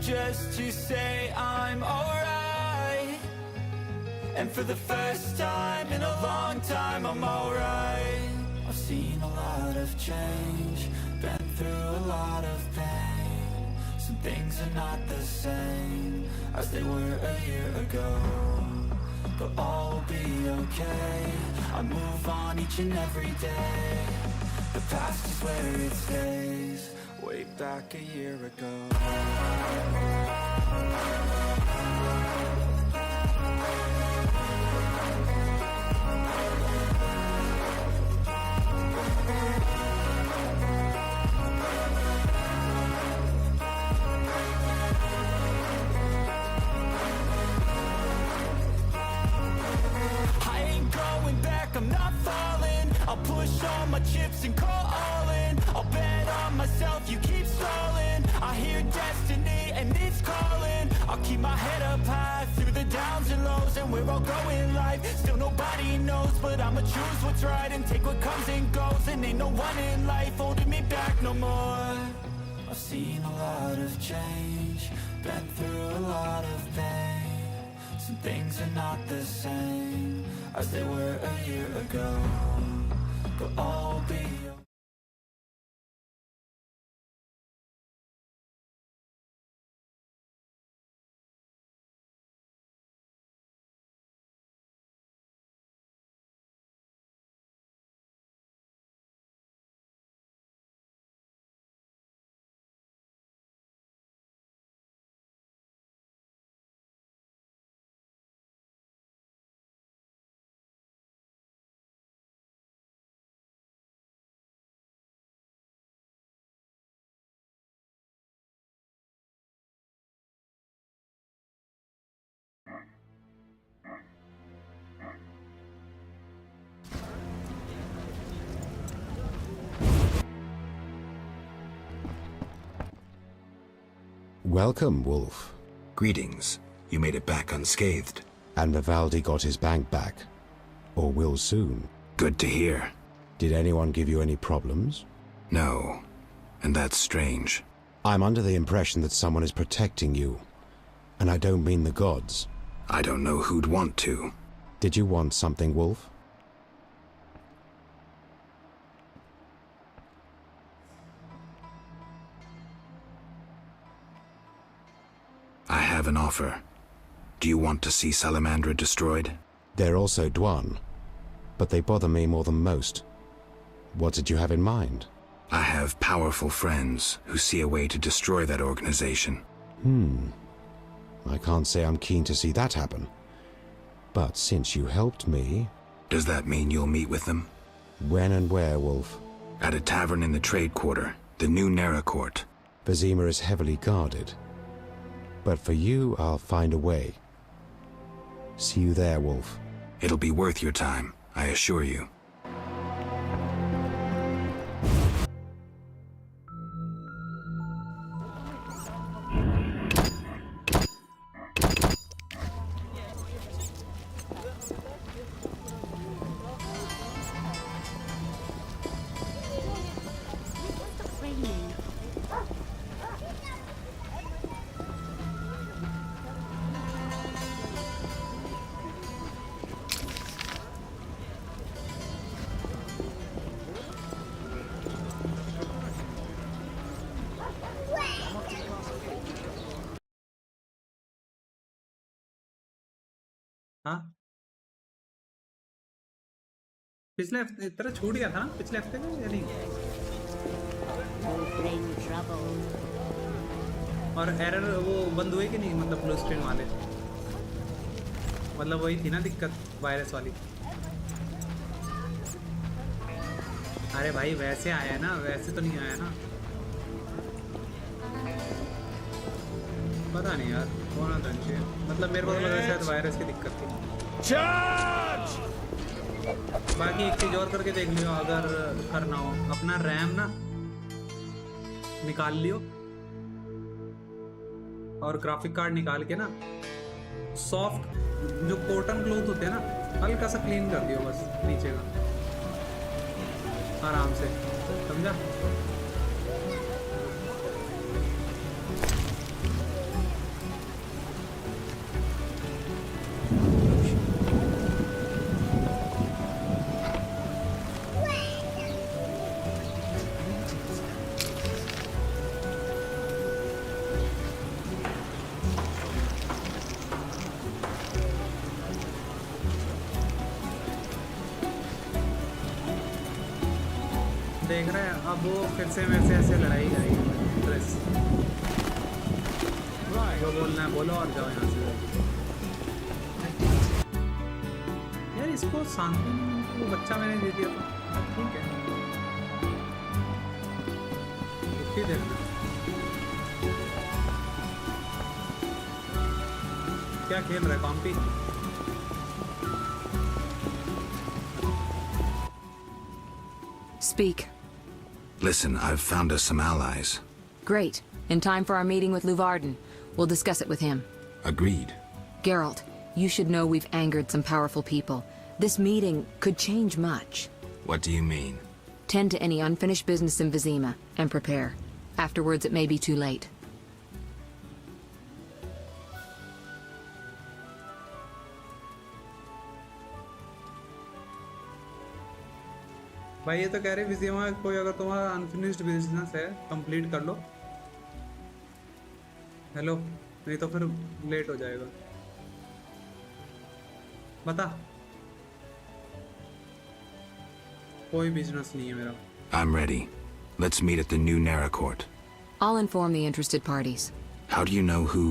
just to say I'm alright. And for the first time in a long time, I'm alright. I've seen a lot of change, been through a lot of pain. Some things are not the same as they were a year ago, but all will be okay. I move on each and every day. The past is where it stays, way back a year ago. I'm not falling. I'll push all my chips and call all in. I'll bet on myself, you keep stalling. I hear destiny and it's calling. I'll keep my head up high through the downs and lows, and we're all going life. Still nobody knows, but I'ma choose what's right and take what comes and goes. And ain't no one in life holding me back no more. I've seen a lot of change, been through a lot of pain. Some things are not the same as they were a year ago, but all will be okay. Welcome, Wolf. Greetings. You made it back unscathed. And Vivaldi got his bank back. Or will soon. Good to hear. Did anyone give you any problems? No. And that's strange. I'm under the impression that someone is protecting you. And I don't mean the gods. I don't know who'd want to. Did you want something, Wolf? I have an offer. Do you want to see Salamandra destroyed? They're also Dwan, but they bother me more than most. What did you have in mind? I have powerful friends who see a way to destroy that organization. I can't say I'm keen to see that happen. But since you helped me... Does that mean you'll meet with them? When and where, Wolf? At a tavern in the trade quarter, the new Nera Court. Vizima is heavily guarded. But for you, I'll find a way. See you there, Wolf. It'll be worth your time, I assure you. हाँ पिछले हफ्ते तेरा छूट गया था ना पिछले हफ्ते का या नहीं और एरर वो बंद हुए कि नहीं मतलब ब्लू स्क्रीन वाले मतलब वही थी ना दिक्कत वायरस वाली अरे भाई वैसे आया ना वैसे तो नहीं आया ना पता नहीं यार कौन आता है मतलब मेरे को तो लगा शायद वायरस की दिक्कत थी बाकी एक चीज़ और करके देख लियो अगर करना हो अपना रैम ना निकाल लियो और ग्राफिक कार्ड निकाल के ना सॉफ्ट जो कॉटन क्लॉथ होते हैं ना हल्का सा क्लीन कर दियो बस नीचे का आराम से समझा देख रहा है, अब वो फिर से मेरे से ऐसे लड़ाई करेगी। प्रेस जो बोलना है बोलो और जाओ यहाँ से। यार इसको शांति, वो बच्चा मैंने दे दिया था, ठीक है दुखी देखना। क्या खेल रहा है कॉम्पी? Speak. Listen, I've found us some allies. Great. In time for our meeting with Luvarden. We'll discuss it with him. Agreed. Geralt, you should know we've angered some powerful people. This meeting could change much. What do you mean? Tend to any unfinished business in Vizima, and prepare. Afterwards, it may be too late. भाई ये तो कह रहे विजिमा कोई अगर तुम्हारा unfinished business है complete कर लो। हेलो, नहीं तो फिर लेट हो जाएगा। बता। कोई बिजनेस नहीं है मेरा। I'm ready. Let's meet at the new Nara court. I'll inform the interested parties. How do you know who?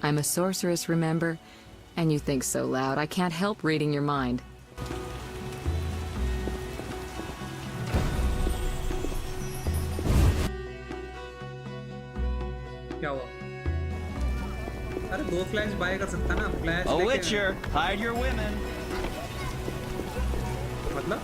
I'm a sorceress, remember? And you think so loud, I can't help reading your mind. क्या हुआ? अरे 2 flash bye कर सकता ना, flash A witcher, hide your women. मतलब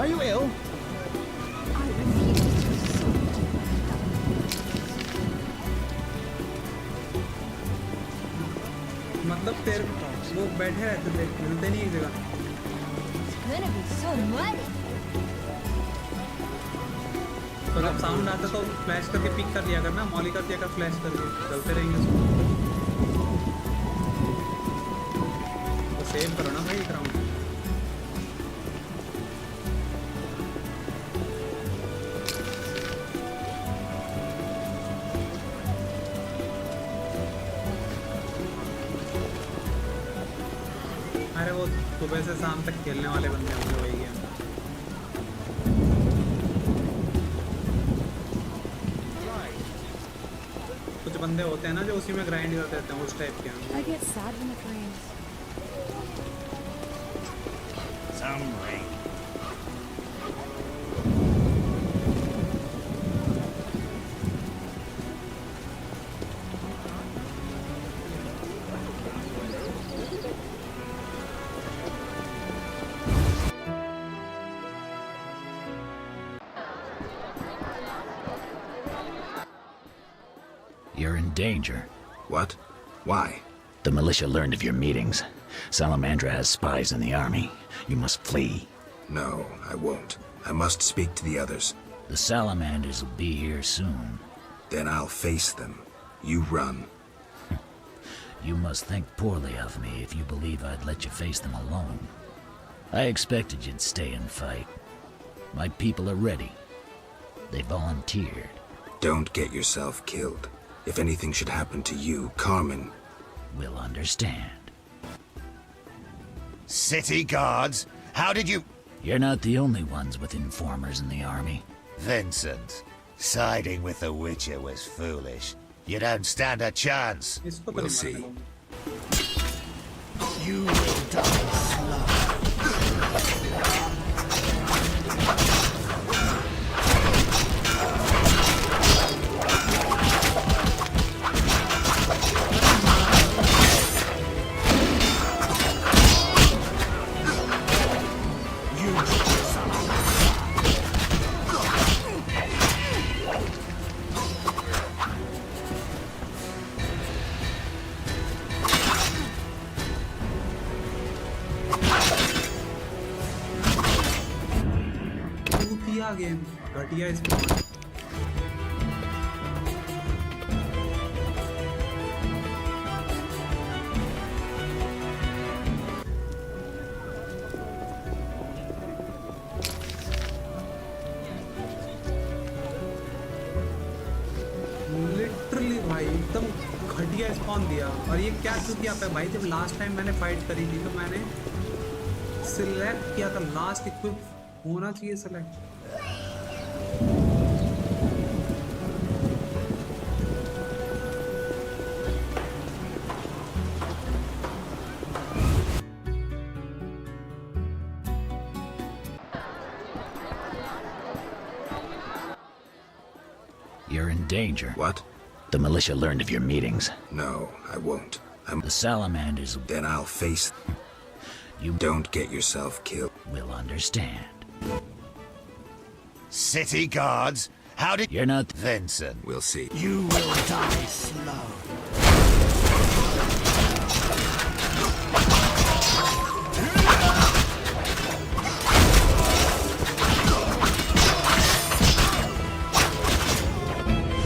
Are you ill? मतलब तेरे वो बैठे रहते थे, मिलते नहीं एक जगह। Gonna be so muddy. तो जब साउंड आता तो फ्लैश करके पिक कर दिया करना, मॉली कर दिया कर फ्लैश करके, चलते रहेंगे उसको। तो सेव करो ना भाई ग्राउंड। अरे वो सुबह से शाम तक खेलने वाले बंदे होंगे वही गेम। कुछ बंदे होते हैं ना जो उसी में ग्राइंड करते रहते हैं, उस टाइप के हैं। I get sad when it rains. Some rain. You're in danger. What? Why? The militia learned of your meetings. Salamandra has spies in the army. You must flee. No, I won't. I must speak to the others. The Salamanders will be here soon. Then I'll face them. You run. You must think poorly of me if you believe I'd let you face them alone. I expected you'd stay and fight. My people are ready. They volunteered. Don't get yourself killed. If anything should happen to you, Carmen Will understand. City guards? How did you... You're not the only ones with informers in the army. Vincent, siding with the Witcher was foolish. You don't stand a chance. इसको तो We'll नहीं see. मारने दूंगा। You will die slow. घटिया game, घटिया spot. एकदम घटिया spawn दिया। और ये क्या चुतिया पे भाई, जब लास्ट टाइम मैंने फाइट करी थी तो मैंने सिलेक्ट किया था लास्ट इक्विप होना चाहिए select. You're in danger. What? The militia learned of your meetings. No, I won't. The salamanders Then I'll face... You Don't get yourself killed. will understand. City guards? How did... You're not... Vincent, We'll see. you will die slow.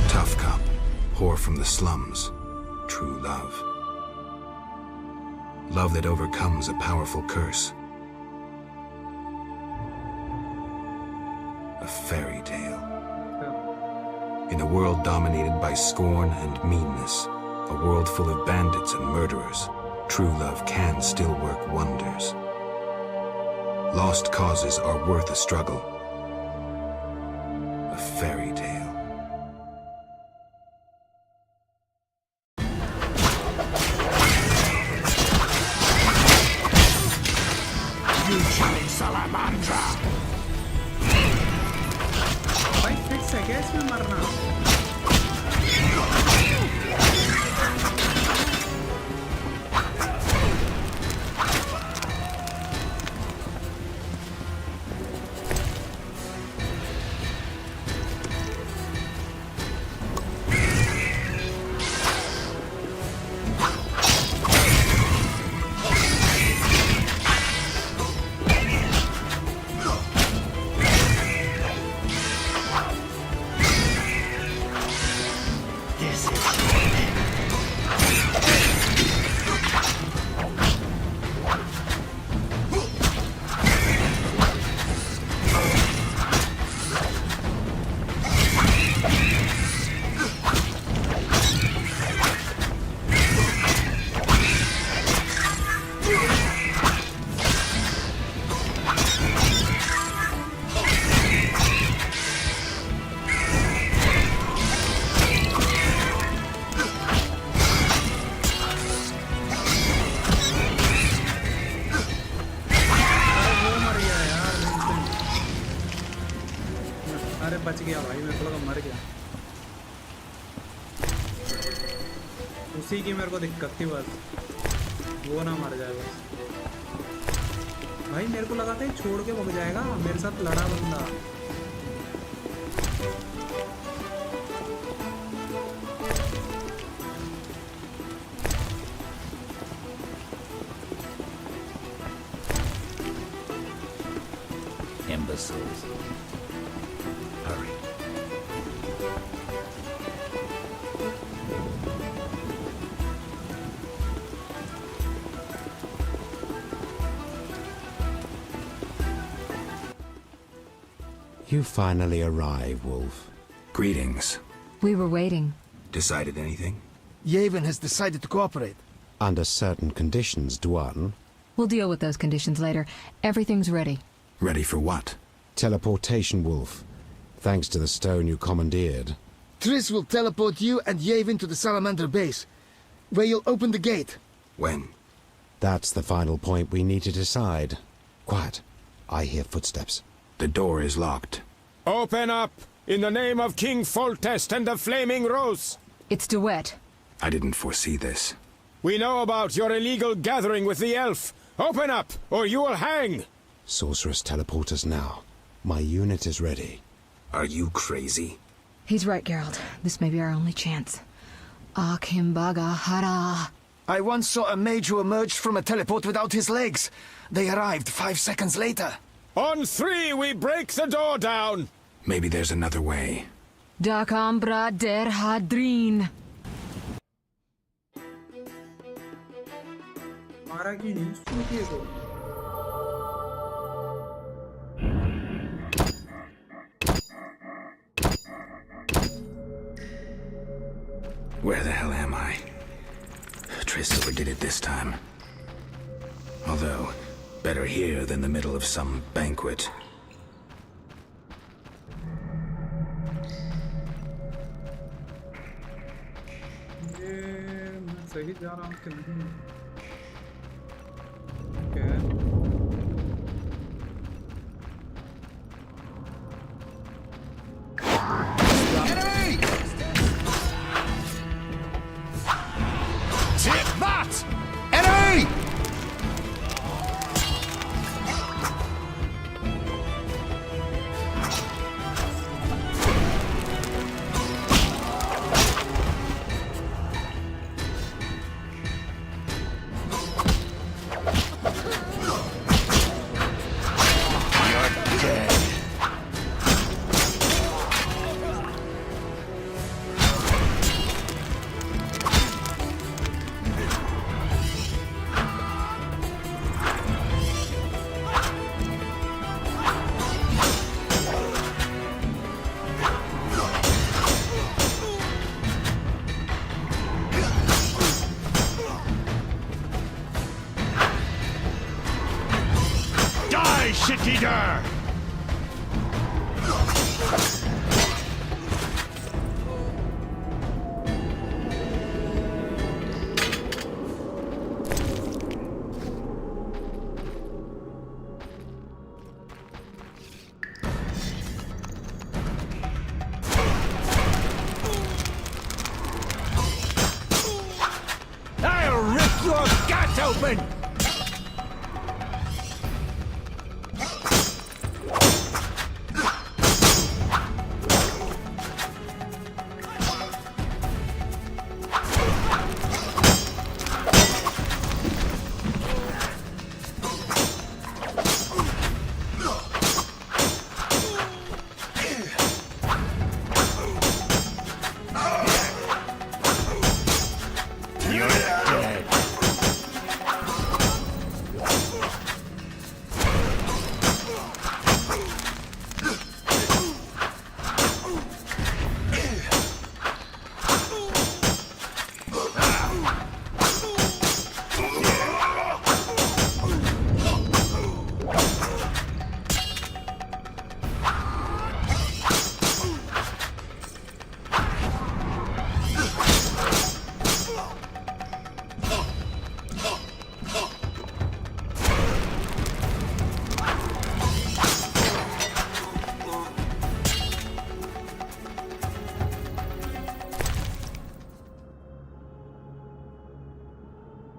Tough cop. Whore from the slums. True love. Love that overcomes a powerful curse. A fairy tale. In a world dominated by scorn and meanness, a world full of bandits and murderers, true love can still work wonders. Lost causes are worth a struggle. A fairy tale. भाई fix है क्या इसमें मरना? बच गया भाई, मेरे को लगा मर गया। उसी की मेरे को दिक्कत थी बस, वो ना मर जाए बस। भाई मेरे को लगा था ये छोड़ के भाग जाएगा, मेरे साथ लड़ा बंदा। Imbeciles. Hurry. You finally arrive, Wolf. Greetings. We were waiting. Decided anything? Yavin has decided to cooperate. Under certain conditions, Dwan. We'll deal with those conditions later. Everything's ready. Ready for what? Teleportation, Wolf. Thanks to the stone you commandeered. Triss will teleport you and Yavin to the Salamander base, where you'll open the gate. When? That's the final point we need to decide. Quiet. I hear footsteps. The door is locked. Open up! In the name of King Foltest and the Flaming Rose! It's Duet. I didn't foresee this. We know about your illegal gathering with the elf. Open up, or you will hang! Sorceress, teleport us now. My unit is ready. Are you crazy? He's right, Geralt. This may be our only chance. Akimbaga hara. I once saw a mage who emerged from a teleport without his legs. They arrived 5 seconds later. On 3, we break the door down! Maybe there's another way. Dakambra der Hadrin. मारा क्यों नहीं सुनती है तो? Where the hell am I? Triss overdid it this time. Although, better here than the middle of some banquet. ये मैं सही जा रहा हूँ कि नहीं? क्या? Enemy! Take that! Enemy! You're dead. Die, shit-eater! I'll rip your gut open! You're dead.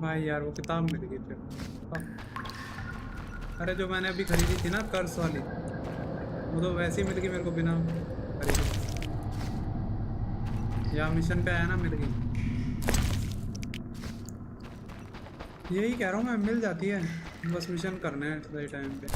भाई यार वो किताब मिल गई फिर। अरे जो मैंने अभी खरीदी थी ना कर्स वाली, वो तो वैसे ही मिल गई मेरे को बिना खरीदे। या मिशन पे आया ना मिल गई। यही कह रहा हूँ मैं, मिल जाती है, बस मिशन करने हैं सही टाइम पे।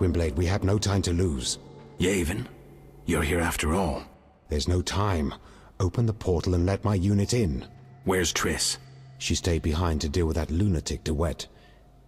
Gwynblade, we have no time to lose. Yavin, you're here after all. There's no time. Open the portal and let my unit in. Where's Triss? She stayed behind to deal with that lunatic DeWet.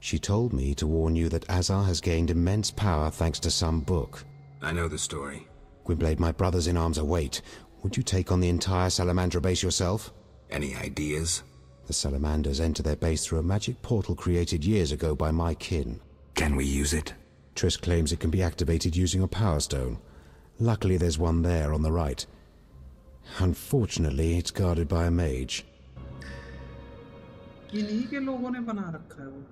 She told me to warn you that Azar has gained immense power thanks to some book. I know the story. Gwynblade, my brothers in arms await. Would you take on the entire Salamandra base yourself? Any ideas? The Salamanders enter their base through a magic portal created years ago by my kin. Can we use it? Triss claims it can be activated using a power stone. Luckily there's one there on the right. Unfortunately, it's guarded by a mage. इन्हीं के लोगों ने बना रखा है वो।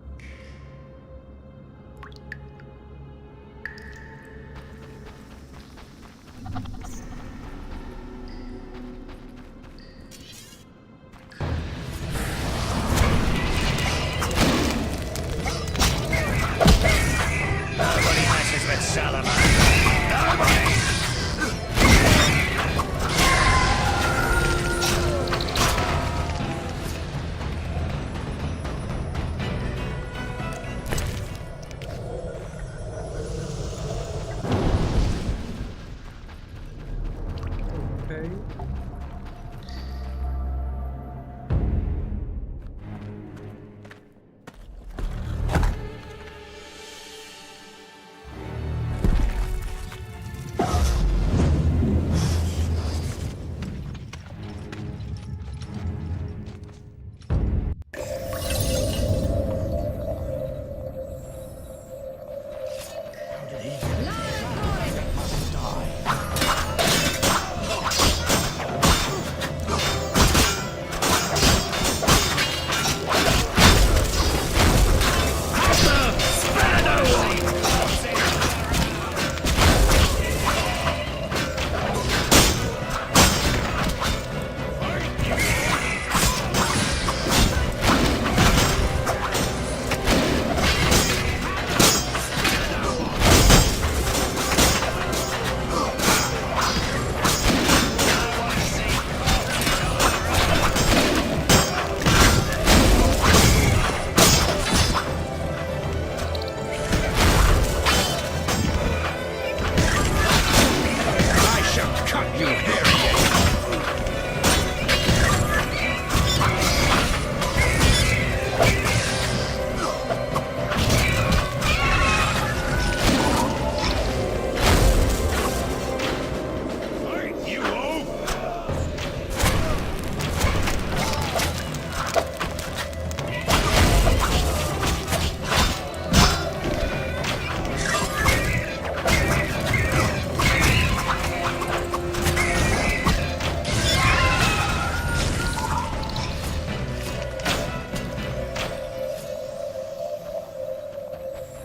Nobody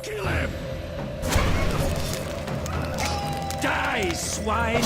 Kill him! Die, swine!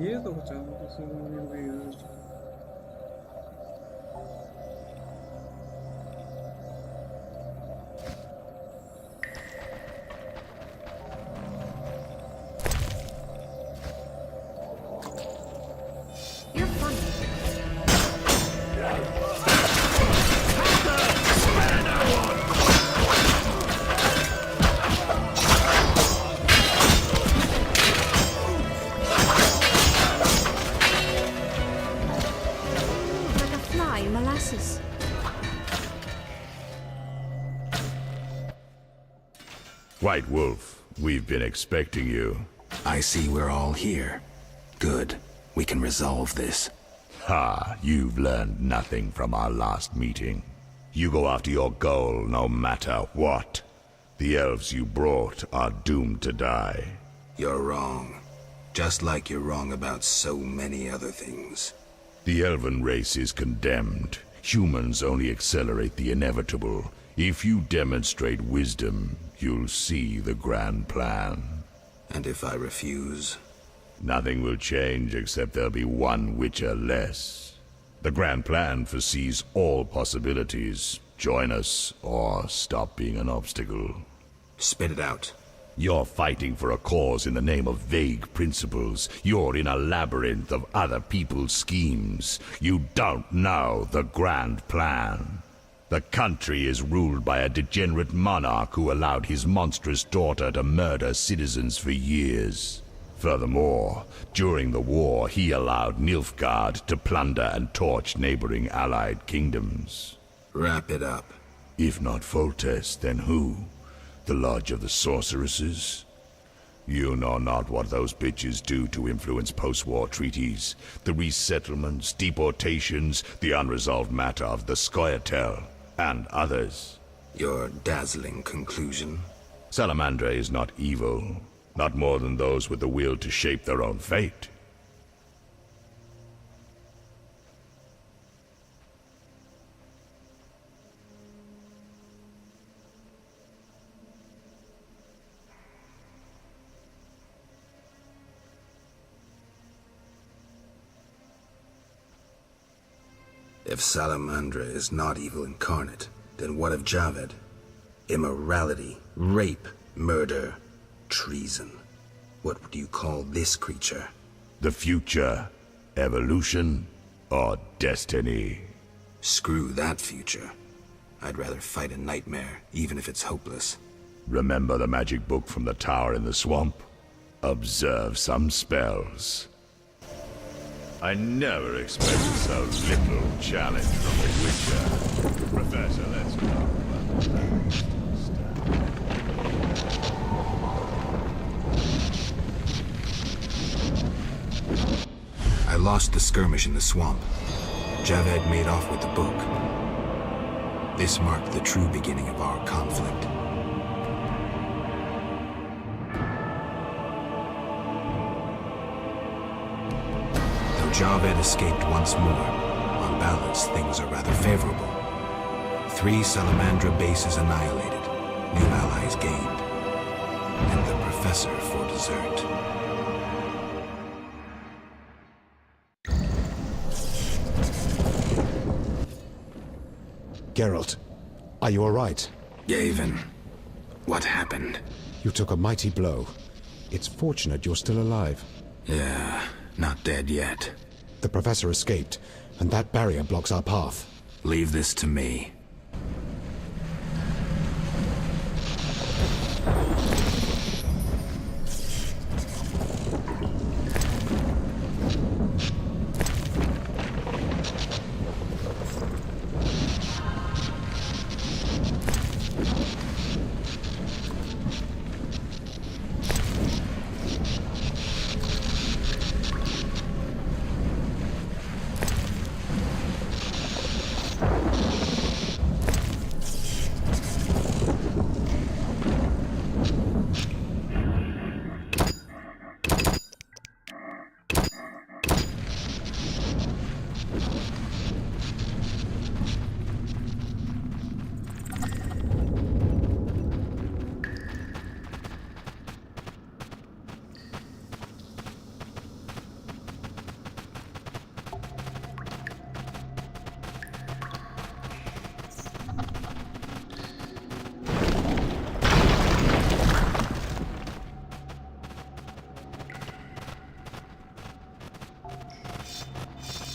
ये तो बचा used. You're funny. Molasses. White Wolf, we've been expecting you. I see we're all here. Good. We can resolve this. Ha, you've learned nothing from our last meeting. You go after your goal no matter what. The elves you brought are doomed to die. You're wrong. Just like you're wrong about so many other things. The elven race is condemned. Humans only accelerate the inevitable. If you demonstrate wisdom, you'll see the grand plan. And if I refuse? Nothing will change except there'll be one Witcher less. The grand plan foresees all possibilities. Join us, or stop being an obstacle. Spit it out. You're fighting for a cause in the name of vague principles. You're in a labyrinth of other people's schemes. You don't know the grand plan. The country is ruled by a degenerate monarch who allowed his monstrous daughter to murder citizens for years. Furthermore, during the war, he allowed Nilfgaard to plunder and torch neighboring allied kingdoms. Wrap it up. If not Foltest, then who? The Lodge of the Sorceresses? You know not what those bitches do to influence post-war treaties, the resettlements, deportations, the unresolved matter of the Scoia'tael, and others. Your dazzling conclusion? Salamandra is not evil, not more than those with the will to shape their own fate. If Salamandra is not evil incarnate, then what of Javed? Immorality, rape, murder, treason. What would you call this creature? The future, evolution, or destiny? Screw that future. I'd rather fight a nightmare, even if it's hopeless. Remember the magic book from the tower in the swamp? observe some spells. I never expected so little challenge from a witcher. Professor, let's talk about that. I lost the skirmish in the swamp. Javed made off with the book. This marked the true beginning of our conflict. Though Javed escaped once more, on balance things are rather favorable. 3 Salamandra bases annihilated, new allies gained, and the Professor for dessert. Geralt, are you alright? Yavin, what happened? You took a mighty blow. It's fortunate you're still alive. Yeah, not dead yet. The Professor escaped, and that barrier blocks our path. Leave this to me.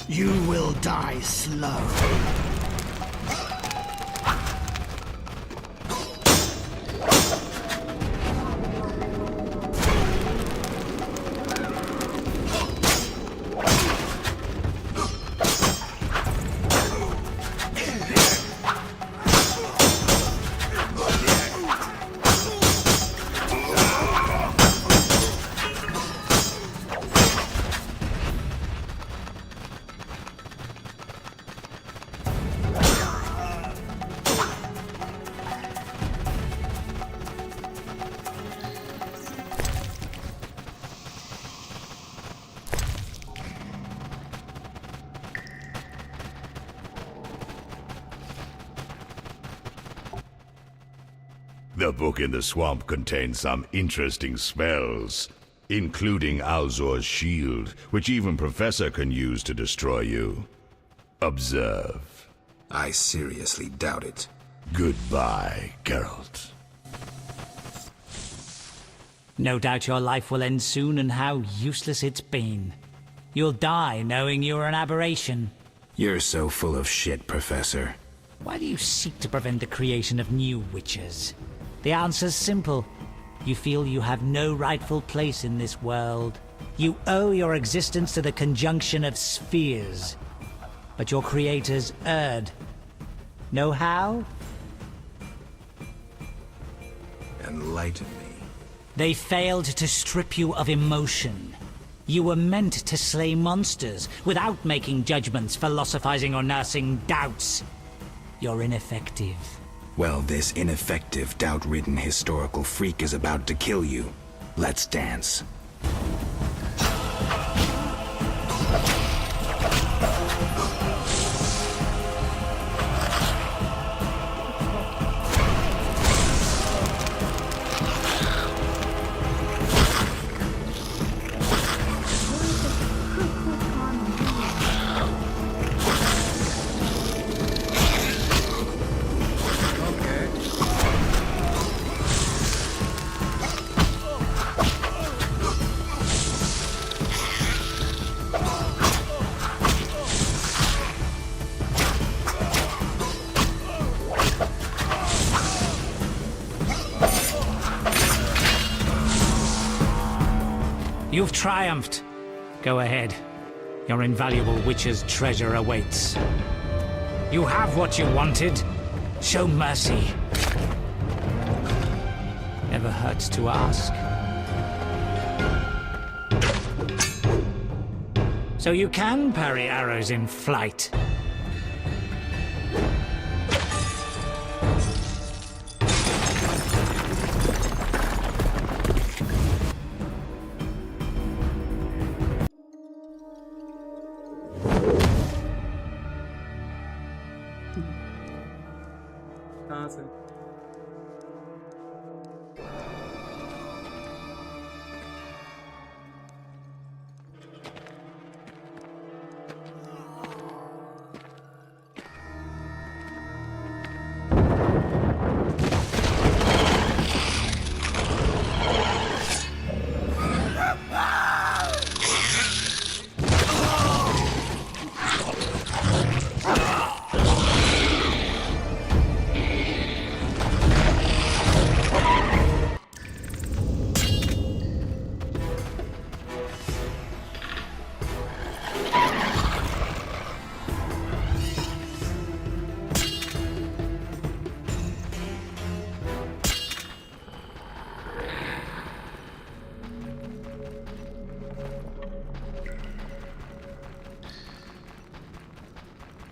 You will die slow. The book in the swamp contains some interesting spells, including Alzor's shield, which even Professor can use to destroy you. Observe. I seriously doubt it. Goodbye, Geralt. No doubt your life will end soon, and how useless it's been. You'll die knowing you're an aberration. You're so full of shit, Professor. Why do you seek to prevent the creation of new witches? The answer's simple. You feel you have no rightful place in this world. You owe your existence to the conjunction of spheres. But your creators erred. Know how? Enlighten me. They failed to strip you of emotion. You were meant to slay monsters without making judgments, philosophizing, or nursing doubts. You're ineffective. Well, this ineffective, doubt-ridden historical freak is about to kill you. Let's dance. You've triumphed. Go ahead. Your invaluable witch's treasure awaits. You have what you wanted. Show mercy. Never hurts to ask. So you can parry arrows in flight. कहाँ से?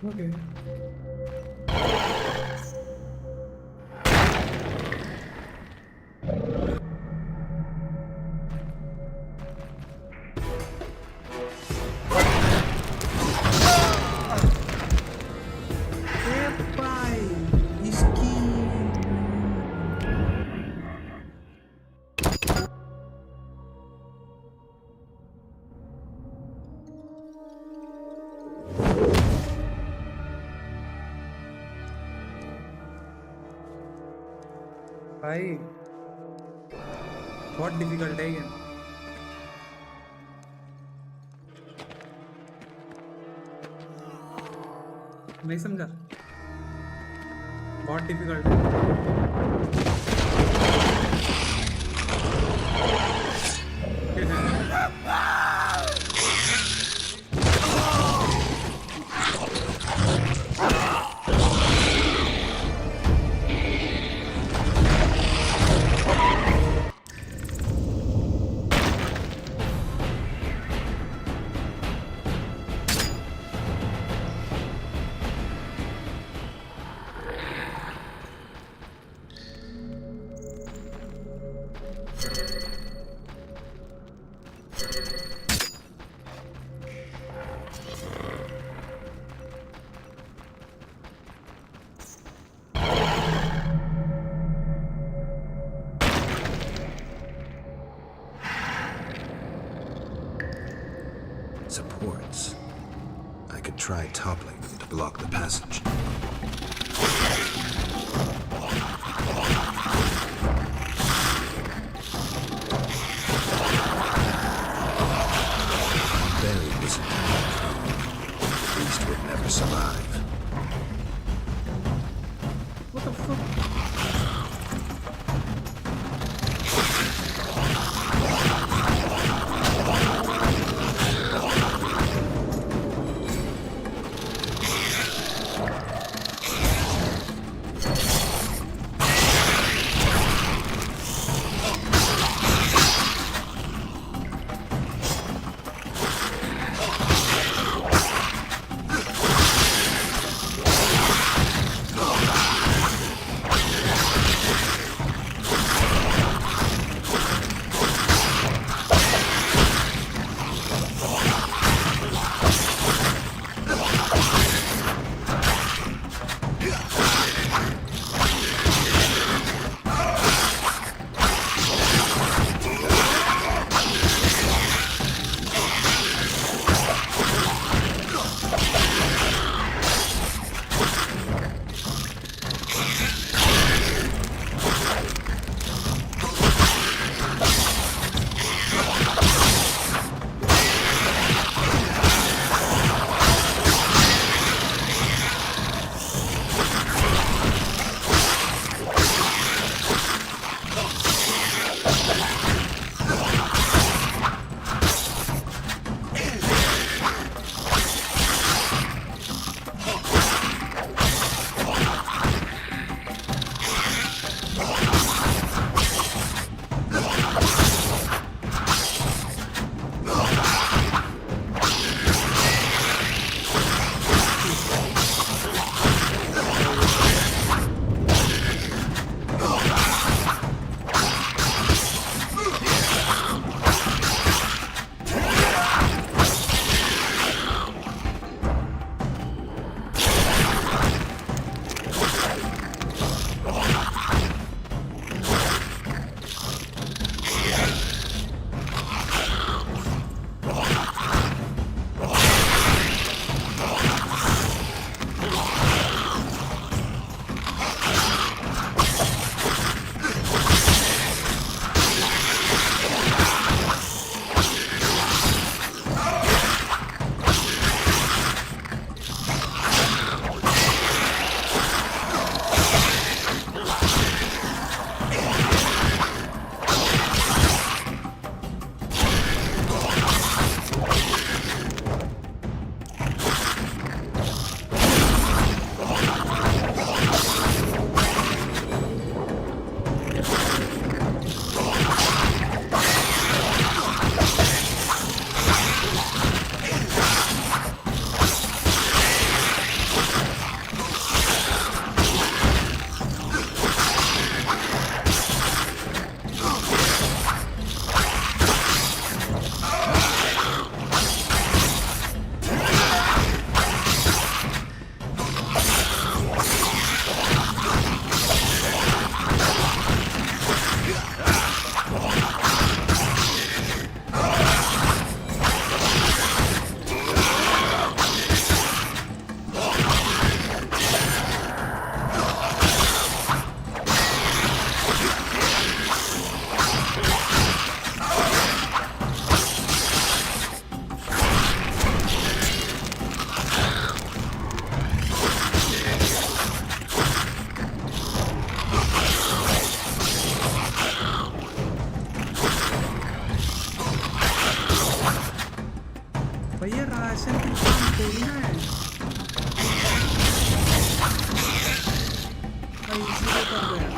Okay. भाई बहुत difficult है ये नहीं समझा बहुत difficult है Supports. I could try toppling them to block the passage. Buried this entire crew. The beast would never survive. What the fuck? Ration की दुकान खोलना है भाई, इसीलिए कर गया।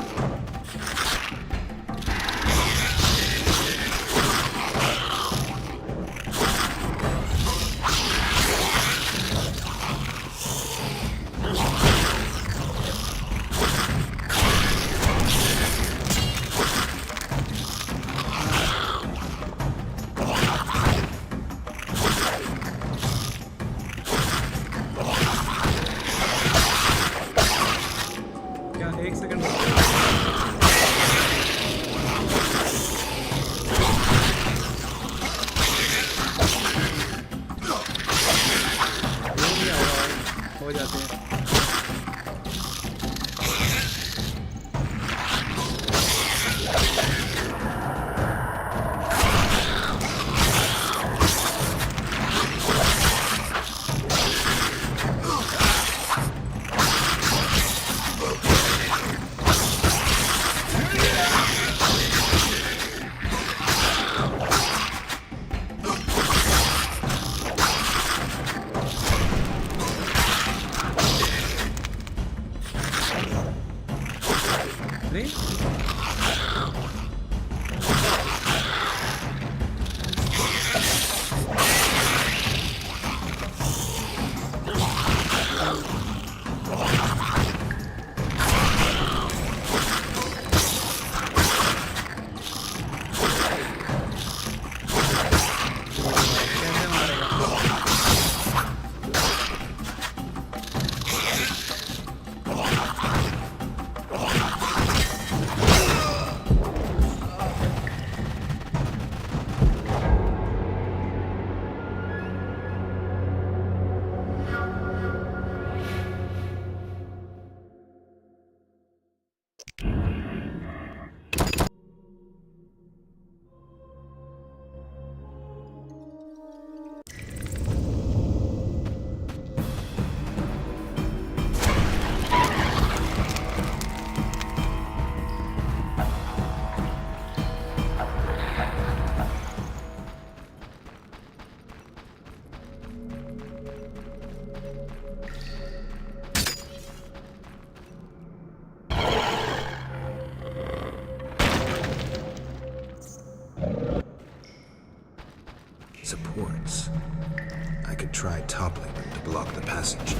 Supports. I could try toppling them to block the passage.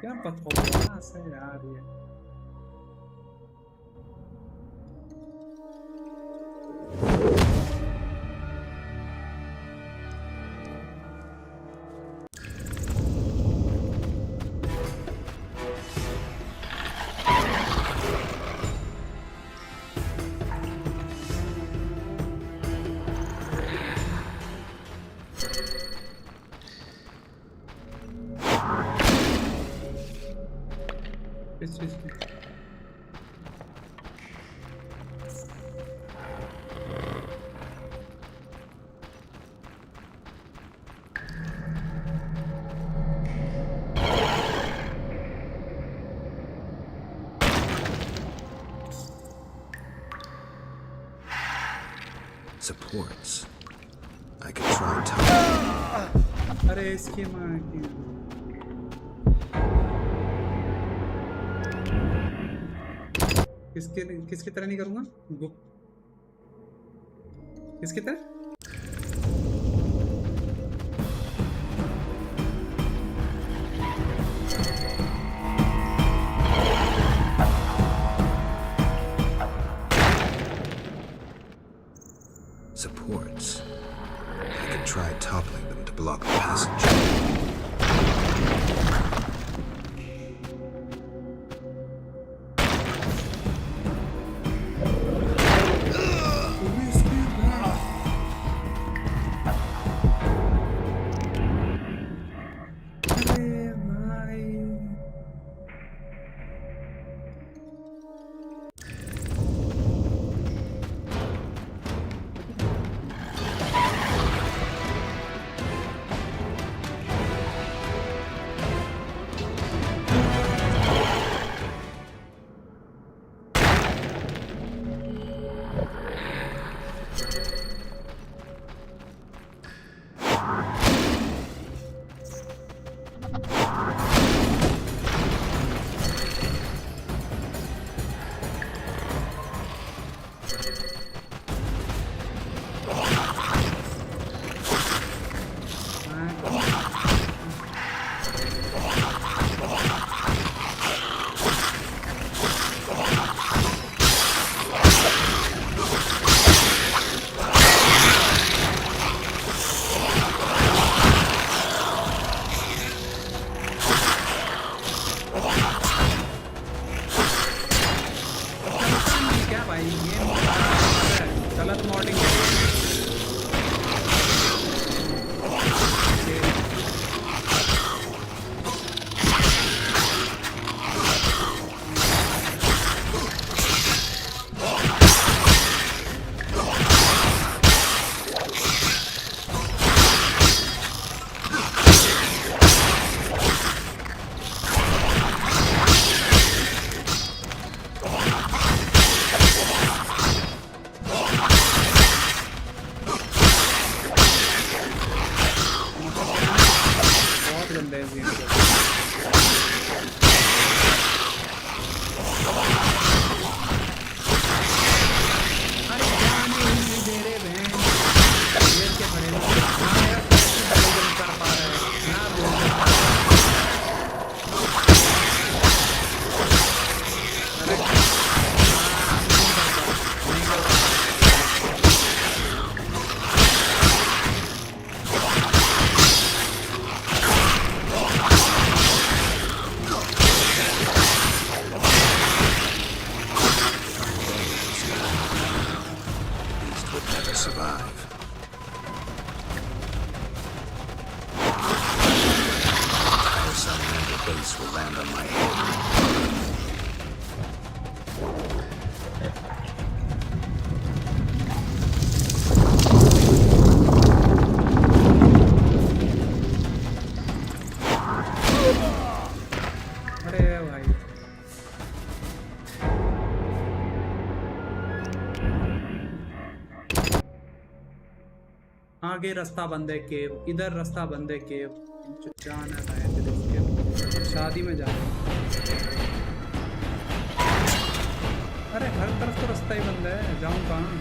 क्या बकवास है यार ये। इस चीज की Supports. I could try top. अरे इसकी माँ की किसकी तरह नहीं करूँगा किसकी तरह Supports. I could try toppling them to block the passage. आगे रास्ता बंद है केव, इधर रास्ता बंद है केव। जाना है केव, शादी में जाना। अरे हर तरफ तो रास्ता ही बंद है, जाऊं कहाँ?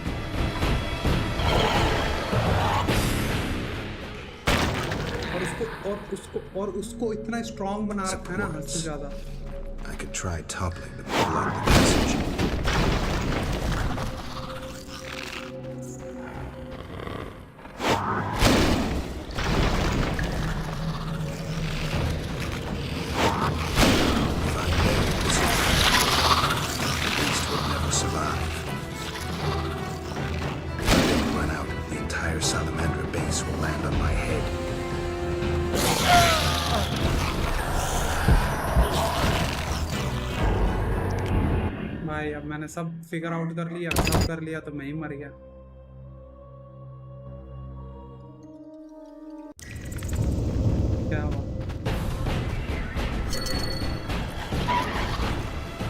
और उसको इतना स्ट्रॉन्ग बना रखा है ना हद से ज्यादा। I could try toppling them to block the passage. भाई अब मैंने सब फिगर आउट कर लिया, सब कर लिया, तो मैं ही मर गया। क्या हुआ?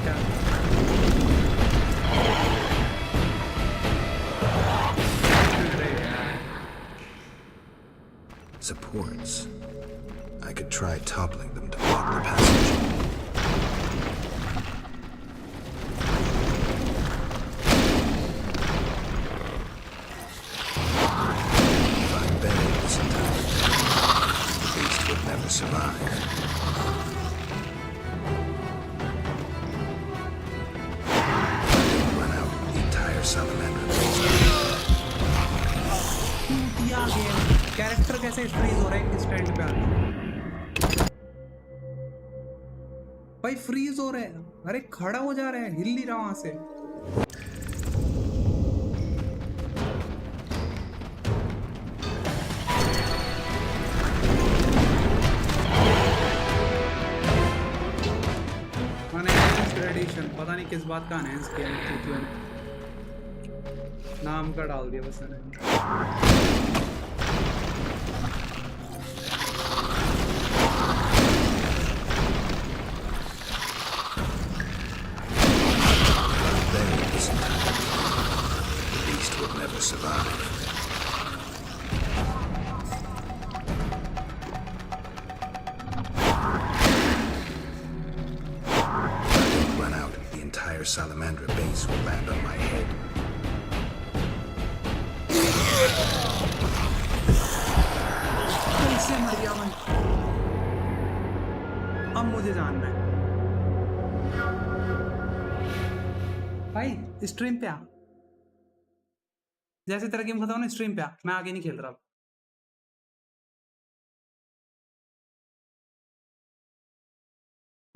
क्या? Supports. I could try toppling them to block the passage. If I'm buried this entire time, the beast would never survive. Run out the entire salamander base. Character कैसे फ्रीज हो रहा है स्टैंड पे आके? भाई फ्रीज हो रहा है, अरे खड़ा हो जा रहा है, हिल नहीं रहा वहां से। एडिशन पता नहीं किस बात का एनहेंस किया है, नाम का डाल दिया बस मैंने। Survive. If I don't run out, the entire Salamandra base will land on my head. कैसे मर गया मैं? अब मुझे जानना है भाई। स्ट्रीम पे आ, जैसे तेरा गेम खत्म ना स्ट्रीम पे आ, मैं आगे नहीं खेल रहा।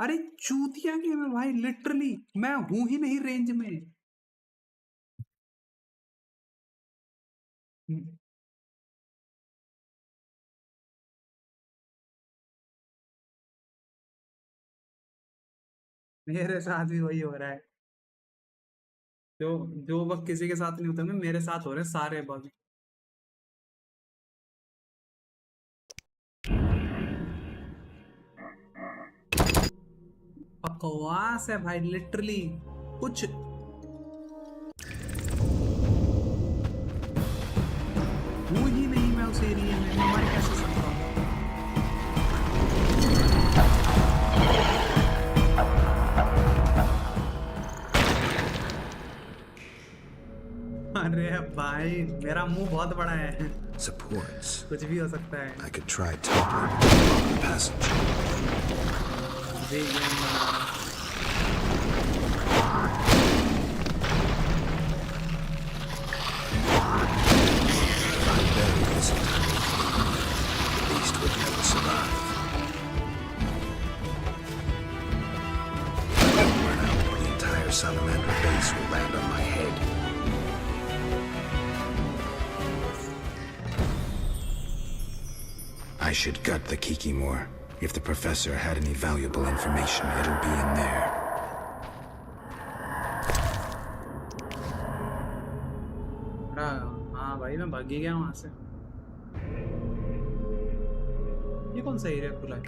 अरे चूतिया गेम है भाई, लिटरली मैं हूं ही नहीं रेंज में। मेरे साथ भी वही हो रहा है, जो जो बग किसी के साथ नहीं होता ना, मेरे साथ हो रहे हैं सारे बग। बकवास है भाई, लिटरली कुछ हूं ही नहीं मैं उस एरिया में, मैं मर कैसे सकता हूँ? अरे भाई मेरा मुंह बहुत बड़ा है। Supports. कुछ भी हो सकता है। I could try toppling to block the passage. जी गेम बना। If I'm buried this entire time, the beast would never survive. If I don't run out, the entire Salamander base will land on my head. I should gut the Kikimore. If the professor had any valuable information, it'll be in there. हाँ भाई मैं भाग ही गया वहां से। ये कौन सा एरिया खुला है?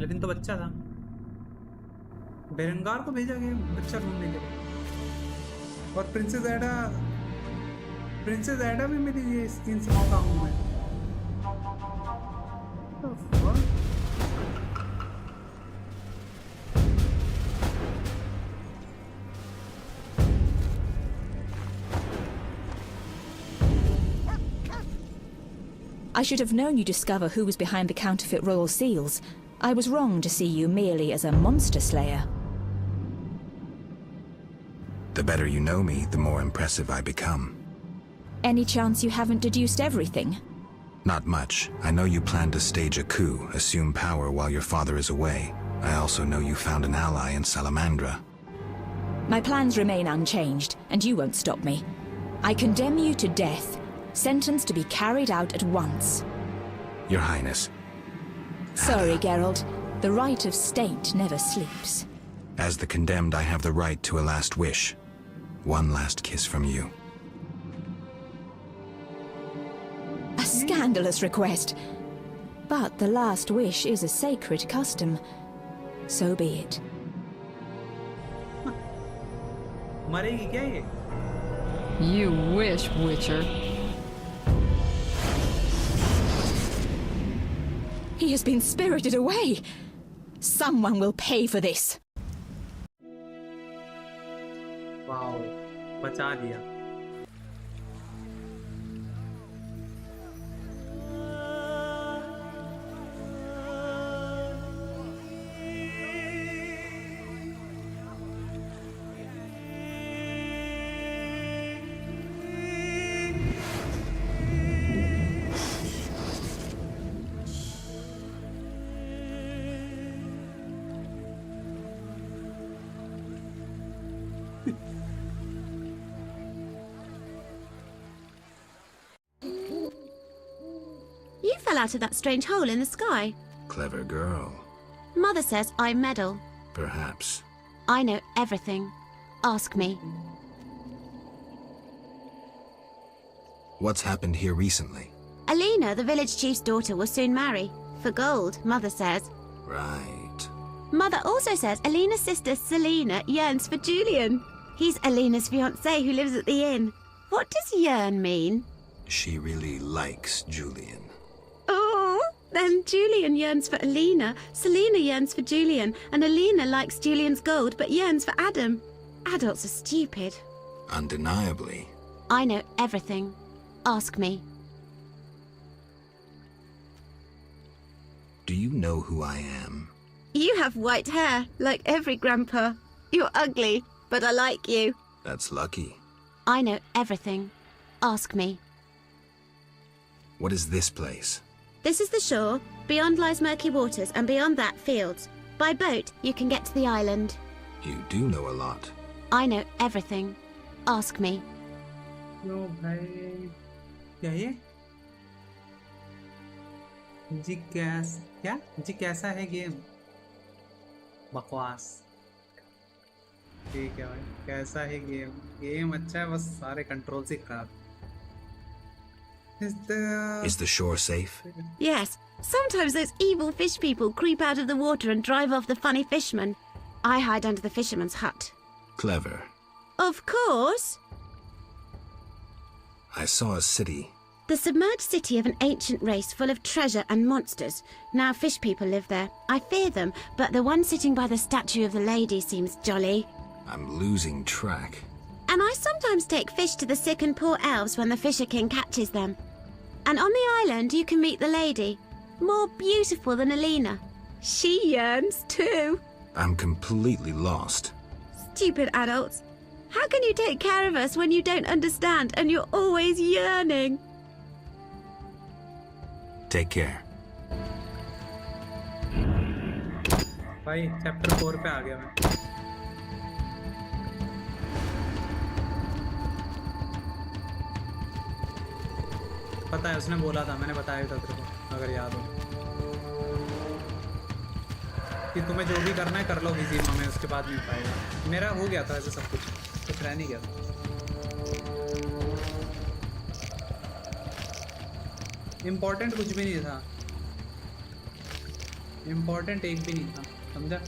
एल्विन तो बच्चा था, बेरेंगार को भेजा गया बच्चा ढूंढने के लिए। और प्रिंसेस एडा भी मेरी ये स्किन से मौका हूँ मैं। I should have known you'd discover who was behind the counterfeit royal seals. I was wrong to see you merely as a monster slayer. The better you know me, the more impressive I become. Any chance you haven't deduced everything? Not much. I know you plan to stage a coup, assume power while your father is away. I also know you found an ally in Salamandra. My plans remain unchanged, and you won't stop me. I condemn you to death, sentenced to be carried out at once. Your Highness. Sorry, Geralt. The right of state never sleeps. As the condemned, I have the right to a last wish. One last kiss from you. A scandalous request. But the last wish is a sacred custom. So be it. मरेगी क्या ये? You wish, Witcher. He has been spirited away. Someone will pay for this. Wow, बचा दिया. You fell out of that strange hole in the sky. Clever girl. Mother says I meddle. Perhaps. I know everything. Ask me. What's happened here recently? Alina, the village chief's daughter, will soon marry. For gold, Mother says. Right. Mother also says Alina's sister Selena yearns for Julian. He's Alina's fiancé who lives at the inn. What does yearn mean? She really likes Julian. Oh, then Julian yearns for Alina, Selena yearns for Julian, and Alina likes Julian's gold but yearns for Adam. Adults are stupid. Undeniably. I know everything. Ask me. Do you know who I am? You have white hair, like every grandpa. You're ugly, but I like you. That's lucky. I know everything. Ask me. What is this place? This is the shore. Beyond lies murky waters, and beyond that, fields. By boat, you can get to the island. You do know a lot. I know everything. Ask me. यो भाई क्या ये? जी कैसा है game? बकवास. ठीक है भाई, कैसा है गेम? गेम अच्छा है, बस सारे कंट्रोल से खराब. Is the shore safe? Yes. Sometimes those evil fish people creep out of the water and drive off the funny fishermen. I hide under the fisherman's hut. Clever. Of course. I saw a city. The submerged city of an ancient race full of treasure and monsters. Now fish people live there. I fear them, but the one sitting by the statue of the lady seems jolly. I'm losing track. And I sometimes take fish to the sick and poor elves when the Fisher King catches them. And on the island you can meet the lady. More beautiful than Alina. She yearns too. I'm completely lost. Stupid adults. How can you take care of us when you don't understand and you're always yearning? Take care. भाई chapter 4 पे आ गया मैं. पता है उसने बोला था, मैंने बताया था तेरे को अगर याद हो कि तुम्हें जो भी करना है कर लो किसी में, उसके बाद नहीं पाएगा. मेरा हो गया था ऐसे सब कुछ रह नहीं गया था. इम्पोर्टेंट कुछ भी नहीं था, इम्पोर्टेंट एक भी नहीं था, समझा?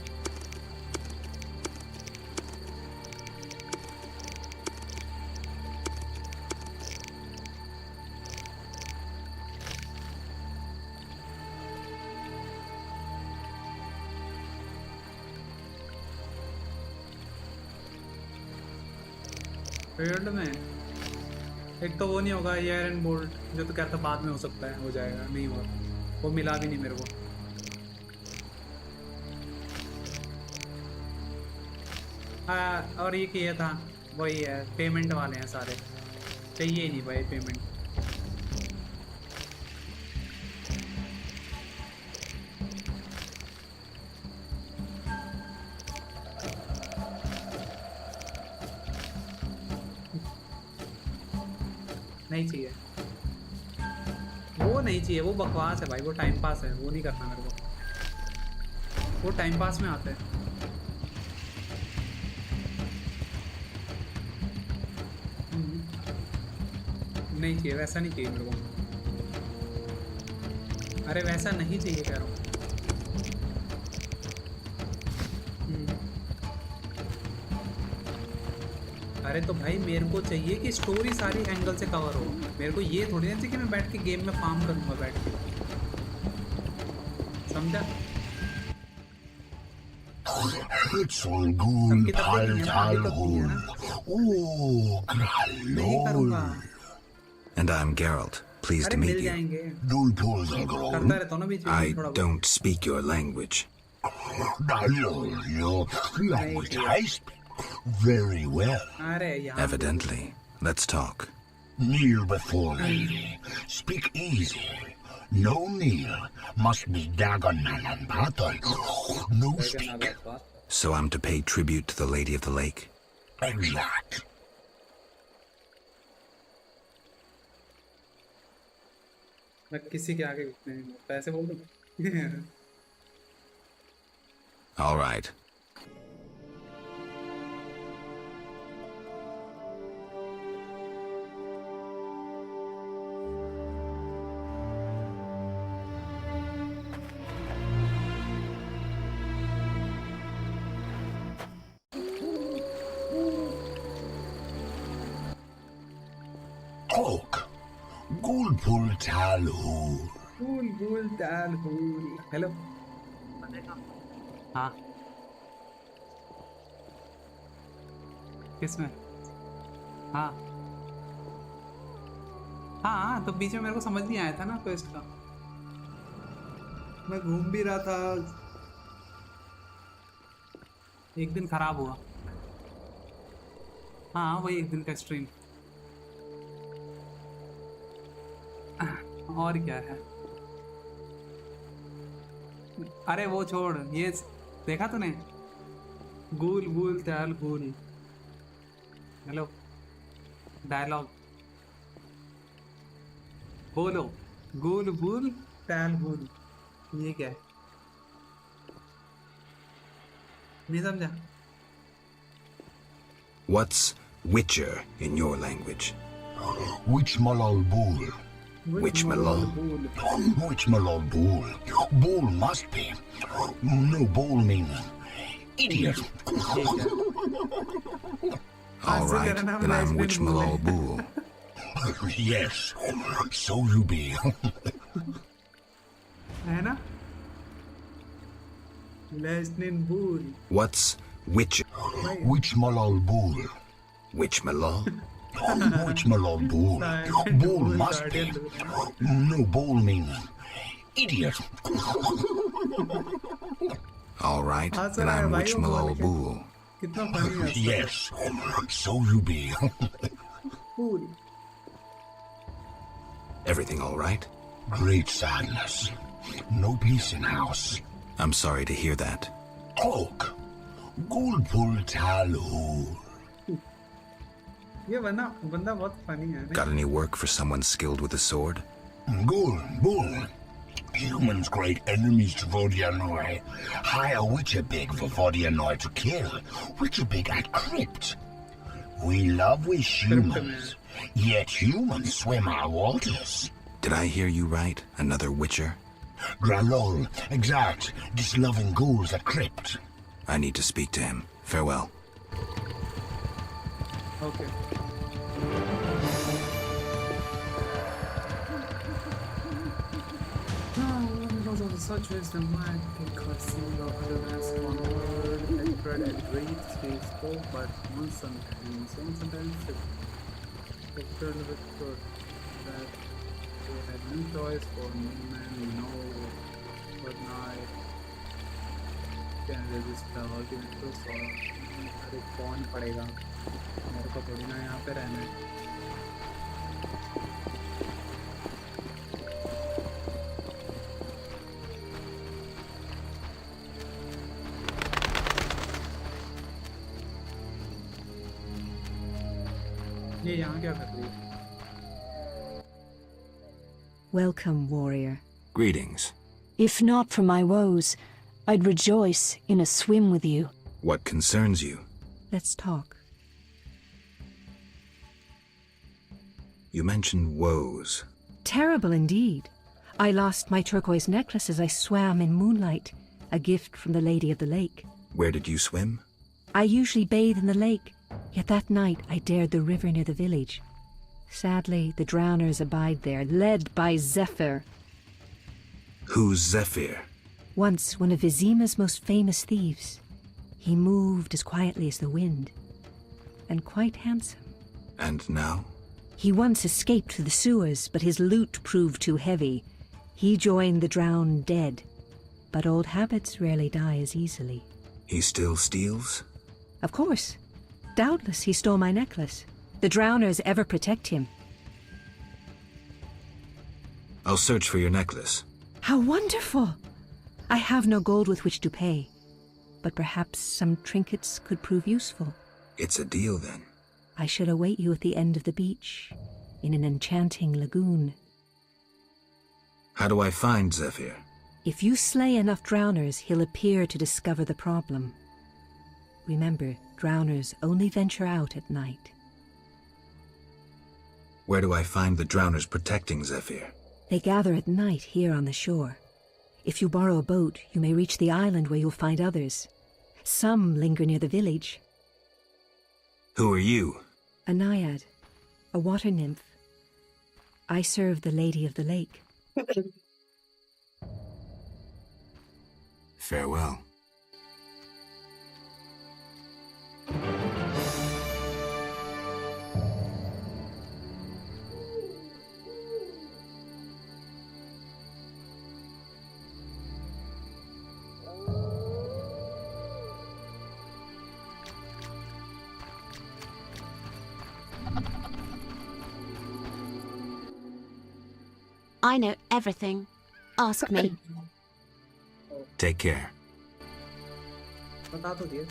फील्ड में एक तो वो नहीं होगा एयर एंड बोल्ट, जो तो कहता बाद में हो सकता है, हो जाएगा, नहीं हुआ, वो मिला भी नहीं मेरे को. और ये किया था वही है, पेमेंट वाले हैं सारे, चाहिए ही नहीं भाई पेमेंट. नहीं चाहिए, वो नहीं चाहिए, वो बकवास है भाई, वो टाइम पास है, वो नहीं करना मेरे को, वो टाइम पास में आता है। नहीं चाहिए, वैसा नहीं चाहिए मेरे को, अरे वैसा नहीं चाहिए कह रहा हूँ। अरे तो भाई मेरे को चाहिए कि स्टोरी सारी एंगल से कवर हो, मेरे को ये थोड़ी ना चाहिए कि मैं बैठ के गेम में फार्म करूंगा बैठ के, समझा? नहीं करूंगा। And I'm Geralt. Pleased to meet you. करता रहता हूँ ना बीच में I थोड़ा बहुत। don't speak your language. Your language I speak very well. अरे यहाँ Evidently. Let's talk. Kneel before lady. Speak easy. No kneel. Must be Dagonan and Battle. No speak. So I'm to pay tribute to the Lady of the Lake? Exact. मैं किसी के आगे नहीं, पैसे बोल दूँ। All right. Talk. Gulpul Talhul. Gul Talhul. Hello. हाँ। किसमें? हाँ। हाँ तो बीच में मेरे को समझ नहीं आया था ना क्वेस्ट का, मैं घूम भी रहा था, एक दिन खराब हुआ। हाँ वही एक दिन का स्ट्रीम, और क्या है। अरे वो छोड़, ये देखा तूने गूल गूल त्याल गूल, हेलो डायलॉग बोलो, गूल गूल त्याल गूल, ये क्या है नहीं समझा? What's Witcher in your language? Which Malal Bull? Which Malal? Which Malal Bull? Bull must be. No, bull means idiot. All right, then I'm Witch Malal Bull. Yes, so you be. है ना? Lesnin Bull. What's Witcher? Which Malal Bull? Which Malal? Which Malal Bull? Bull must be. No, bull means idiot. All right, then I'm Witch Malal Bull. कितना funny है। Yes, so you be. Bull. Everything all right? Great sadness. No peace in house. I'm sorry to hear that. Talk. Gulpul Talhul. ये बंदा बहुत funny है। Got any work for someone skilled with a sword? Bull, bull. Humans great enemies to Vodianoi. Hire Witcher big for Vodianoi to kill. Witcher big at crypt. We love humans. Yet humans swim our waters. Did I hear you right? Another Witcher? Gralol, exact. Disloving ghouls at crypt. I need to speak to him. Farewell. Okay. Such is the mind because single utterance one word and spread and breathe he spoke but once sometimes it turned with truth that they had no choice for no man know but night can resist the ultimate truth or अरे कौन पड़ेगा मेरे को थोड़ी ना यहाँ पे रहना है। ये यहाँ क्या कर रही है? Welcome, warrior. Greetings. If not for my woes, I'd rejoice in a swim with you. What concerns you? Let's talk. You mentioned woes. Terrible indeed. I lost my turquoise necklace as I swam in moonlight, a gift from the Lady of the Lake. Where did you swim? I usually bathe in the lake, yet that night I dared the river near the village. Sadly, the drowners abide there, led by Zephyr. Who's Zephyr? Once one of Vizima's most famous thieves. He moved as quietly as the wind, and quite handsome. And now? He once escaped through the sewers, but his loot proved too heavy. He joined the drowned dead, but old habits rarely die as easily. He still steals? Of course. Doubtless he stole my necklace. The drowners ever protect him. I'll search for your necklace. How wonderful! I have no gold with which to pay, but perhaps some trinkets could prove useful. It's a deal, then. I shall await you at the end of the beach, in an enchanting lagoon. How do I find Zephyr? If you slay enough drowners, he'll appear to discover the problem. Remember, drowners only venture out at night. Where do I find the drowners protecting Zephyr? They gather at night here on the shore. If you borrow a boat, you may reach the island where you'll find others. Some linger near the village. Who are you? A naiad, a water nymph. I serve the Lady of the Lake. Farewell. I know everything. Ask me. Take care. बता तो दिया.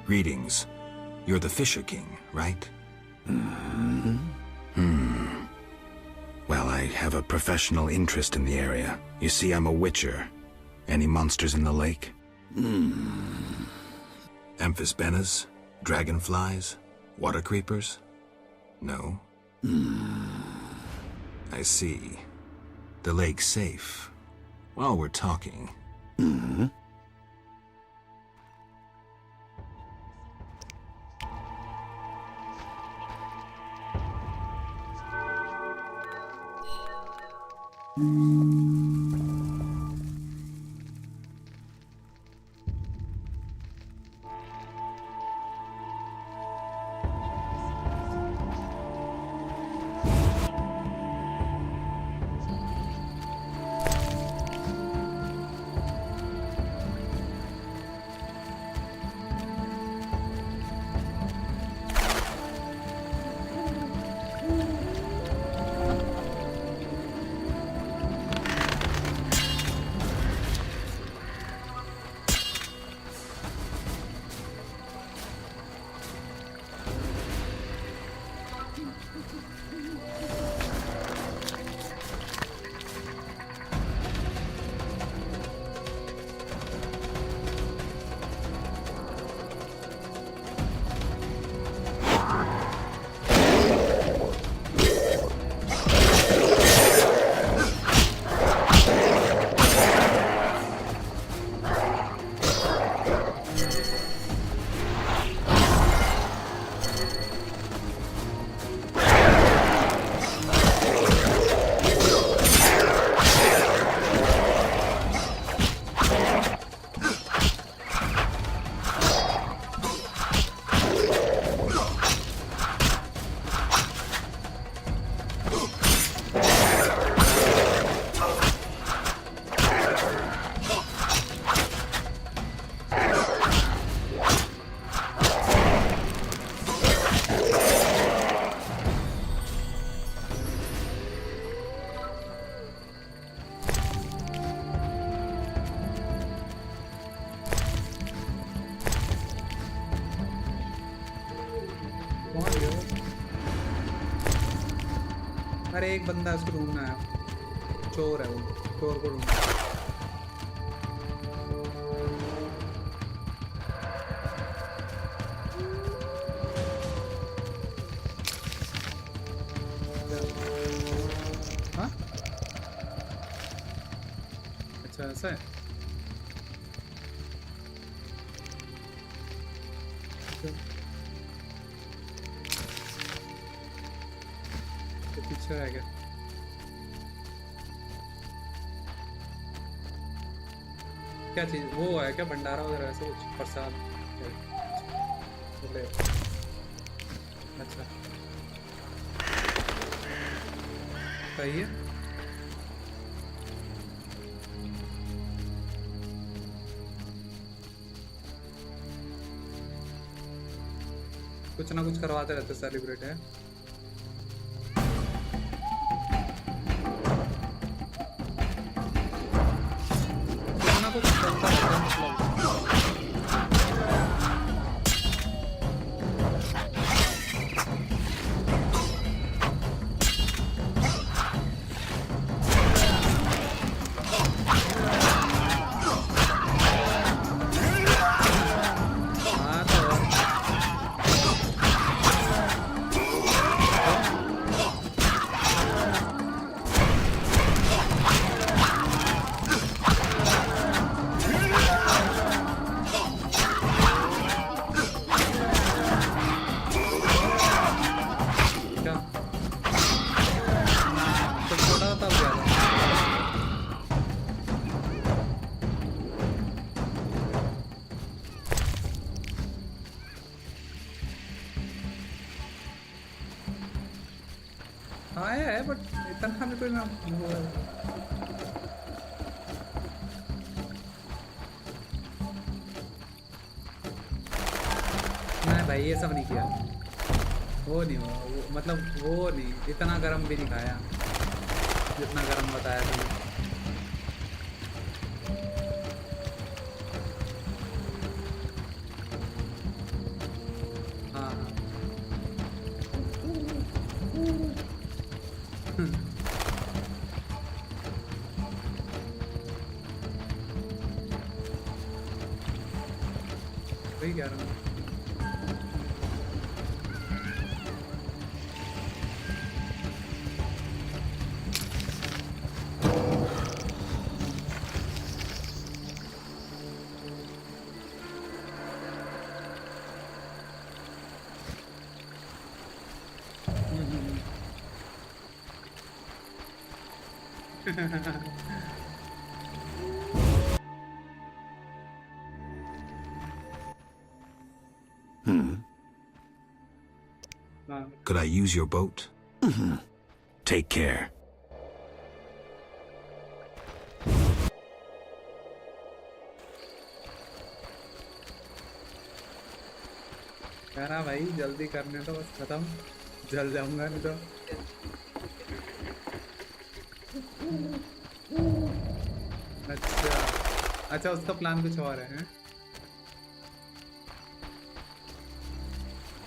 Greetings. You're the Fisher King, right? Well, I have a professional interest in the area. You see, I'm a witcher. Any monsters in the lake? Amphisbaenas? Dragonflies? Water creepers? No? I see. The lake's safe. While we're talking. अरे एक बंदा है, उसको ढूंढना है। चोर है वो, चोर को ढूंढना है। हाँ? अच्छा ऐसा है। पीछे रह गया। क्या चीज वो है क्या, भंडारा वगैरह ऐसा कुछ, प्रसाद? अच्छा सही है। कुछ ना कुछ करवाते रहते, सेलिब्रेट है। आया है बट इतना भी कोई ना वो है। नहीं भाई ये सब नहीं किया, वो नहीं हुआ, वो मतलब वो नहीं, इतना गरम भी नहीं खाया जितना गरम बताया तुमने। वही कह रहा हूँ। Could I use your boat? Take care. कह रहा भाई जल्दी करने तो बस खत्म, जल जाऊंगा नहीं तो। अच्छा अच्छा, उसका प्लान कुछ और है, हैं?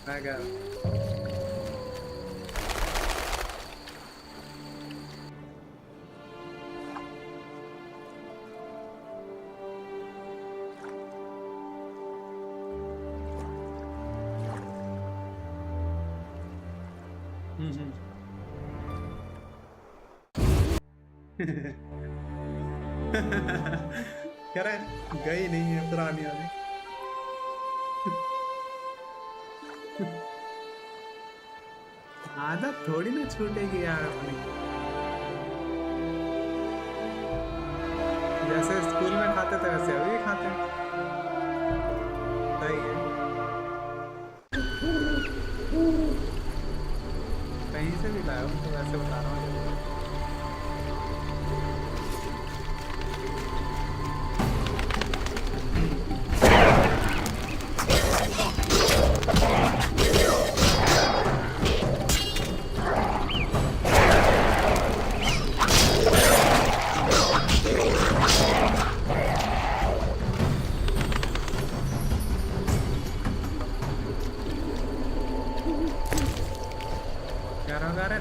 मैं कह रहा कह रहा है गई नहीं है पुरानी वाली। आदत थोड़ी ना छूटेगी यार अपनी। जैसे स्कूल में खाते थे वैसे अभी भी खाते हैं। सही है। कहीं से भी लाया हूँ तो वैसे बता रहा हूँ।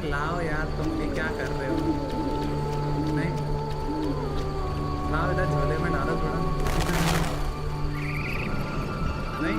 लाओ यार, तुम भी क्या कर रहे हो? नहीं लाओ, इधर झोले में डालो थोड़ा। नहीं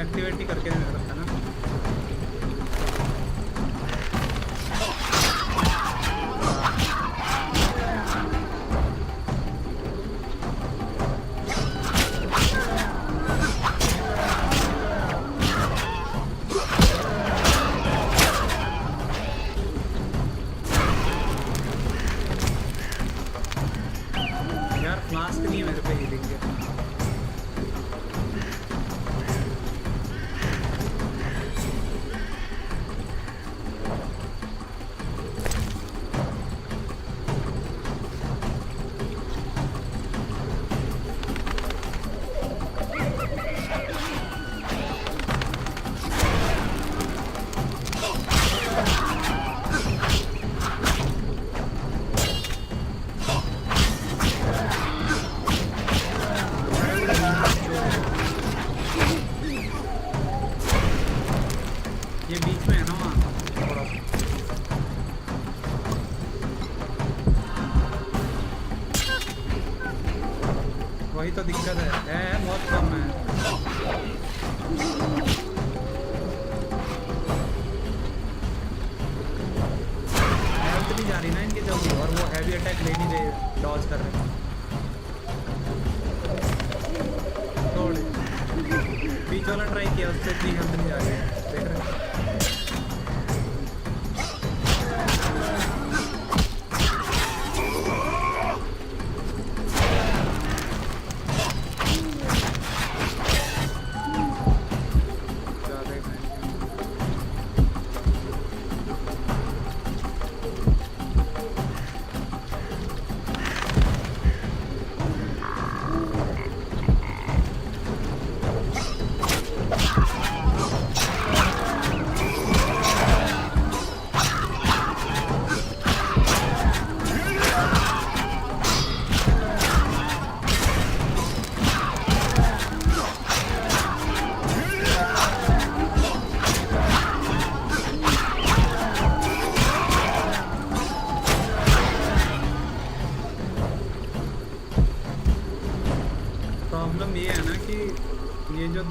एक्टिविटी करके रखा ना। यार फ्लास्क नहीं है मेरे पे हीलिंग के। ये बीच में है ना वहाँ थोड़ा। वही तो दिक्कत है बहुत कम है। हेल्थ नहीं जा रही ना इनकी जल्दी, और वो हैवी अटैक ले नहीं रहे, डॉज कर रहे हैं। थोड़े बीच वाला ट्राई किया, उससे इतनी हेल्थ नहीं जा रही है, देख रहे हैं।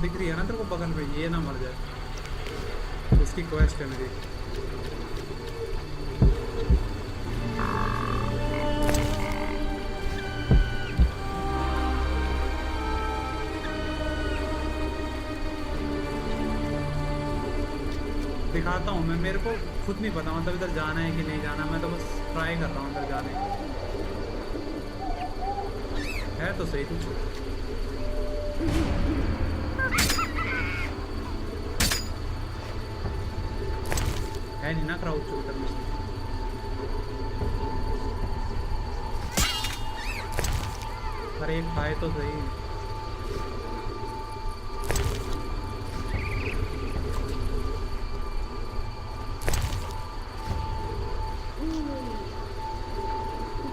दिख रही है ना तेरे को बगल में, ये ना मर जाए, उसकी क्वेस्ट है मेरी। दिखाता हूँ मैं, मेरे को खुद नहीं पता मतलब इधर जाना है कि नहीं जाना, मैं तो बस ट्राई कर रहा हूँ अंदर जाने का। है तो सही कुछ है नहीं ना क्राउड शुरू करने से। अरे एक खाए तो सही।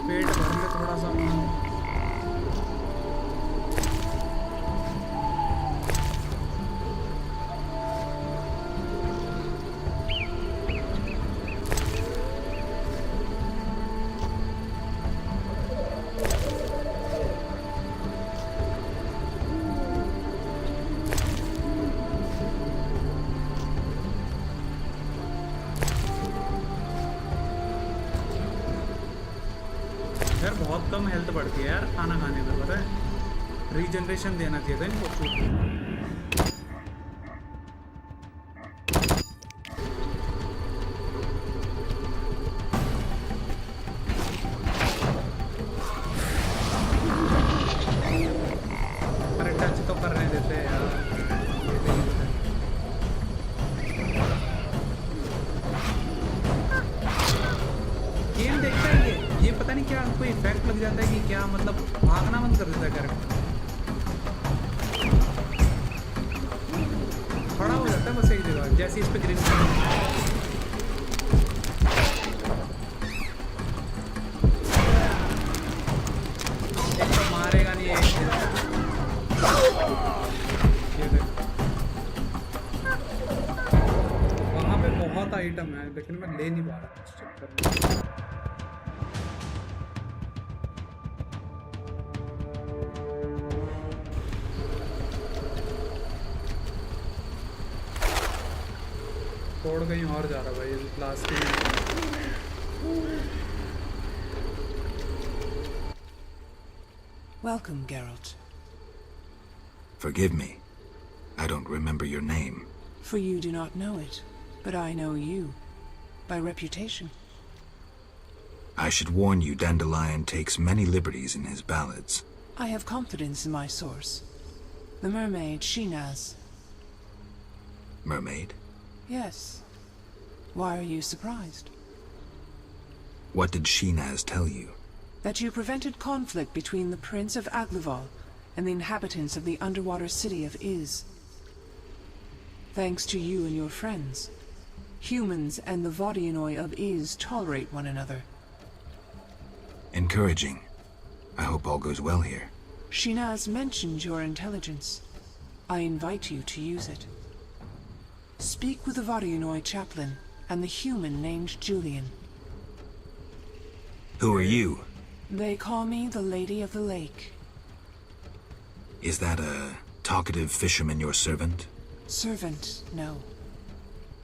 पेट भर में थोड़ा सा बहुत कम हेल्थ बढ़ती है यार खाना खाने में, पता है रीजनरेशन देना चाहिए था इनको फूड। अरे टच तो करने देते हैं यार, गेम देखता है ये पता नहीं क्या कोई इफेक्ट लग जाता है कि क्या, मतलब भागना बंद कर देता है कैरेक्टर, खड़ा हो जाता है बस एक जगह जैसे इस पे ग्रीन। एक तो मारेगा नहीं वहाँ पे बहुत आइटम है लेकिन मैं ले नहीं पा रहा इस चक्कर में। तोड़ कहीं और जा रहा भाई, plastic. Welcome, Geralt. Forgive me. I don't remember your name. For you do not know it, but I know you. By reputation. I should warn you, Dandelion takes many liberties in his ballads. I have confidence in my source. The mermaid, Shinaz. Mermaid? Yes. Why are you surprised? What did Shinaz tell you? That you prevented conflict between the Prince of Aglaval and the inhabitants of the underwater city of Iz. Thanks to you and your friends, humans and the Vodianoi of Iz tolerate one another. Encouraging. I hope all goes well here. Shinaz mentioned your intelligence. I invite you to use it. Speak with the Vodianoi chaplain and the human named Julian. Who are you? They call me the Lady of the Lake. Is that a talkative fisherman your servant? Servant, no.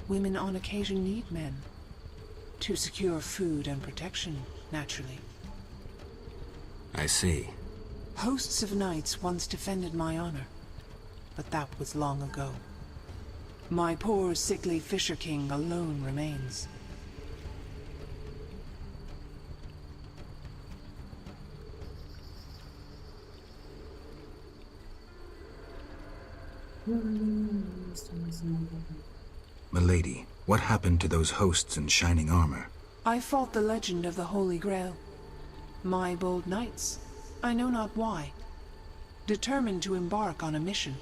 Women on occasion need men. To secure food and protection, naturally. I see. Hosts of knights once defended my honor, but that was long ago. My poor, sickly Fisher King alone remains. Milady, what happened to those hosts in shining armor? I fought the legend of the Holy Grail. My bold knights, I know not why, determined to embark on a mission.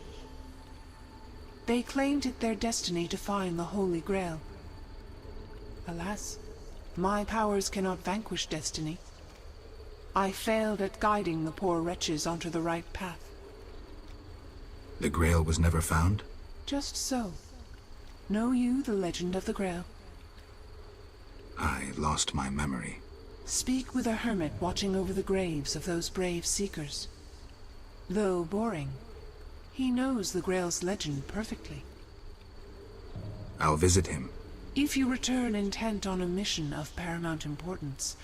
They claimed it their destiny to find the Holy Grail. Alas, my powers cannot vanquish destiny. I failed at guiding the poor wretches onto the right path. The Grail was never found? Just so. Know you the legend of the Grail? I lost my memory. Speak with a hermit watching over the graves of those brave seekers. Though boring, he knows the Grail's legend perfectly. I'll visit him. If you return intent on a mission of paramount importance,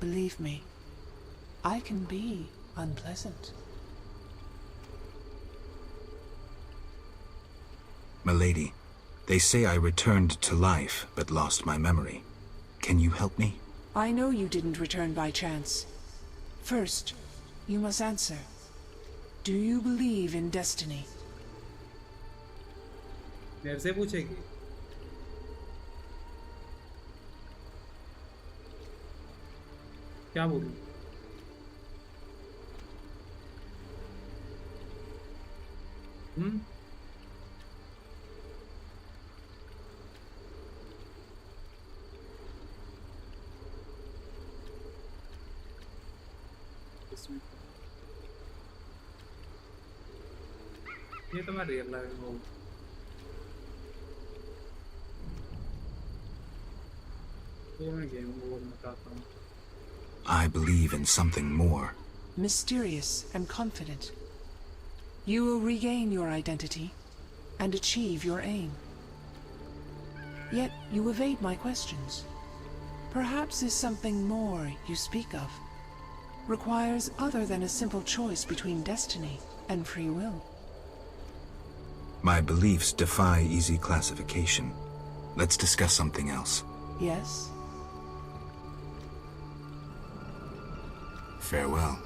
believe me, I can be unpleasant. Milady, they say I returned to life, but lost my memory. Can you help me? I know you didn't return by chance. First, you must answer. Do you believe in destiny? मेरे से पूछेगी क्या बोलूं ये तो मैं real life में हूँ तो मैं गेम मोड में करता हूँ I believe in something more. Mysterious and confident. You will regain your identity and achieve your aim. Yet you evade my questions. Perhaps there's something more you speak of. Requires other than a simple choice between destiny and free will. My beliefs defy easy classification. Let's discuss something else. Yes? Farewell.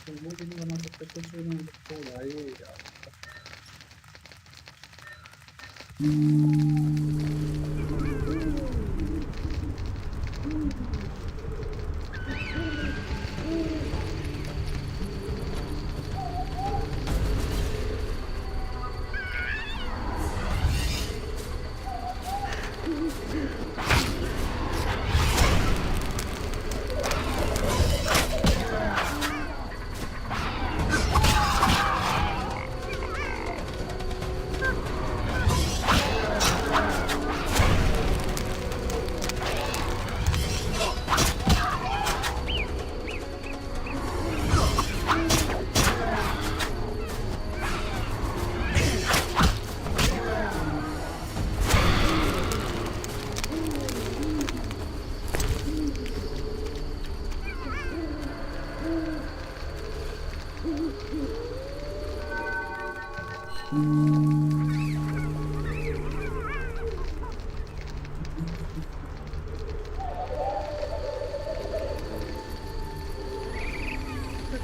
तो वो भी नहीं बना सकते, कुछ भी नहीं सकते भाई यार।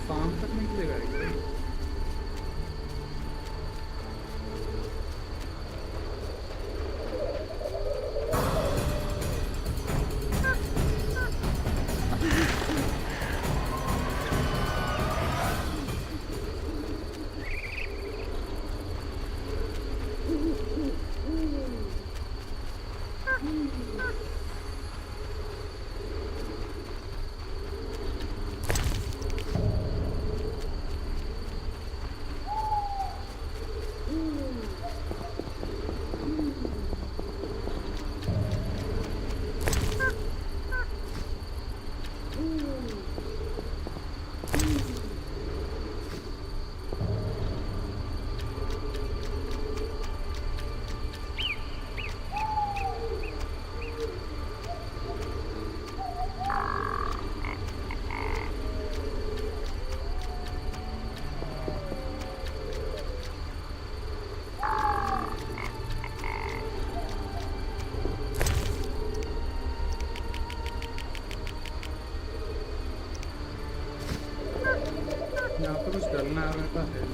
काम करने के लिए गए यहाँ पे कुछ डरना रहता है।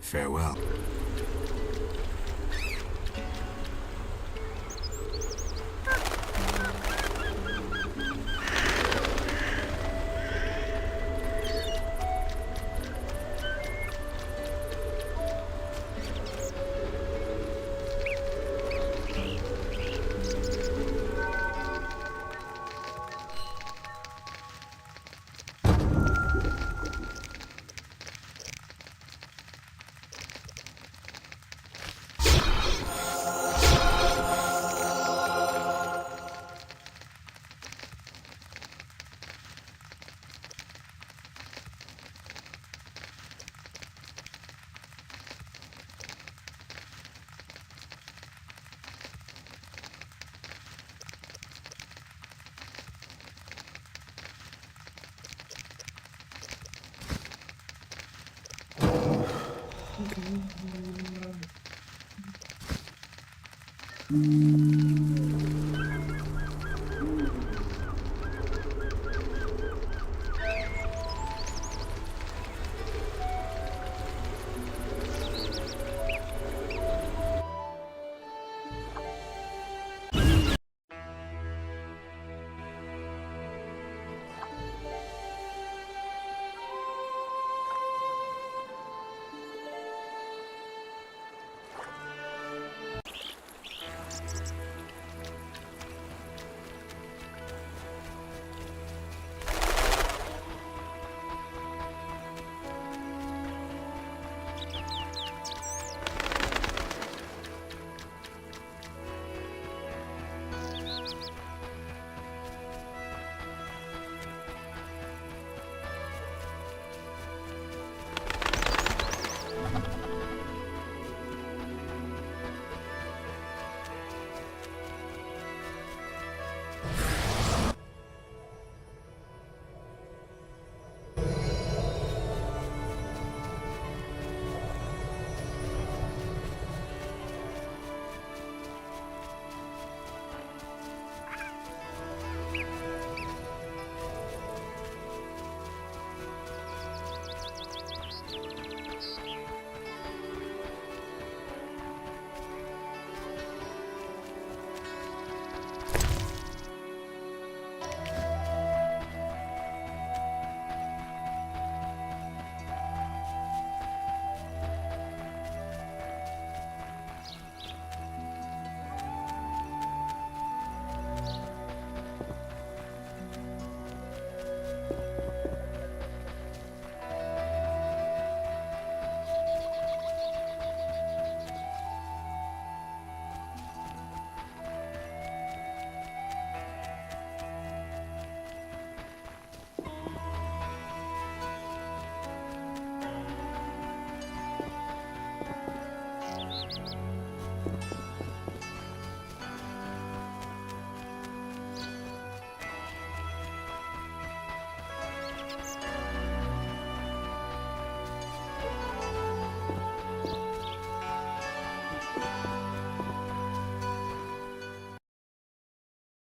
Farewell.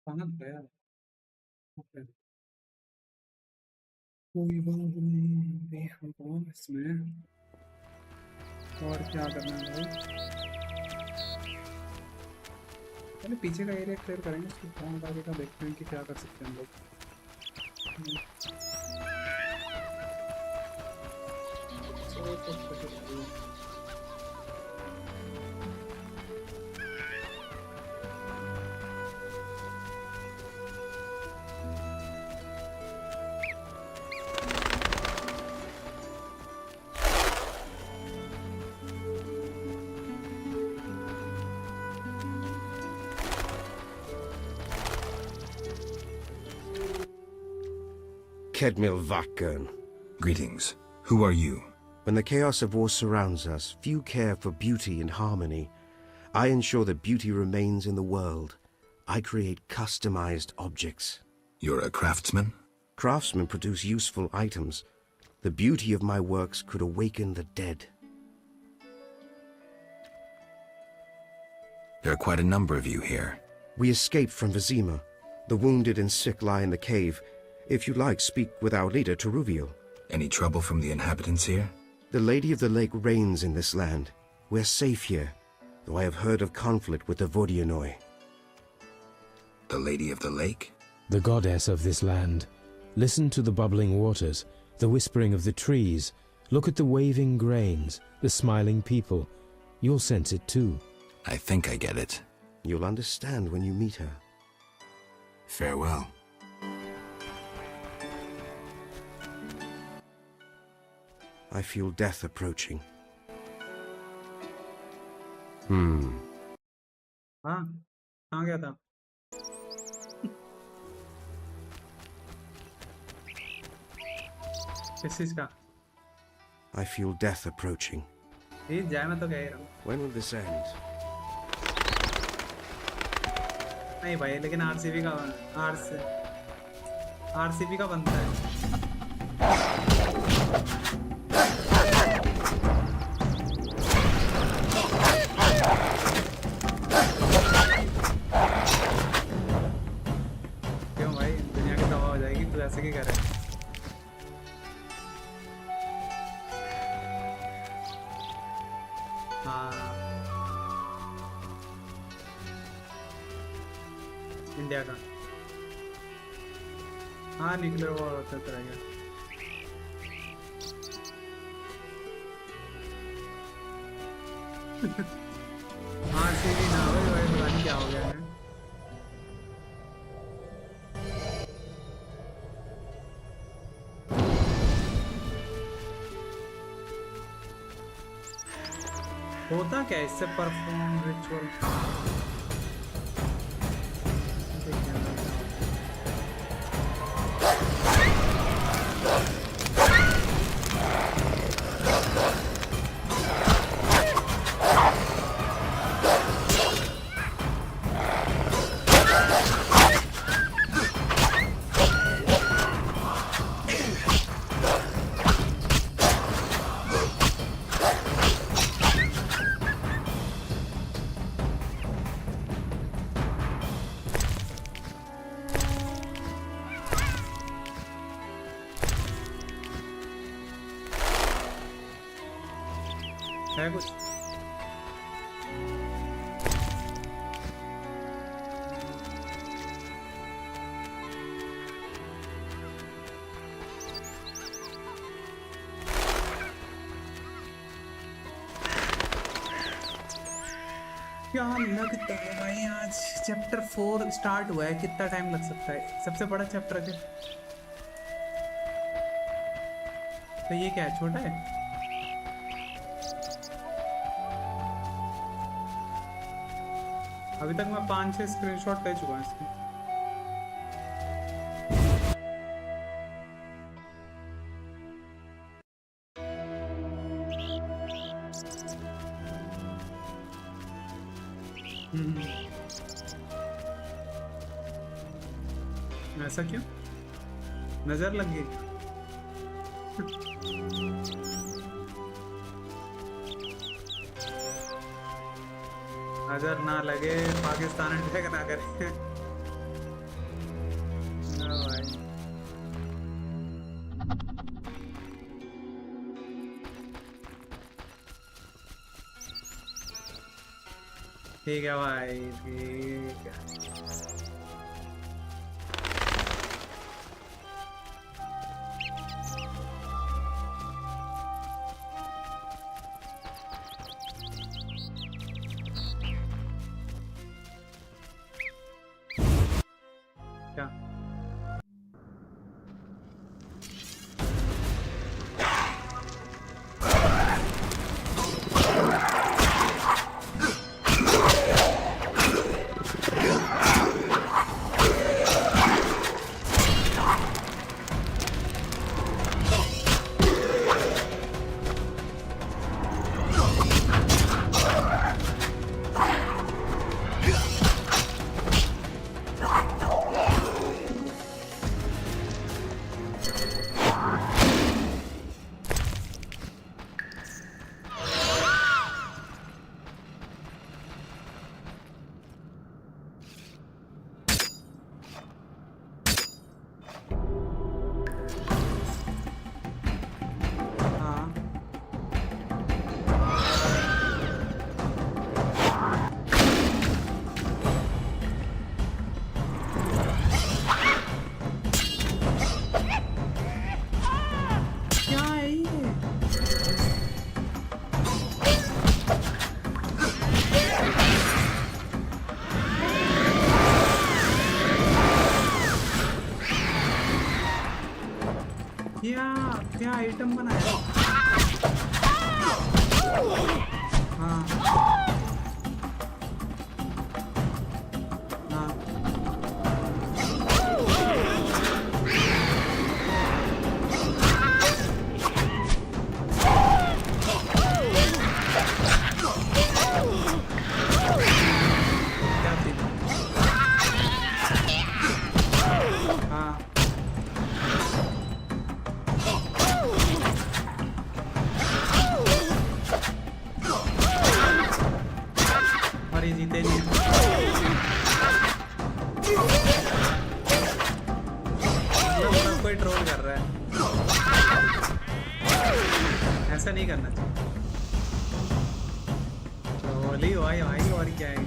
कहाँ गया? ओके। कोई बात नहीं, देखो इसमें और क्या करना है भाई। पहले पीछे का एरिया क्लियर करेंगे, उसके बाद आगे का देखते हैं कि क्या कर सकते हैं हम लोग। Kedmil Vakern. Greetings. Who are you? When the chaos of war surrounds us, few care for beauty and harmony. I ensure that beauty remains in the world. I create customized objects. You're a craftsman? Craftsmen produce useful items. The beauty of my works could awaken the dead. There are quite a number of you here. We escaped from Vizima. The wounded and sick lie in the cave. If you like, speak with our leader, Teruviel. Any trouble from the inhabitants here? The Lady of the Lake reigns in this land. We're safe here, though I have heard of conflict with the Vodianoi. The Lady of the Lake? The goddess of this land. Listen to the bubbling waters, the whispering of the trees. Look at the waving grains, the smiling people. You'll sense it too. I think I get it. You'll understand when you meet her. Farewell. I feel death approaching. हाँ कहाँ गया था? किस चीज का? I feel death approaching. ये जाए मैं तो कह ही रहा हूँ. When will this end? नहीं भाई, लेकिन आरसीबी का बनता है. क्यों भाई, दुनिया की तबाह हो जाएगी, तू ऐसे क्यों कर रहा है? इंडिया का. हाँ निकले वो तरह का. हाँ सीधी ना हो भाई, पता नहीं क्या हो गया है. होता क्या इससे परफॉर्म रिचुअल? है कुछ? क्या लगता है भाई, आज चैप्टर 4 स्टार्ट हुआ है, कितना टाइम लग सकता है? सबसे बड़ा चैप्टर है तो ये क्या है, छोटा है? अभी तक मैं 5-6 स्क्रीनशॉट ले चुका हूँ इसके. ऐसा क्यों? नजर लग गई? नजर ना लगे, पाकिस्तान अटैक ना करे. भाई ठीक है भाई, ठीक है. क्या आइटम बनाया? हाँ हाँ नहीं करना चाहिए। ट्रोली भाई भाई और क्या है?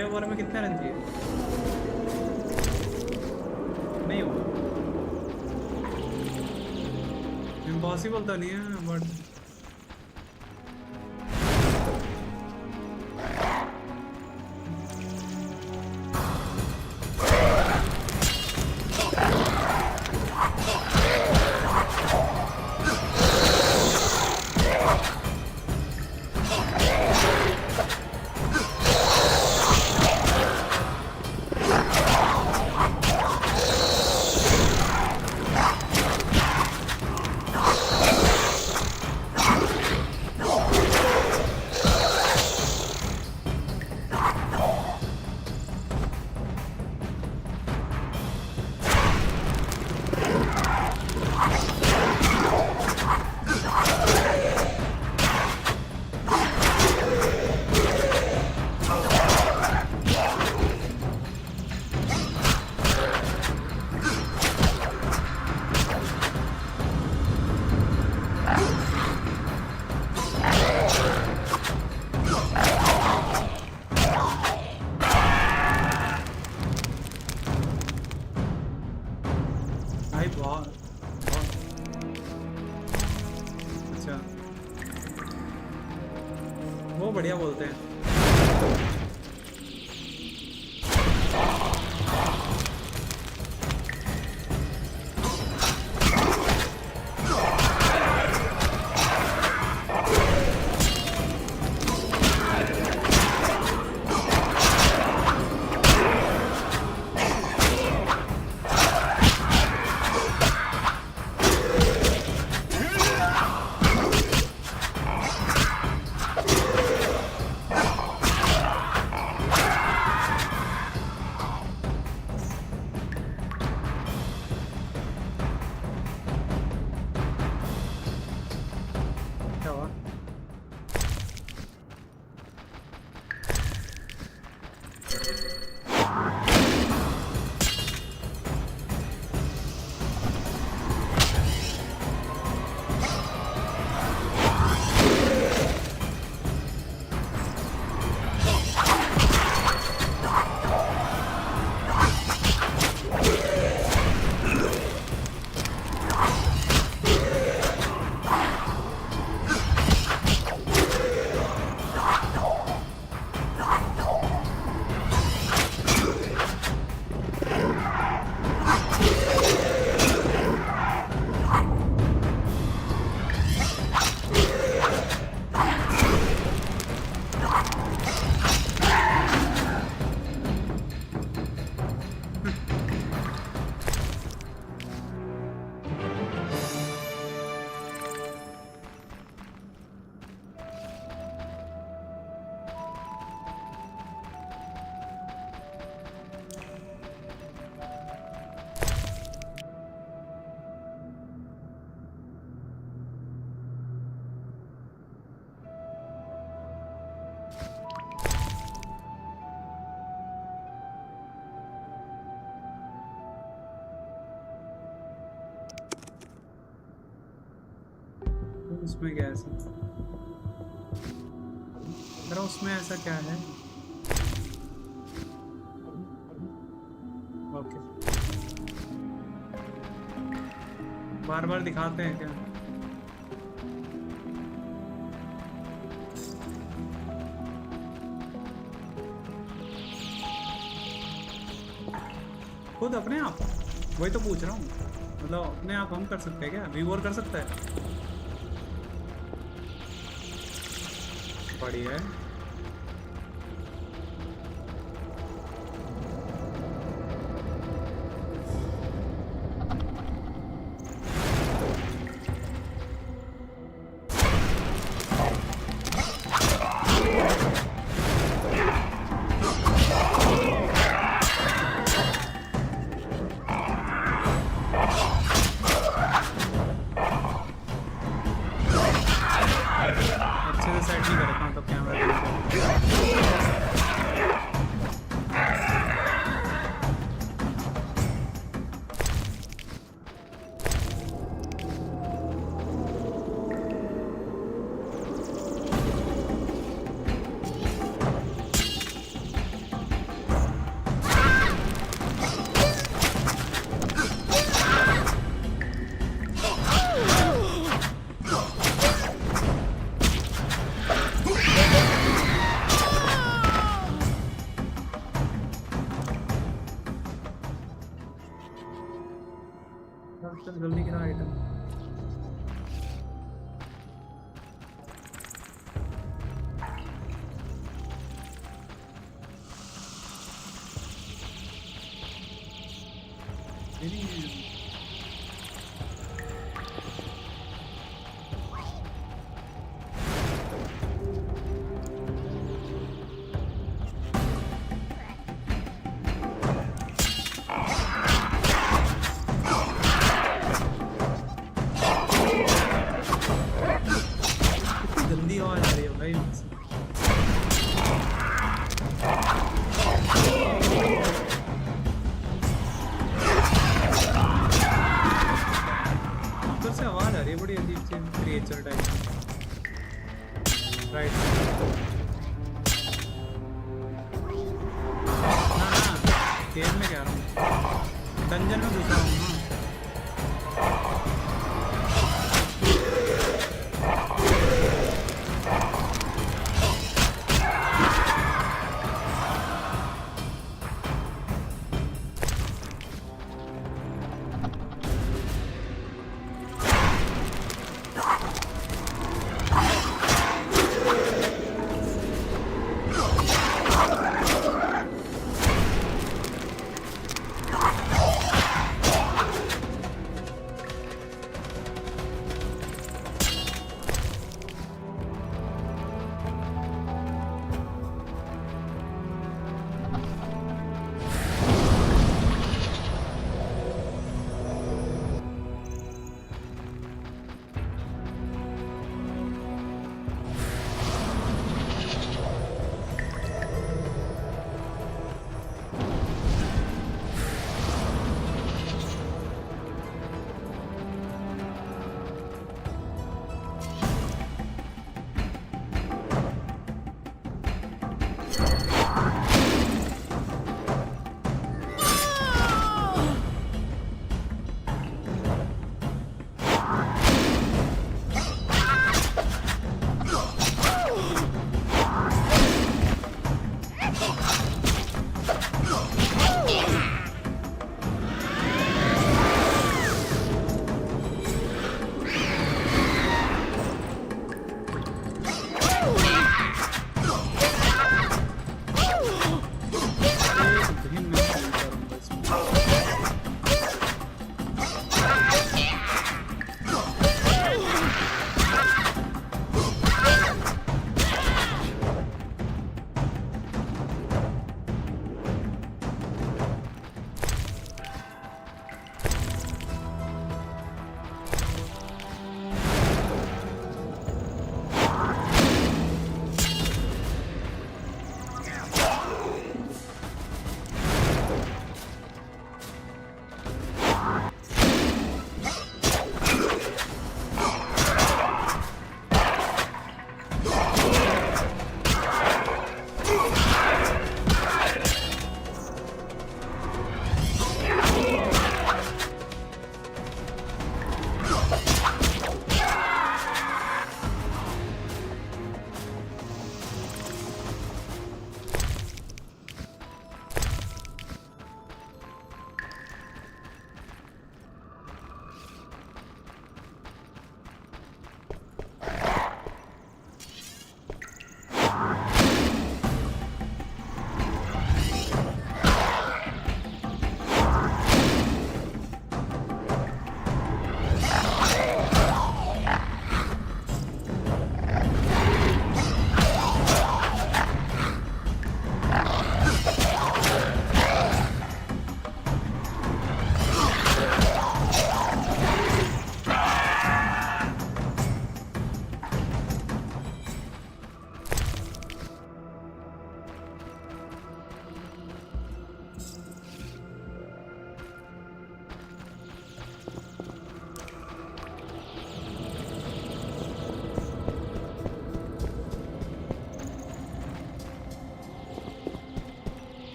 ओवर में कितना रन चाहिए? नहीं हुआ। इम्पॉसिबल तो नहीं है बट बढ़िया बोलते हैं। उसमें क्या ऐसा? जरा उसमें ऐसा क्या है? ओके, बार बार दिखाते हैं क्या? खुद अपने आप? वही तो पूछ रहा हूँ, मतलब अपने आप हम कर सकते हैं क्या? व्यूअर कर सकता है? बढ़िया है। जल्दी गिरा आइटम।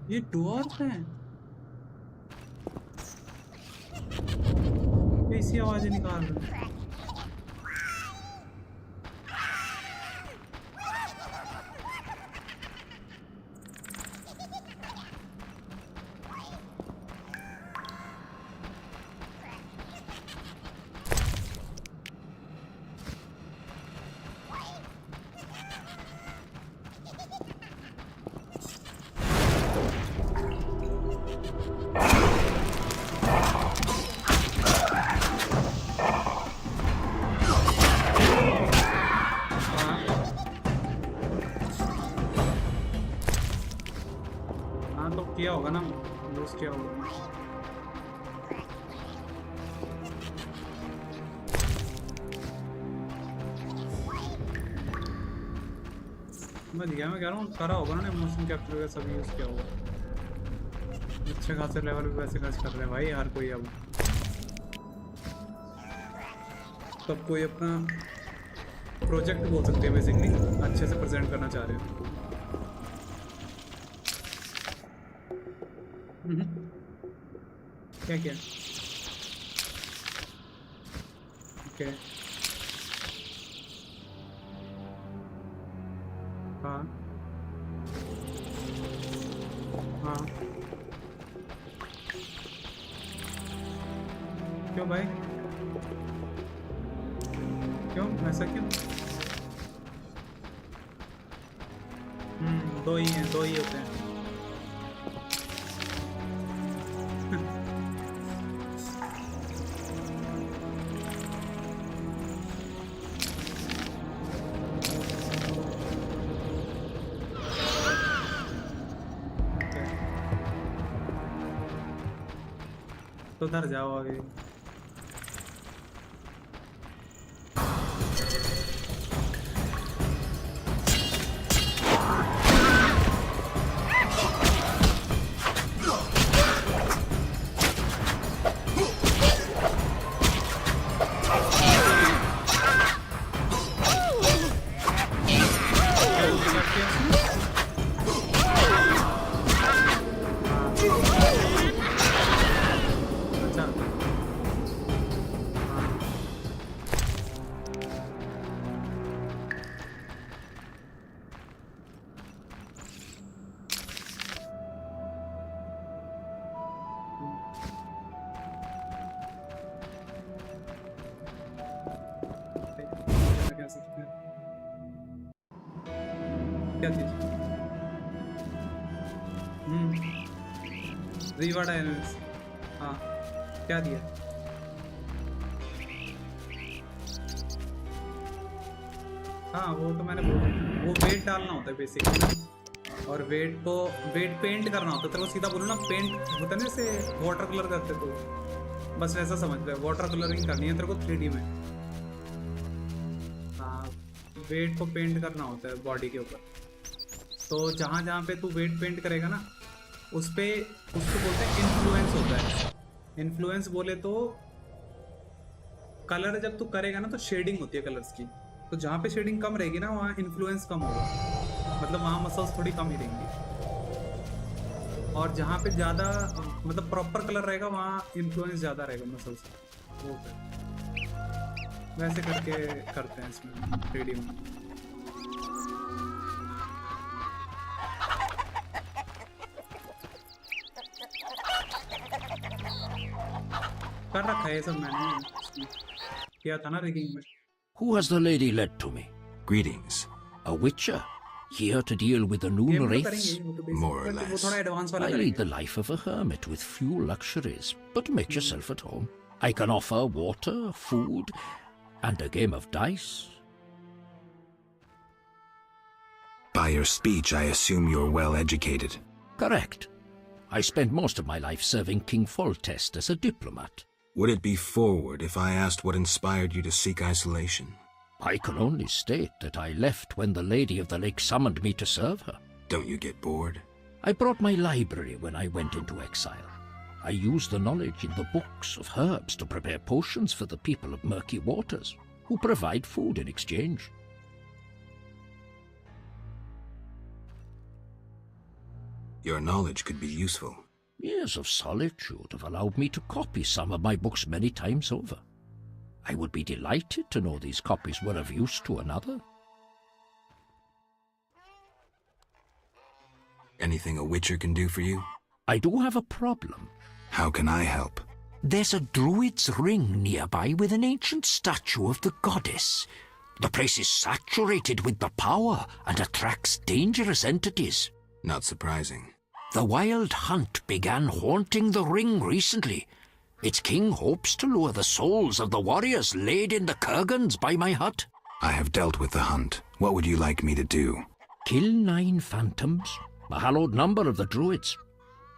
ये डॉर्फ है। कैसी आवाजें निकाल रहे हैं? किया होगा ना, यूज किया होगा। मैं कह रहा हूँ करा होगा ना, मोशन कैप्चर वगैरह सब यूज किया होगा। अच्छे खासे लेवल पे पैसे खर्च कर रहे हैं भाई हर कोई। अब सब कोई अपना प्रोजेक्ट बोल सकते हैं बेसिकली, अच्छे से प्रेजेंट करना चाह रहे हो। क्या क्या ओके हाँ हाँ क्यों भाई, क्यों ऐसा क्यों? दो ही हैं, दो ही होते हैं। तो उधर जाओ अभी। क्या चीज? Reward animals. हाँ क्या दिया? हाँ वो तो मैंने बोला, वो वेट डालना होता है बेसिकली, और वेट पेंट करना होता है। तेरे को सीधा बोलो ना, पेंट होता है ना जैसे वाटर कलर करते तो बस वैसा समझ ले, वाटर कलरिंग करनी है तेरे को 3D में। हाँ वेट को पेंट करना होता है बॉडी के ऊपर। तो जहाँ जहाँ पे तू वेट पेंट करेगा ना, उसको बोलते हैं इन्फ्लुएंस होता है। इन्फ्लुएंस बोले तो कलर जब तू करेगा ना तो शेडिंग होती है कलर्स की। तो जहाँ पे शेडिंग कम रहेगी ना वहाँ इन्फ्लुएंस कम होगा, मतलब वहाँ मसल्स थोड़ी कम ही रहेंगी। और जहाँ पे ज़्यादा मतलब प्रॉपर कलर रहेगा वहाँ इन्फ्लुएंस ज़्यादा रहेगा मसल्स। वो वैसे करके करते हैं इसमें 3D में। कर रखा है ये सब मैंने, किया था ना रिगिंग में। Who has the lady led to me? Greetings. A witcher? Here to deal with the noon wraiths? More or less. I lead the life of a hermit with few luxuries, but make yourself at home. I can offer water, food, and a game of dice. By your speech, I assume you're well educated. Correct. I spent most of my life serving King Foltest as a diplomat. Would it be forward if I asked what inspired you to seek isolation? I can only state that I left when the Lady of the Lake summoned me to serve her. Don't you get bored? I brought my library when I went into exile. I used the knowledge in the books of herbs to prepare potions for the people of Murky Waters, who provide food in exchange. Your knowledge could be useful. Years of solitude have allowed me to copy some of my books many times over. I would be delighted to know these copies were of use to another. Anything a witcher can do for you? I do have a problem. How can I help? There's a druid's ring nearby with an ancient statue of the goddess. The place is saturated with the power and attracts dangerous entities. Not surprising. The Wild Hunt began haunting the ring recently. Its king hopes to lure the souls of the warriors laid in the kurgans by my hut. I have dealt with the hunt. What would you like me to do? Kill 9 phantoms, a hallowed number of the druids.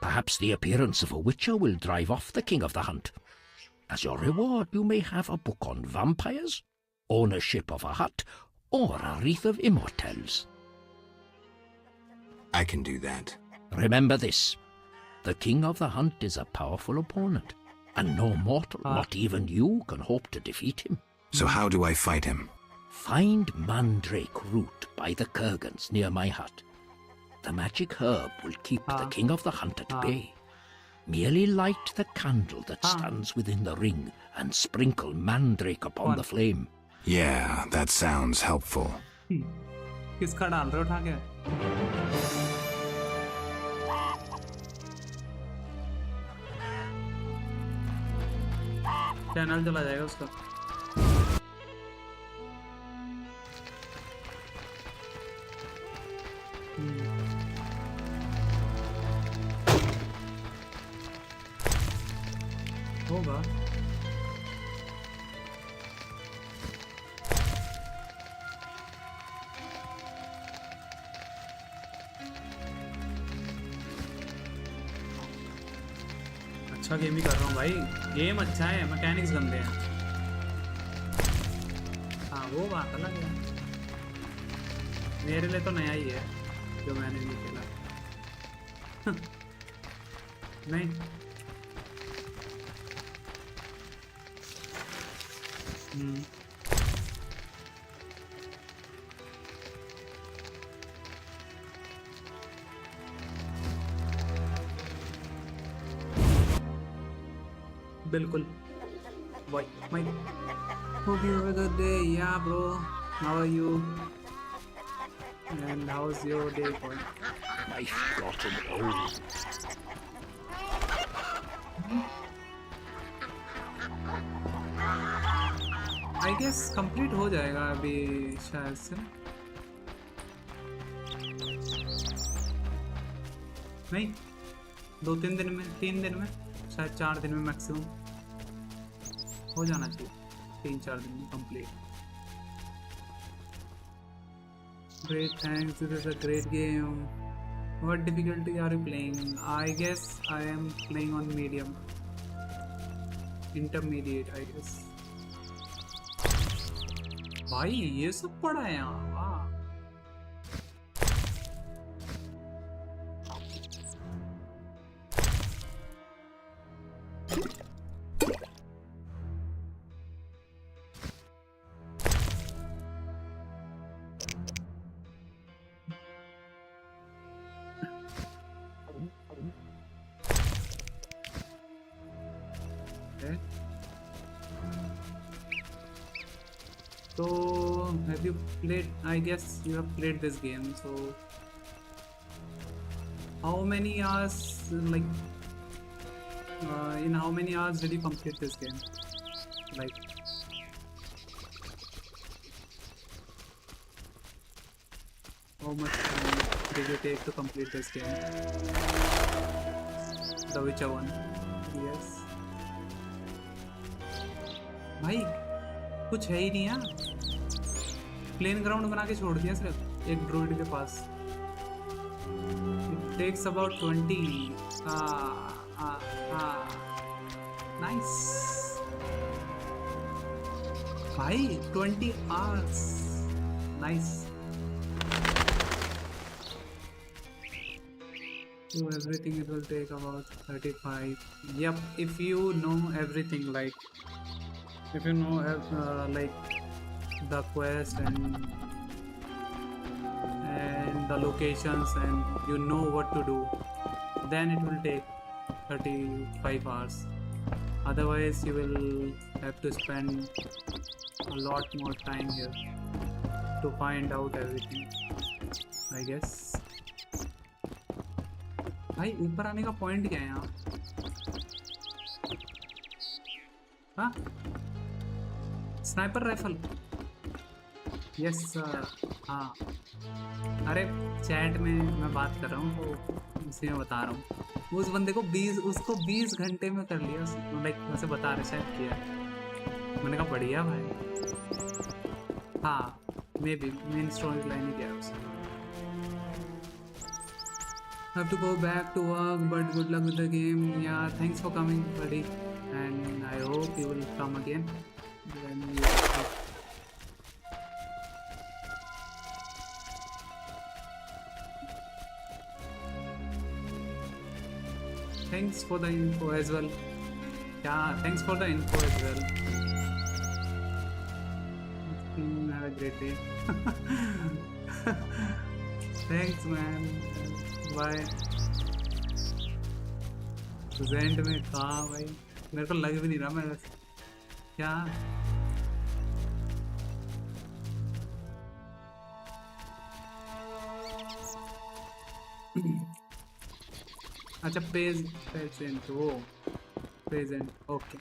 Perhaps the appearance of a witcher will drive off the king of the hunt. As your reward, you may have a book on vampires, ownership of a hut, or a wreath of immortelles. I can do that. Remember this. The king of the hunt is a powerful opponent, and no mortal, not even you, can hope to defeat him. So how do I fight him? Find mandrake root by the kurgans near my hut. The magic herb will keep the king of the hunt at bay. Merely light the candle that stands within the ring and sprinkle mandrake upon the flame. Yeah, that sounds helpful. किसका डाल रहे हो उठा के? Channel चला जाएगा उसका. होगा. अच्छा गेम ही कर रहा हूँ भाई. गेम अच्छा है, मैकेनिक्स गंदे हैं. हाँ वो बात अलग है. मेरे लिए तो नया ही है जो मैंने नहीं खेला. नहीं बिल्कुल. Why? Hope you have a good day. Yeah, bro. How are you? And how's your day going? I've gotten old. I guess complete हो जाएगा अभी शायद से. नहीं 2-3 दिन में, 3 दिन में, शायद 4 दिन में मैक्सिमम हो जाना चाहिए. 3-4 दिन में complete. Great, thanks. This is a great game. What difficulty are you playing? I guess I am playing on medium. Intermediate, I guess. भाई ये सब पड़ा है यहाँ. वाह. So have you played? I guess you have played this game. So how many hours, like in how many hours did you complete this game? Like how much time did you take to complete this game? The Witcher one. Yes. भाई कुछ है ही नहीं यार. Plane ground बना के छोड़ दिया सिर्फ एक ड्रूइड के पास. It takes about 20. Nice. भाई 20 hours. Nice. So everything it will take about 35. Yep, if you know everything, like if you know like the quest and the locations and you know what to do, then it will take 35 hours. Otherwise you will have to spend a lot more time here to find out everything, I guess. भाई ऊपर आने का point क्या है यहाँ? हाँ, sniper rifle, yes sir. हाँ, अरे चैट में मैं बात कर रहा हूँ तो उसी में बता रहा हूँ। उस बंदे को 20 घंटे में कर लिया, लाइक वैसे बता रहे शायद किया। मैंने कहा बढ़िया भाई। हाँ, maybe main story line ही किया उसने। Have to go back to work, but good luck with the game. Yeah, thanks for coming, buddy, and I hope you will come again when you. Thanks for the info as well. Yeah, thanks for the info as well. Have a great day. Thanks, man. Bye. Present में कहाँ भाई, मेरे को लग भी नहीं रहा मैं क्या। अच्छा प्रेजेंट, वो प्रेजेंट, ओके।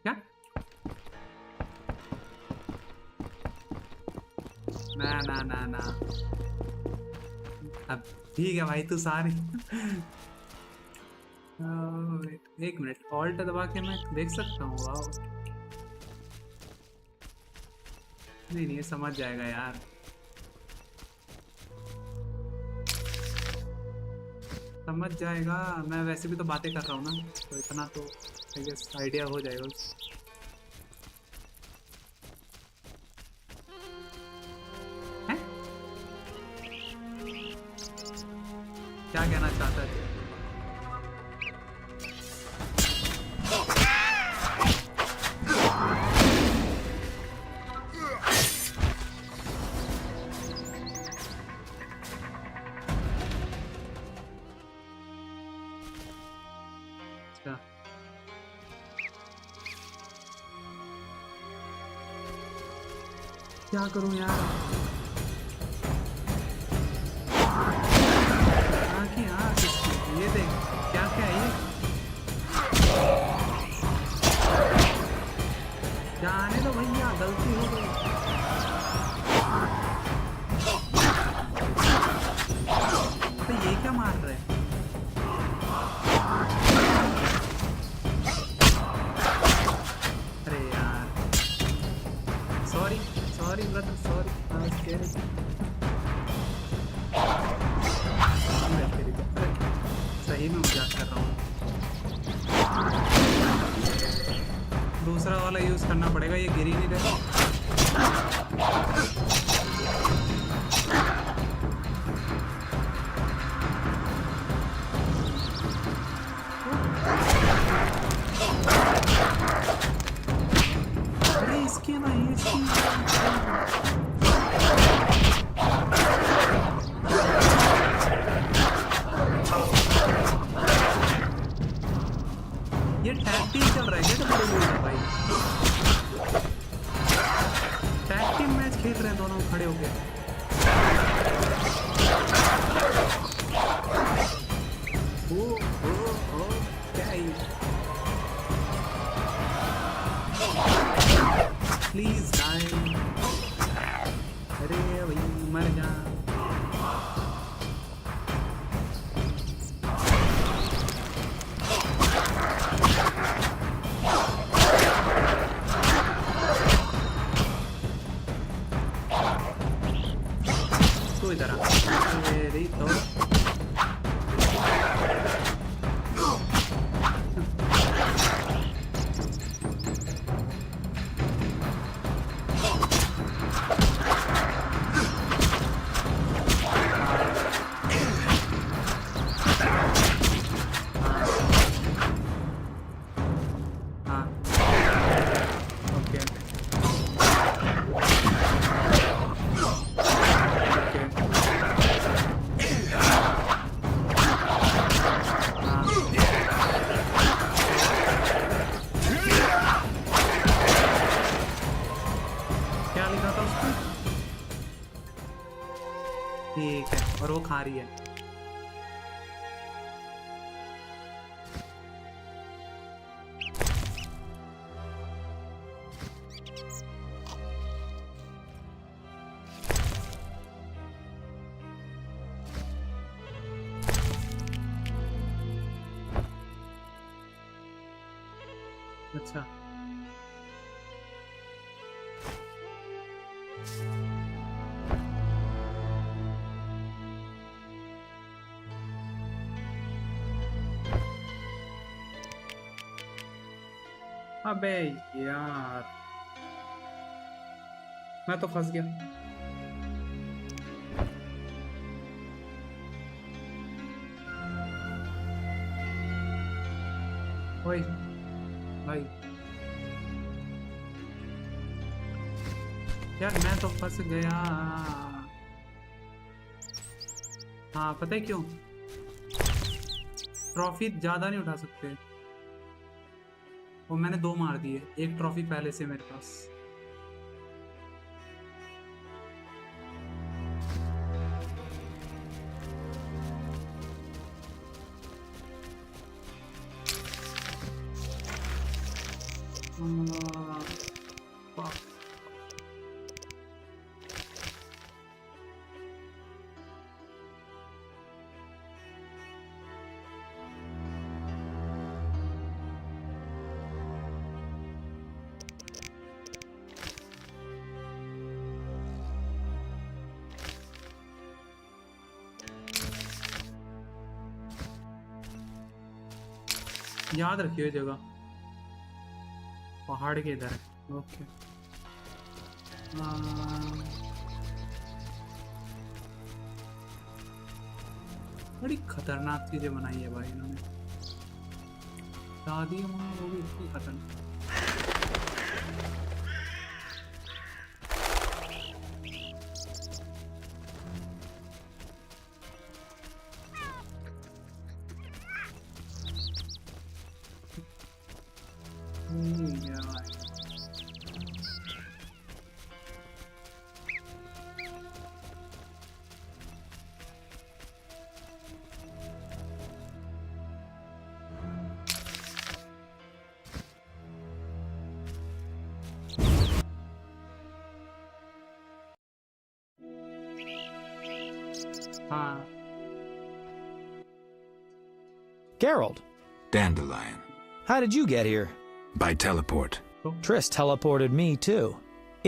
क्या? ना अब ठीक है भाई, तू सारी एक मिनट, ऑल्ट दबा के मैं देख सकता हूँ। वाओ, नहीं ये समझ जाएगा यार। समझ जाएगा, मैं वैसे भी तो बातें कर रहा हूँ ना, तो इतना तो आई गेस आइडिया हो जाएगा। क्या कहना चाहता है? अच्छा, क्या करूं यार? ये देख क्या क्या है ये? जाने दो भैया, गलती हो गई। तो ये क्या मार रहे हैं? अरे यार, सॉरी ब्रदर, सॉरी। सही में मजाक कर रहा हूँ। दूसरा वाला यूज करना पड़ेगा, ये गिर ही नहीं रहा। अरे इसके ना ये टैग टीम चल रहा है क्या? तो भाई टैग टीम मैच खेल रहे हैं दोनों खड़े होके। ओ क्या है? Please die. अरे भाई मर जा। इधर आ, तो और वो खा रही है। अच्छा अबे यार, मैं तो फंस गया। ओए भाई यार, मैं तो फंस गया। हाँ पता है क्यों? ट्रॉफी ज्यादा नहीं उठा सकते, वो मैंने 2 मार दिए, 1 ट्रॉफी पहले से मेरे पास। याद रखिए जगह, पहाड़ के इधर है। ओके बड़ी खतरनाक चीजें बनाई है भाई इन्होंने। शादी वो भी इतनी खतरनाक। Geralt. Dandelion. How did you get here? By teleport. Triss teleported me too.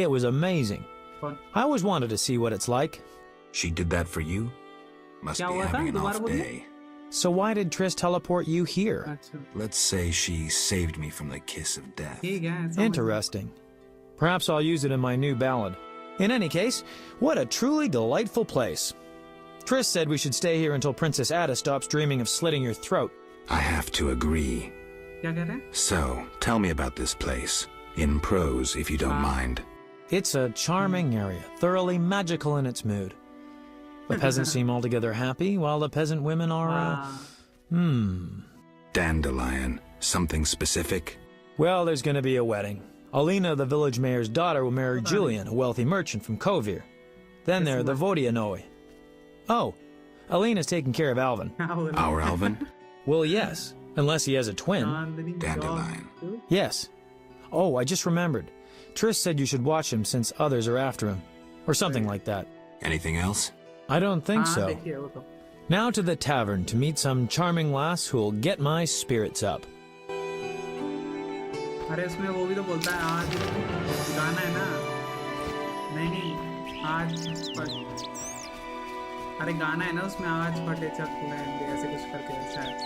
It was amazing. I always wanted to see what it's like. She did that for you? Must be having an off day. So why did Triss teleport you here? Let's say she saved me from the kiss of death. Interesting. Perhaps I'll use it in my new ballad. In any case, what a truly delightful place. Triss said we should stay here until Princess Ada stops dreaming of slitting your throat. I have to agree. So, tell me about this place. In prose, if you don't mind. It's a charming area, thoroughly magical in its mood. The peasants seem altogether happy, while the peasant women are, Dandelion. Something specific? Well, there's going to be a wedding. Alina, the village mayor's daughter, will marry Julian, a wealthy merchant from Kovir. Then there are the Vodianoi. Oh, Alina's taking care of Alvin. Our Alvin? Well, yes, unless he has a twin. Dandelion. Yes. Oh, I just remembered. Triss said you should watch him since others are after him. Or something like that. Anything else? I don't think so. Now to the tavern to meet some charming lass who'll get my spirits up. अरे इसमें वो भी तो बोलता है आज गाना है ना। नहीं आज अरे गाना है ना उसमें, आज फटे चकले ऐसे कुछ करके शायद।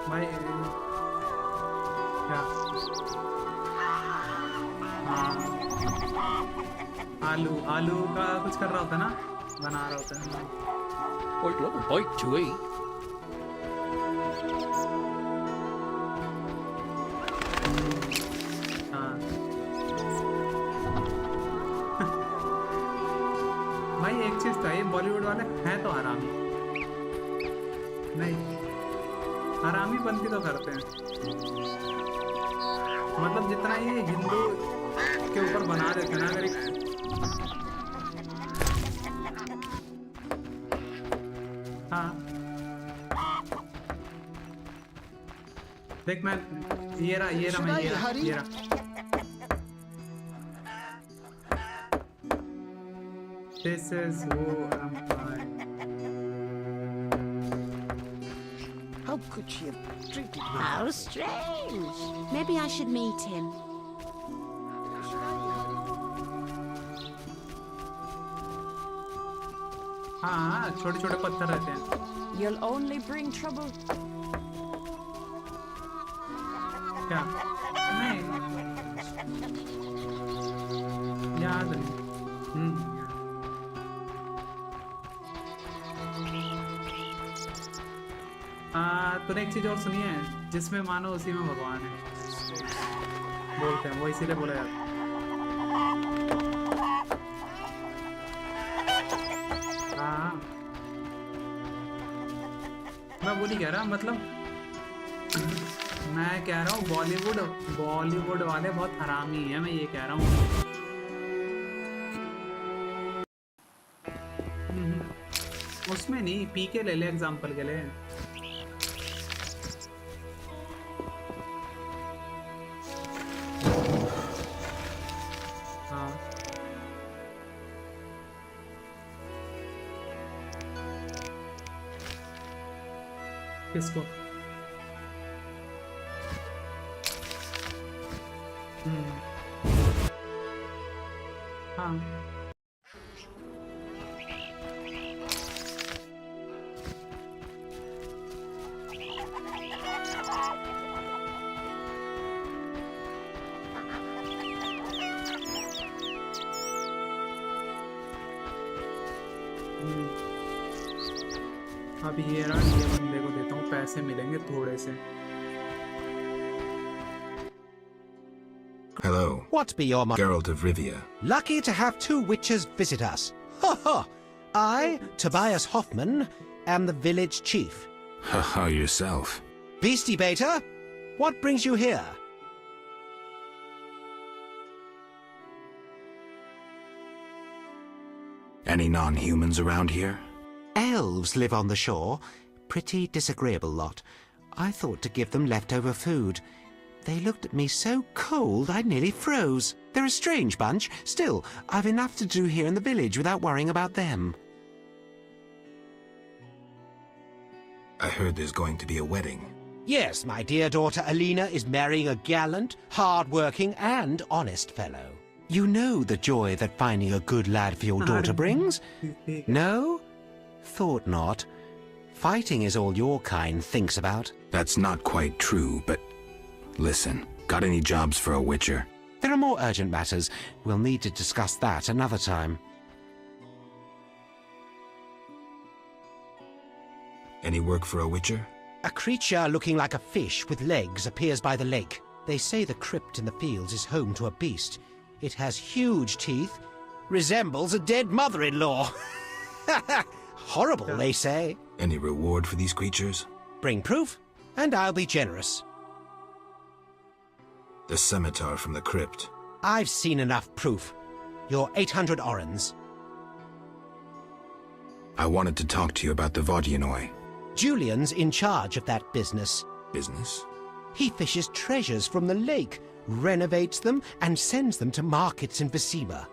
भाई क्या? आलू का कुछ कर रहा होता ना, बना रहा होता है। Quite a little bite to eat. भाई एक चीज तो ये बॉलीवुड वाले हैं तो हरामी नहीं, हरामी बनती तो करते हैं। मतलब जितना ये हिंदू के ऊपर बना देते ना, अगर हाँ देख मैं ये रहा मैं ये रहा This is who am I. How could she have treated me? How strange. Maybe I should meet him. हाँ छोटे छोटे पत्थर रहते हैं. You'll only bring trouble. क्या? नहीं. याद नहीं. तूने एक चीज और सुनी है, जिसमें मानो उसी में भगवान है, बोलते हैं वो, इसीलिए बोला जाता है. हाँ मैं वो नहीं कह रहा, मतलब मैं कह रहा हूँ बॉलीवुड वाले बहुत हरामी हैं, मैं ये कह रहा हूँ. उसमें नहीं, पीके ले ले एग्जांपल के लिए. किसको? हाँ अब ये रहा, ये बंदे को देता हूँ, पैसे मिलेंगे थोड़े से. Hello. What be your Geralt of Rivia. Lucky to have 2 witches visit us. Ha ha! I, Tobias Hoffman, am the village chief. Haha, yourself. Beastie Beta, what brings you here? Any non-humans around here? Elves live on the shore. Pretty disagreeable lot. I thought to give them leftover food. They looked at me so cold I nearly froze. They're a strange bunch. Still, I've enough to do here in the village without worrying about them. I heard there's going to be a wedding. Yes, my dear daughter Alina is marrying a gallant, hard-working and honest fellow. You know the joy that finding a good lad for your daughter brings? No? Thought not. Fighting is all your kind thinks about. That's not quite true, but listen, got any jobs for a witcher? There are more urgent matters. We'll need to discuss that another time. Any work for a witcher? A creature looking like a fish with legs appears by the lake. They say the crypt in the fields is home to a beast. It has huge teeth, resembles a dead mother-in-law. Horrible, they say. Any reward for these creatures? Bring proof, and I'll be generous. The scimitar from the crypt. I've seen enough proof. You're 800 orens. I wanted to talk to you about the Vodyanoi. Julian's in charge of that business. Business? He fishes treasures from the lake, renovates them, and sends them to markets in Visima.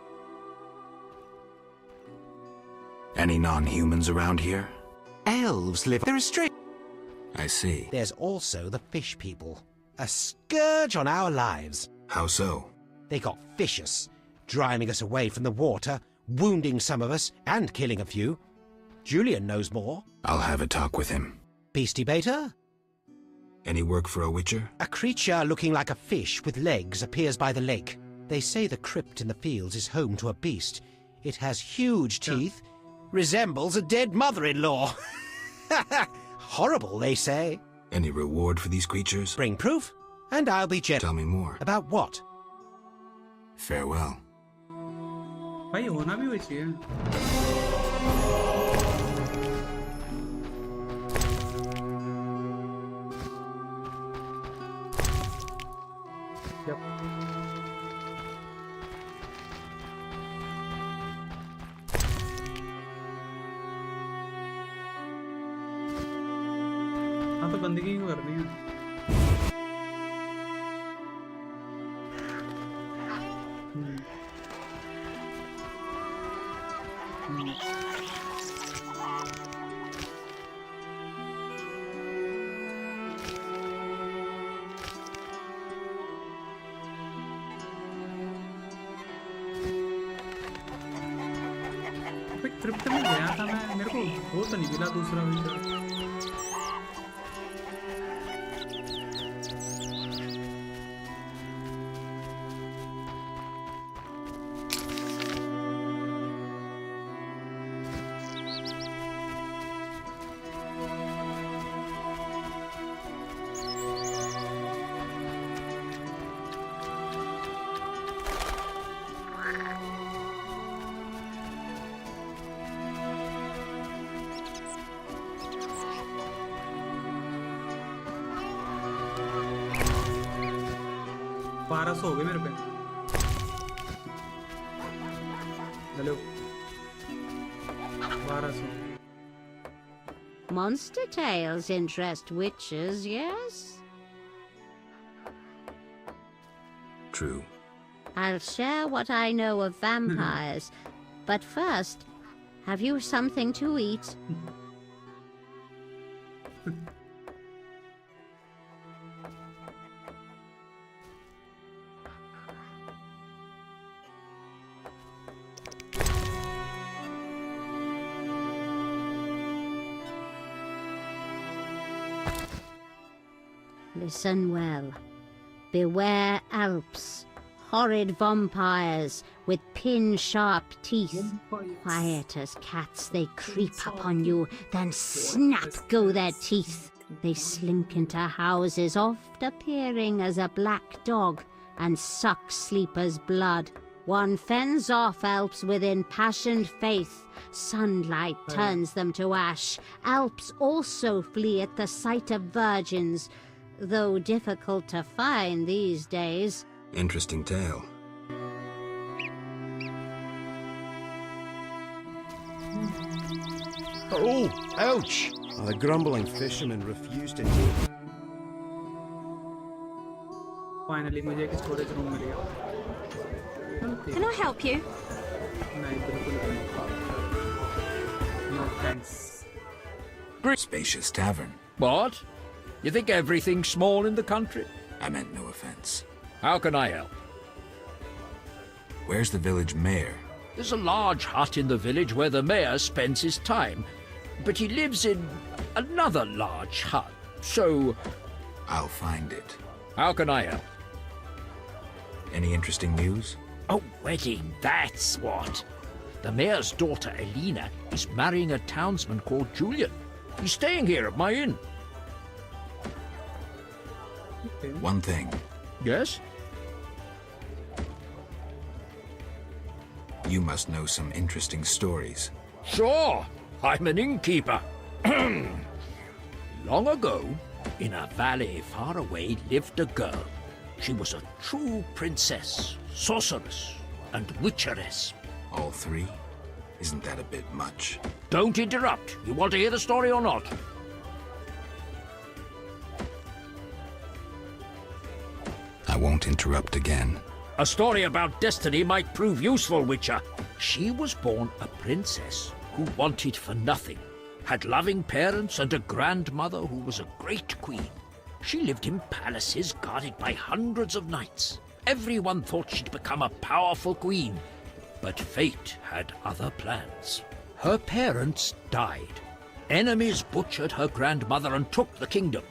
Any non-humans around here? Elves live. They're a strange. I see. There's also the fish people. A scourge on our lives. How so? They got vicious, driving us away from the water, wounding some of us, and killing a few. Julian knows more. I'll have a talk with him. Beastie Beta? Any work for a witcher? A creature looking like a fish with legs appears by the lake. They say the crypt in the fields is home to a beast. It has huge teeth, resembles a dead mother-in-law. Horrible, they say. Any reward for these creatures? Bring proof, and I'll be generous. Tell me more. About what? Farewell. भाई होना भी वही चाहिए. Yep. बंदगी क्यों करनी है? Trip में गया था मैं, मेरे को वो तो नहीं मिला दूसरा विषय। हो गए मेरे पे। Hello 1200। Monster tales interest witches, yes? True. I'll share what I know of vampires. But first, have you something to eat? Listen well. Beware Alps, horrid vampires with pin-sharp teeth. Quiet as cats, they creep upon you, then snap go their teeth. They slink into houses, oft appearing as a black dog, and suck sleepers' blood. One fends off Alps with impassioned faith. Sunlight turns them to ash. Alps also flee at the sight of virgins, though difficult to find these days. Interesting tale. Oh, ouch! The grumbling fishermen refused to eat. Finally, मुझे एक storage room मिल गया। Can I help you? नहीं, बिल्कुल नहीं। No thanks. Spacious tavern. What? You think everything's small in the country? I meant no offense. How can I help? Where's the village mayor? There's a large hut in the village where the mayor spends his time. But he lives in another large hut, so... I'll find it. How can I help? Any interesting news? A wedding, that's what. The mayor's daughter, Elena, is marrying a townsman called Julian. He's staying here at my inn. One thing. Yes? You must know some interesting stories. Sure. I'm an innkeeper. Long ago, in a valley far away, lived a girl. She was a true princess, sorceress, and witcheress. All three? Isn't that a bit much? Don't interrupt. You want to hear the story or not? I won't interrupt again. A story about destiny might prove useful, Witcher. She was born a princess who wanted for nothing, had loving parents and a grandmother who was a great queen. She lived in palaces guarded by hundreds of knights. Everyone thought she'd become a powerful queen, but fate had other plans. Her parents died. Enemies butchered her grandmother and took the kingdom.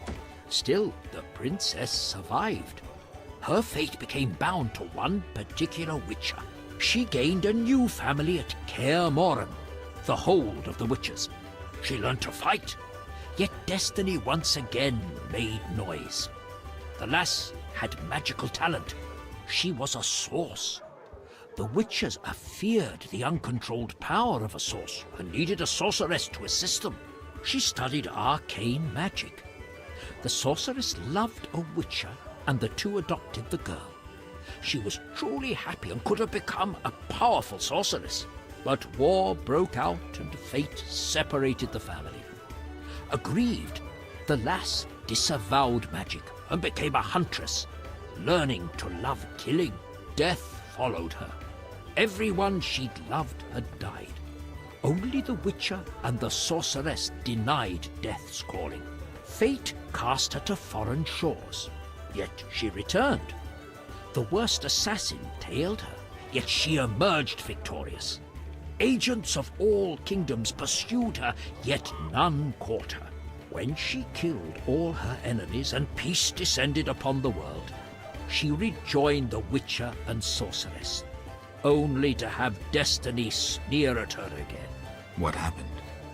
Still, the princess survived. Her fate became bound to one particular witcher. She gained a new family at Kaer Morhen, the hold of the witches. She learned to fight, yet destiny once again made noise. The lass had magical talent. She was a source. The witches feared the uncontrolled power of a source and needed a sorceress to assist them. She studied arcane magic. The sorceress loved a witcher, and the two adopted the girl. She was truly happy and could have become a powerful sorceress. But war broke out and fate separated the family. Aggrieved, the lass disavowed magic and became a huntress. Learning to love killing, death followed her. Everyone she'd loved had died. Only the Witcher and the Sorceress denied death's calling. Fate cast her to foreign shores, yet she returned. The worst assassin tailed her, yet she emerged victorious. Agents of all kingdoms pursued her, yet none caught her. When she killed all her enemies and peace descended upon the world, she rejoined the Witcher and Sorceress, only to have destiny sneer at her again. What happened?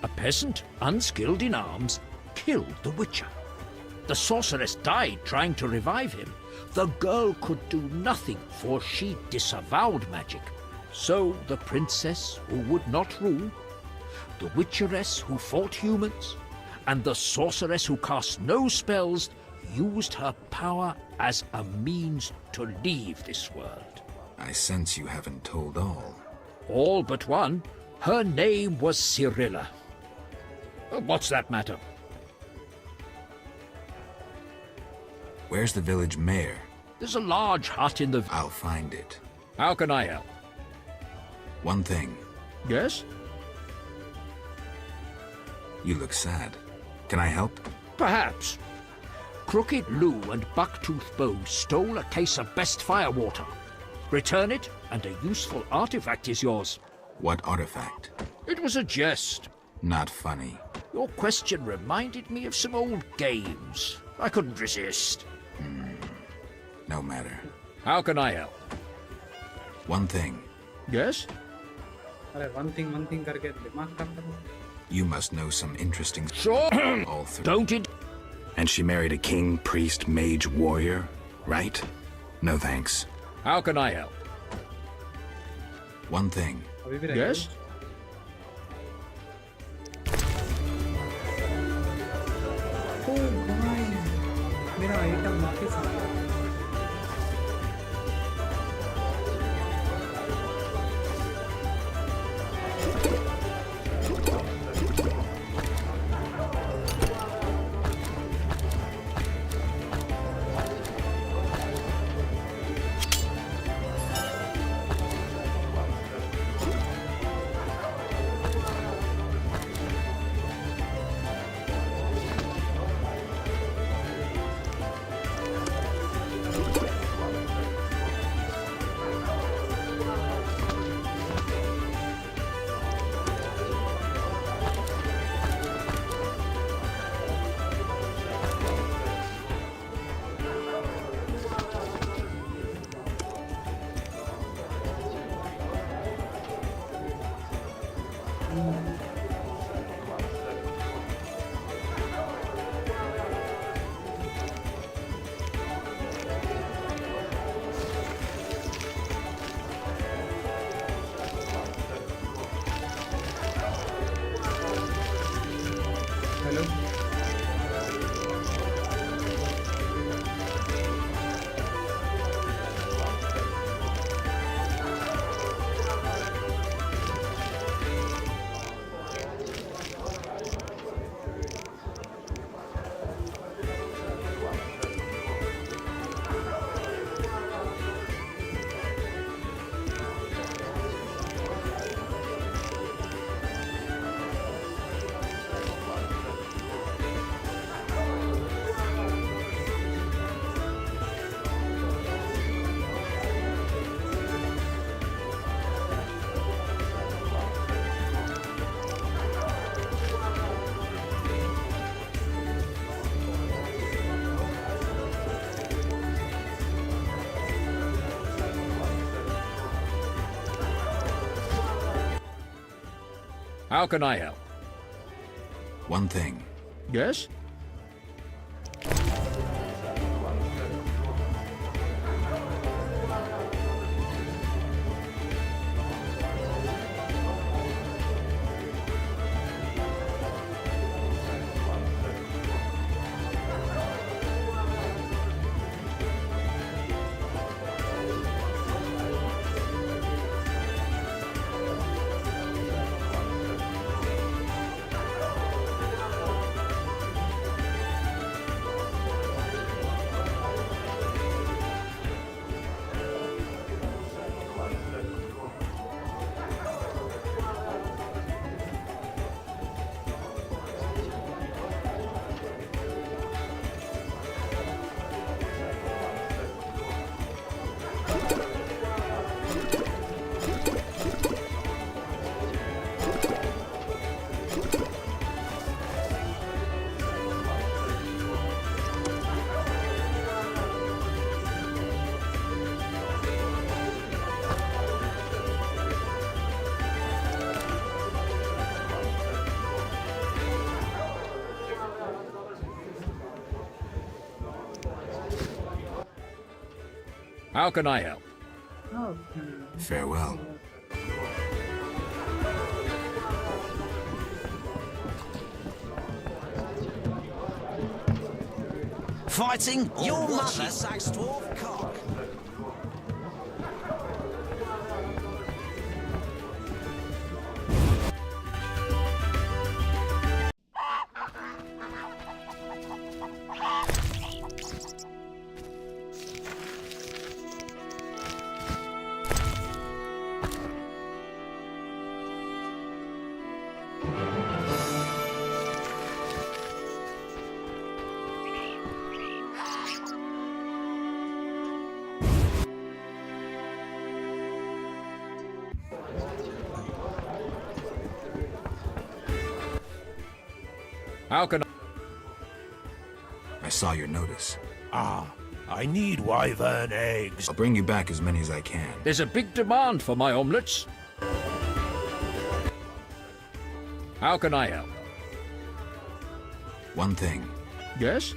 A peasant, unskilled in arms, killed the Witcher. The Sorceress died trying to revive him. The girl could do nothing, for she disavowed magic. So the princess who would not rule, the Witcheress who fought humans, and the Sorceress who cast no spells used her power as a means to leave this world. I sense you haven't told all. All but one. Her name was Cyrilla. What's that matter? Where's the village mayor? There's a large hut in the... I'll find it. How can I help? One thing. Yes? You look sad. Can I help? Perhaps. Crooked Lou and Bucktooth Bow stole a case of best firewater. Return it, and a useful artifact is yours. What artifact? It was a jest. Not funny. Your question reminded me of some old games. I couldn't resist. No matter. How can I help? One thing. Yes? one thing करके दिमाग खराब करो. You must know some interesting... Sure. All three. Don't it? And she married a king, priest, mage, warrior, right? No thanks. How can I help? One thing. Yes? Oh भाई, मेरा item वापस आ गया. How can I help? One thing. Yes? How can I help? Farewell. Fighting your mother, Sax dwarf cock. How can I saw your notice. I need wyvern eggs. I'll bring you back as many as I can. There's a big demand for my omelets. How can I help? One thing. Yes?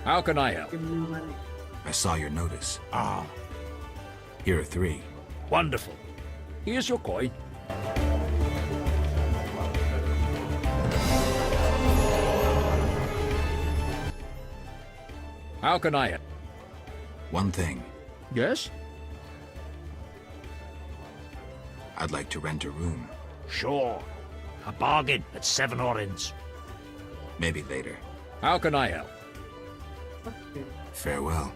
How can I help? I saw your notice. Here are 3. Wonderful. Here's your coin. How can I help? One thing. Yes? I'd like to rent a room. Sure. A bargain at 7 orens. Maybe later. How can I help? Farewell.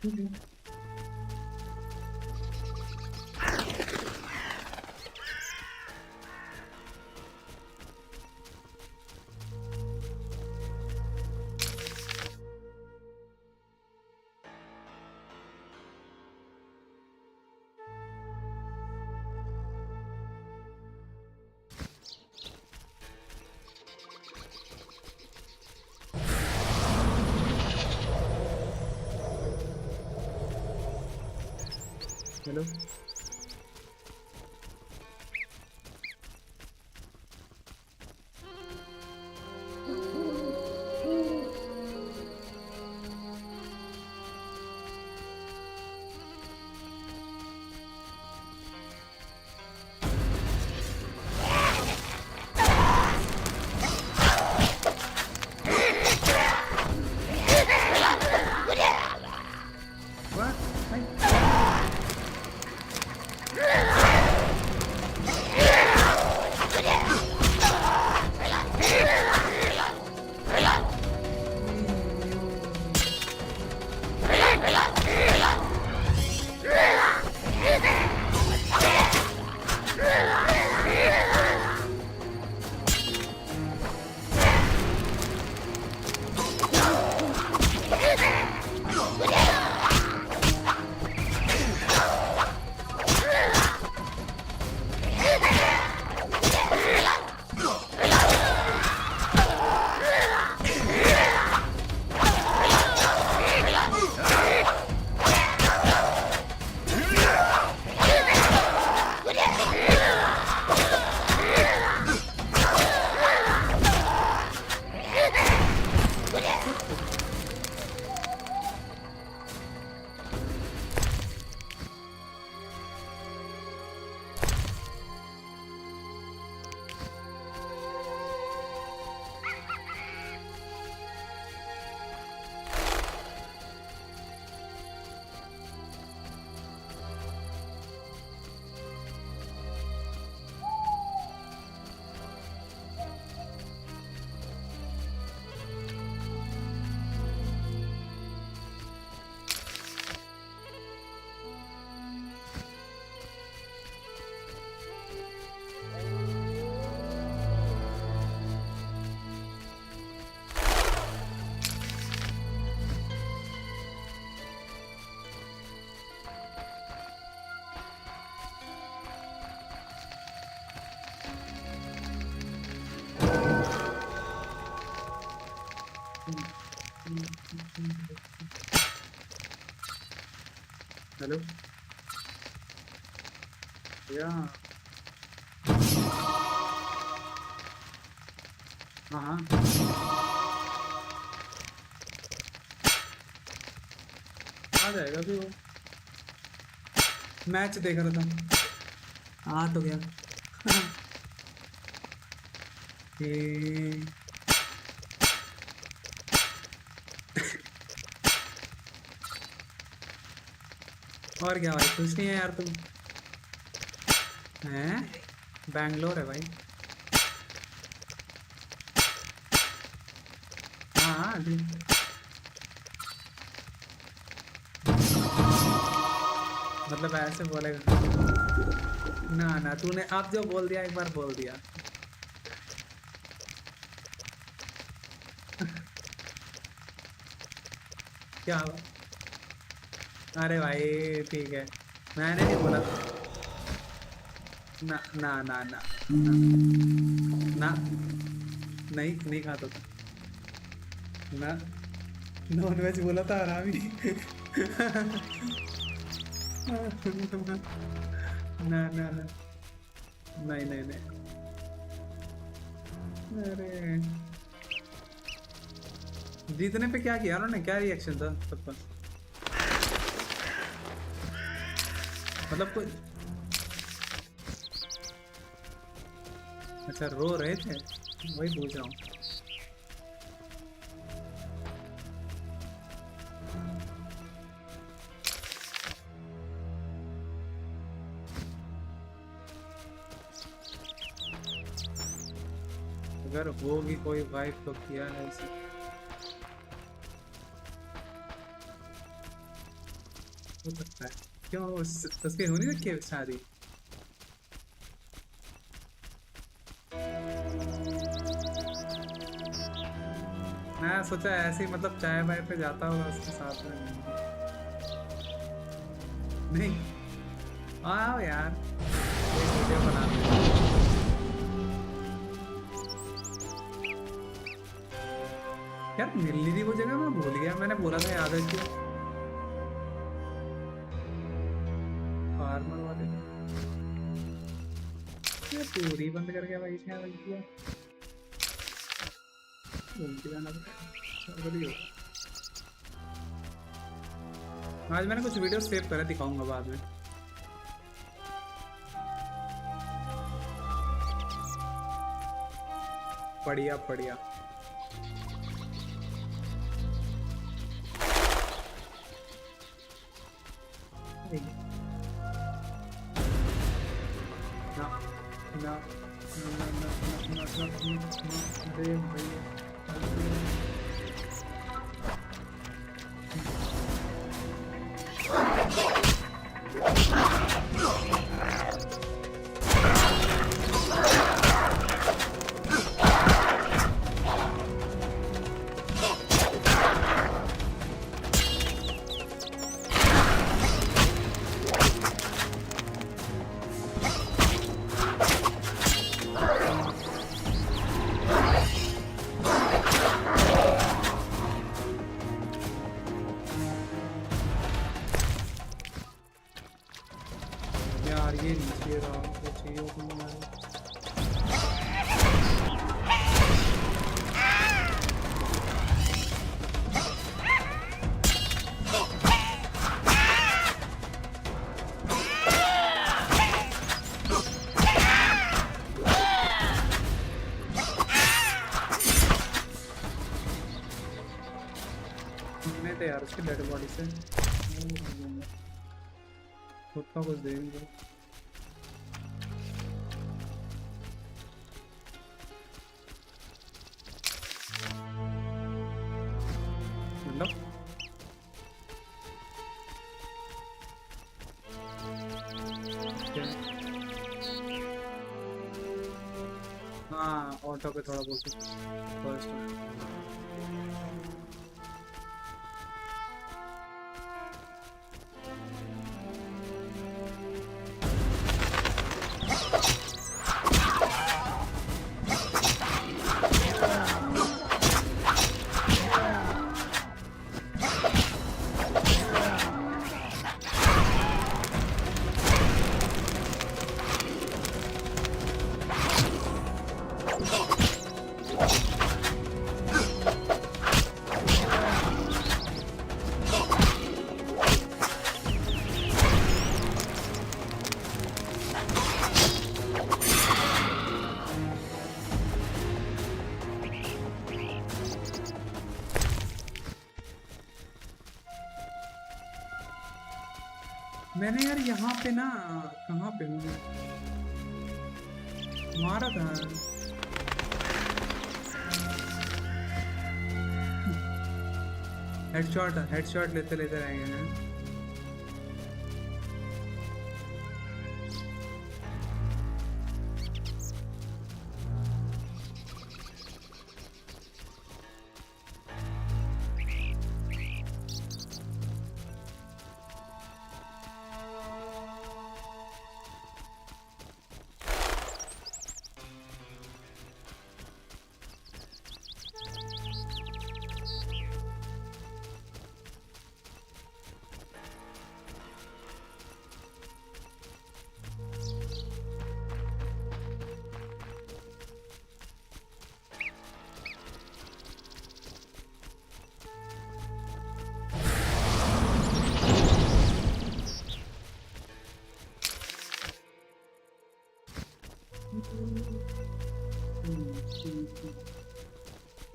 Hello. Hello? Yeah. हाँ आ जाएगा भी वो match देख रहा था आ तो गया और क्या भाई कुछ नहीं है यार तुम हैं बैंगलोर है भाई हाँ मतलब ऐसे बोलेगा ना ना तूने अब जो बोल दिया एक बार बोल दिया क्या हुआ अरे भाई ठीक है मैंने नहीं बोला ना ना ना ना ना नहीं खाता था ना नॉन वेज बोला था हरामी ना ना ना नहीं अरे जीतने पे क्या किया उन्होंने क्या रिएक्शन था सबका मतलब कोई अच्छा रो रहे थे वही पूछ रहा हूँ अगर होगी कोई वाइफ तो किया है इसे हो सकता है। क्यों उसकी हो नहीं रखी है शादी? मैं सोचा ऐसे ही मतलब चाय वाय पे जाता होगा उसके साथ में। नहीं आओ यार, एक वीडियो बनाते हैं। यार मिल नहीं रही वो जगह, मैं भूल गया, मैंने बोला था याद है कि फार्मर वाले ये पूरी बंद करके भाई से भाई किया बोलते जाना पड़ेगा। आज मैंने कुछ वीडियो सेव करा, दिखाऊंगा बाद में। बढ़िया बढ़िया। यार उसकी डेड बॉडी से खुद का कुछ देंगे। मतलब हाँ ऑटो पे थोड़ा बहुत फर्स्ट मैंने यार यहाँ पे ना कहाँ पे मुझे मारा था। हेडशॉट लेते लेते रहेंगे हैं।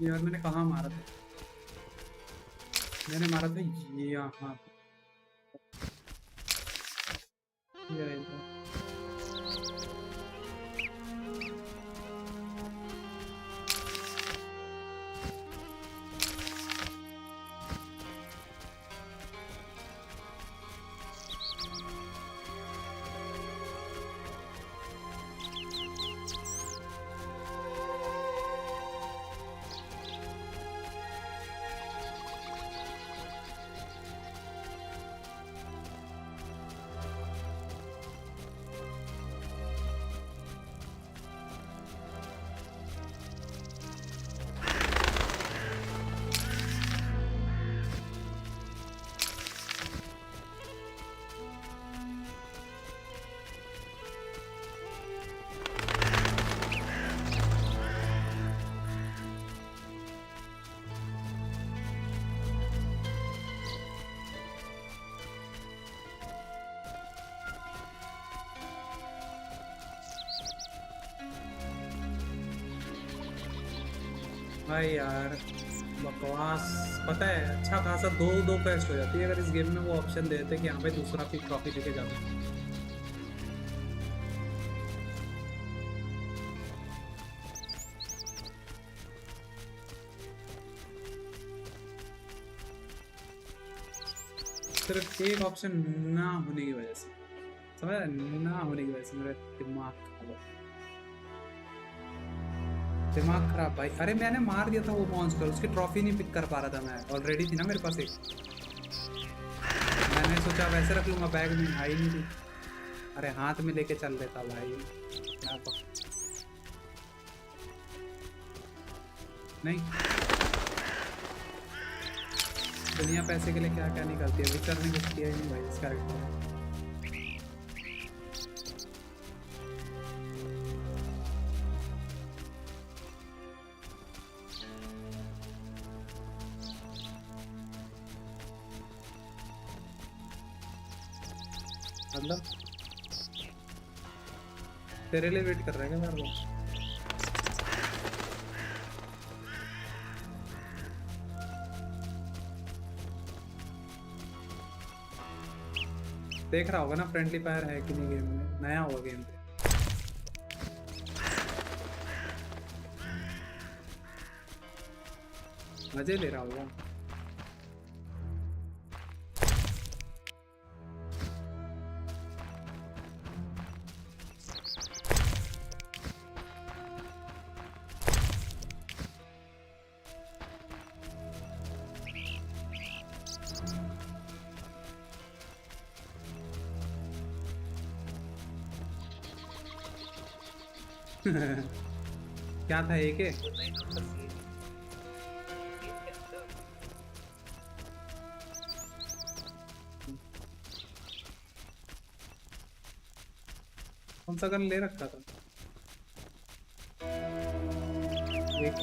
यार मैंने कहाँ मारा था? मैंने मारा था यहाँ। भाई यार बकवास। पता है अच्छा खासा दो क्वेस्ट हो जाती है अगर इस गेम में वो ऑप्शन दे देते कि हाँ भाई दूसरा फिर ट्रॉफी लेके जाओ। सिर्फ एक ऑप्शन ना होने की वजह से, समझ, ना होने की वजह से मेरा दिमाग खराब भाई। अरे मैंने मार दिया था वो मॉन्स्टर, उसकी ट्रॉफी नहीं पिक कर पा रहा था मैं, ऑलरेडी थी ना मेरे पास एक। मैंने सोचा वैसे रख लूंगा, बैग में आई नहीं थी। अरे हाथ में लेके चल लेता भाई, क्या नहीं। दुनिया पैसे के लिए क्या क्या नहीं करती है, विचर ने कुछ किया ही नहीं भाई इस कैरेक्टर। मतलब तेरे लिए वेट कर रहे हैं क्या मेरे को? देख रहा होगा ना फ्रेंडली फायर है कि नहीं गेम में, नया होगा गेम पे। मजे ले रहा होगा। क्या था एक कौन सा गन ले रखा था? एक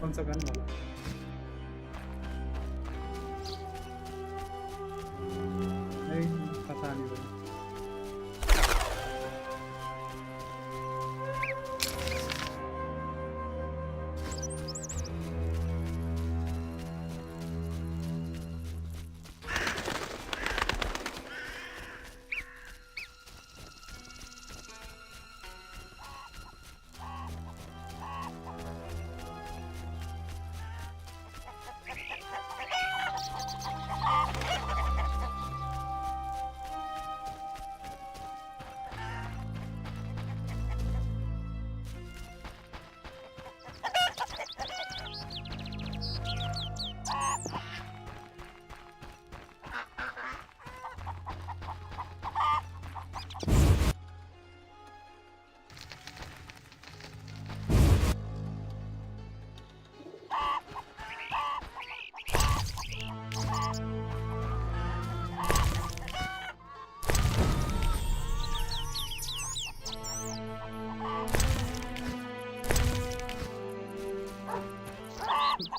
कौन सा गन वाला? पता नहीं भाई।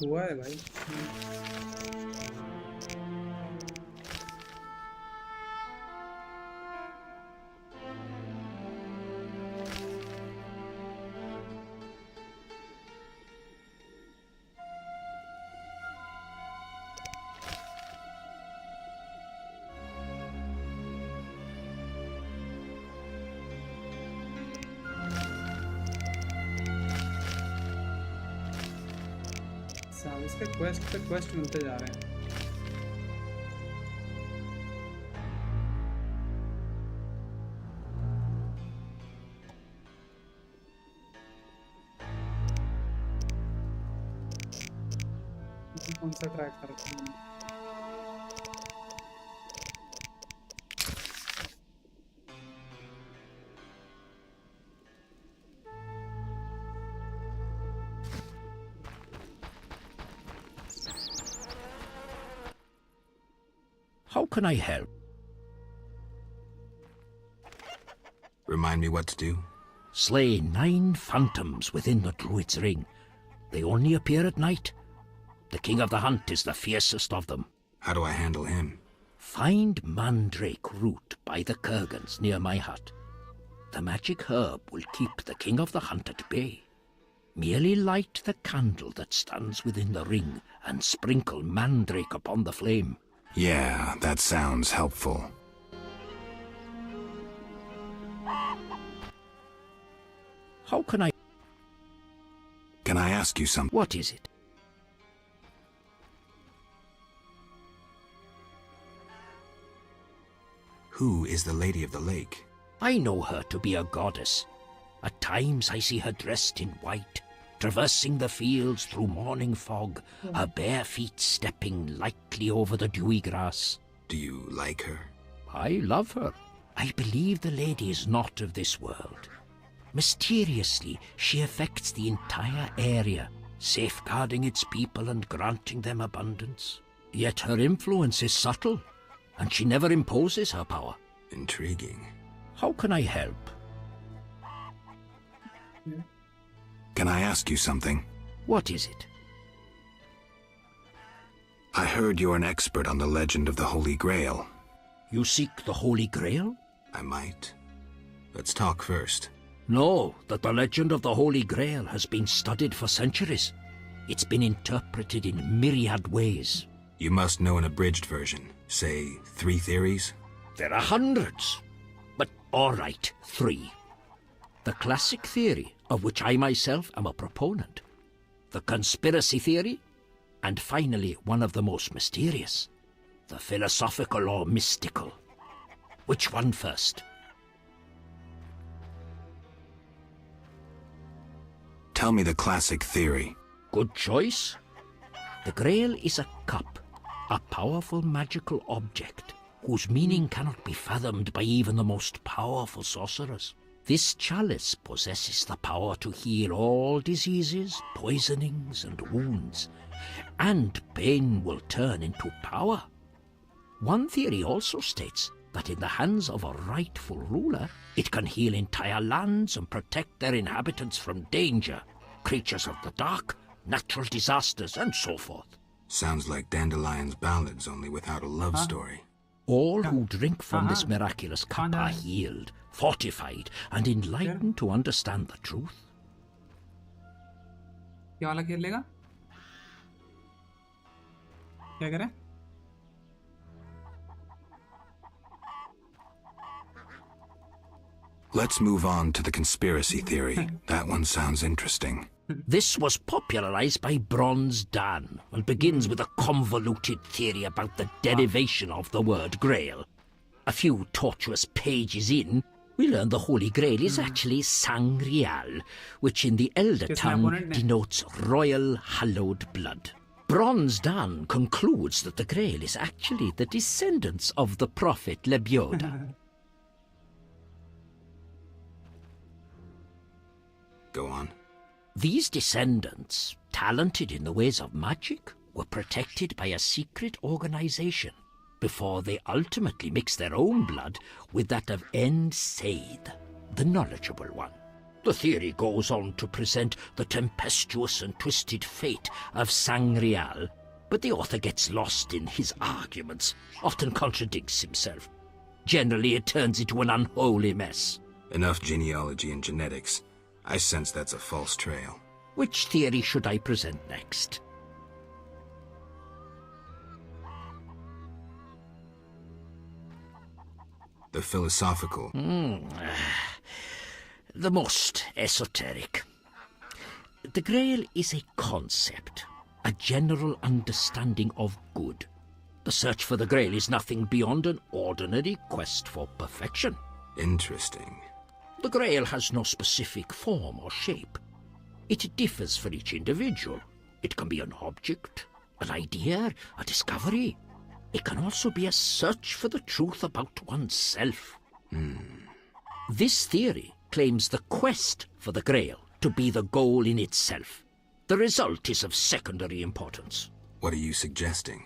हुआ है भाई। इसके क्वेस्ट पे क्वेस्ट मिलते जा रहे हैं। कौन सा ट्रैक करते हैं? How can I help? Remind me what to do? Slay 9 phantoms within the Druid's Ring. They only appear at night. The King of the Hunt is the fiercest of them. How do I handle him? Find mandrake root by the kurgans near my hut. The magic herb will keep the King of the Hunt at bay. Merely light the candle that stands within the ring and sprinkle mandrake upon the flame. Yeah, that sounds helpful. How can I... Can I ask you something? What is it? Who is the Lady of the Lake? I know her to be a goddess. At times I see her dressed in white, traversing the fields through morning fog, her bare feet stepping lightly over the dewy grass. Do you like her? I love her. I believe the lady is not of this world. Mysteriously, she affects the entire area, safeguarding its people and granting them abundance. Yet her influence is subtle, and she never imposes her power. Intriguing. How can I help? Can I ask you something? What is it? I heard you're an expert on the legend of the Holy Grail. You seek the Holy Grail? I might. Let's talk first. Know that the legend of the Holy Grail has been studied for centuries. It's been interpreted in myriad ways. You must know an abridged version. Say, 3 theories? There are hundreds. But all right, 3. The classic theory, of which I myself am a proponent. The conspiracy theory. And finally, one of the most mysterious. The philosophical or mystical. Which one first? Tell me the classic theory. Good choice. The Grail is a cup, a powerful magical object, whose meaning cannot be fathomed by even the most powerful sorcerers. This chalice possesses the power to heal all diseases, poisonings, and wounds, and pain will turn into power. One theory also states that in the hands of a rightful ruler, it can heal entire lands and protect their inhabitants from danger, creatures of the dark, natural disasters, and so forth. Sounds like Dandelion's ballads, only without a love story. All who drink from this miraculous cup are healed, fortified, and enlightened to understand the truth. क्या वाला खेल लेगा? क्या करें? Let's move on to the conspiracy theory. That one sounds interesting. This was popularized by Bronze Dan and begins with a convoluted theory about the derivation of the word Grail. A few tortuous pages in, we learn the Holy Grail is actually Sangreal, which in the Elder tongue denotes royal hallowed blood. Bronze Dan concludes that the Grail is actually the descendants of the prophet Lebioda. Go on. These descendants, talented in the ways of magic, were protected by a secret organization before they ultimately mixed their own blood with that of En Seid, the knowledgeable one. The theory goes on to present the tempestuous and twisted fate of Sangreal, but the author gets lost in his arguments, often contradicts himself. Generally, it turns into an unholy mess. Enough genealogy and genetics. I sense that's a false trail. Which theory should I present next? The philosophical. The most esoteric. The Grail is a concept, a general understanding of good. The search for the Grail is nothing beyond an ordinary quest for perfection. Interesting. The Grail has no specific form or shape. It differs for each individual. It can be an object, an idea, a discovery. It can also be a search for the truth about oneself. This theory claims the quest for the Grail to be the goal in itself. The result is of secondary importance. What are you suggesting?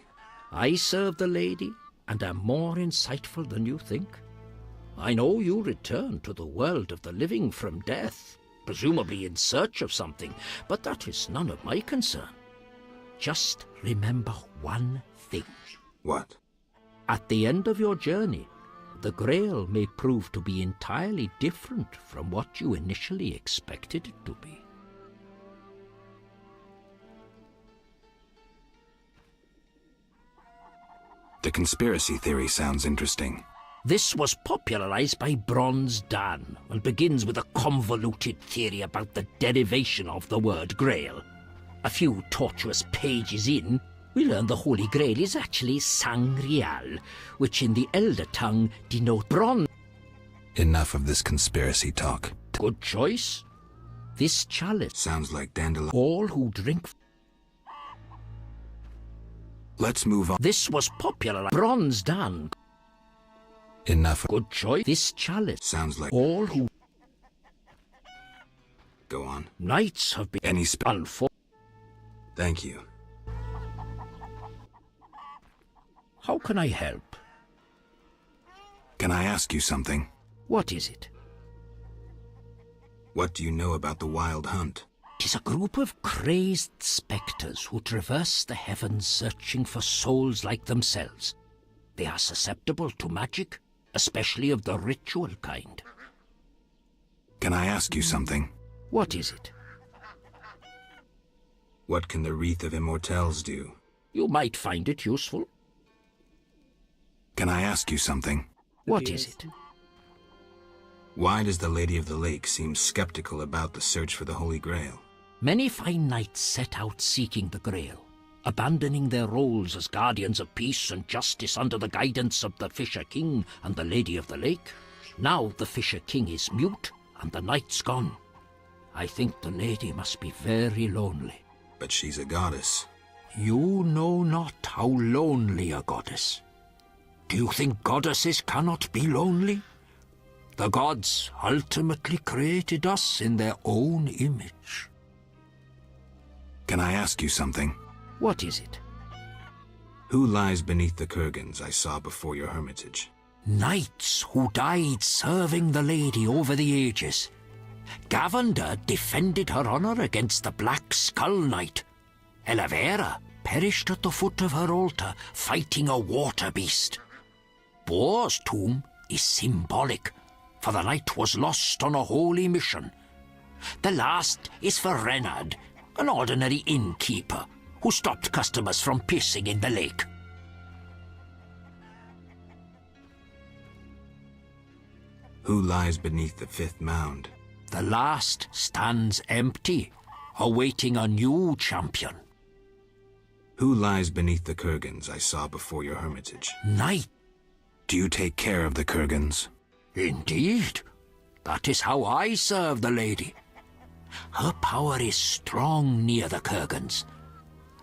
I serve the lady and am more insightful than you think. I know you return to the world of the living from death, presumably in search of something, but that is none of my concern. Just remember one thing. What? At the end of your journey, the Grail may prove to be entirely different from what you initially expected it to be. The conspiracy theory sounds interesting. This was popularized by Bronze Dan and begins with a convoluted theory about the derivation of the word Grail. A few tortuous pages in, we learn the Holy Grail is actually Sangreal, which in the Elder tongue denote bronze. Enough of this conspiracy talk. Good choice. This chalice sounds like dandelion. All who drink. Let's move on. This was popular. Bronze Dan. Enough. Good choice. This chalice sounds like all who. Go on. Knights have been any for. Thank you. How can I help? Can I ask you something? What is it? What do you know about the Wild Hunt? It is a group of crazed spectres who traverse the heavens searching for souls like themselves. They are susceptible to magic, especially of the ritual kind. Can I ask you something? What is it? What can the Wreath of Immortelles do? You might find it useful. Can I ask you something? What is it? Why does the Lady of the Lake seem skeptical about the search for the Holy Grail? Many fine knights set out seeking the Grail, abandoning their roles as guardians of peace and justice under the guidance of the Fisher King and the Lady of the Lake. Now the Fisher King is mute and the knight's gone. I think the lady must be very lonely. But she's a goddess. You know not how lonely a goddess. Do you think goddesses cannot be lonely? The gods ultimately created us in their own image. Can I ask you something? What is it? Who lies beneath the kurgans I saw before your hermitage? Knights who died serving the lady over the ages. Gavender defended her honor against the Black Skull Knight. Elavera perished at the foot of her altar fighting a water beast. Boar's tomb is symbolic, for the knight was lost on a holy mission. The last is for Renard, an ordinary innkeeper who stopped customers from pissing in the lake. Who lies beneath the fifth mound? The last stands empty, awaiting a new champion. Who lies beneath the kurgans I saw before your hermitage? Knight. Do you take care of the kurgans? Indeed. That is how I serve the lady. Her power is strong near the kurgans.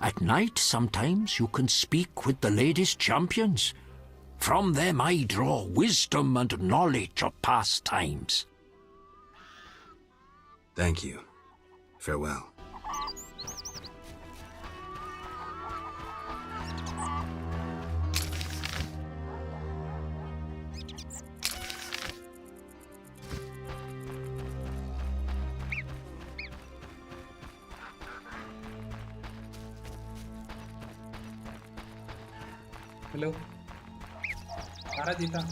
At night, sometimes you can speak with the lady's champions. From them I draw wisdom and knowledge of past times. Thank you. Farewell. Hello. Aradita.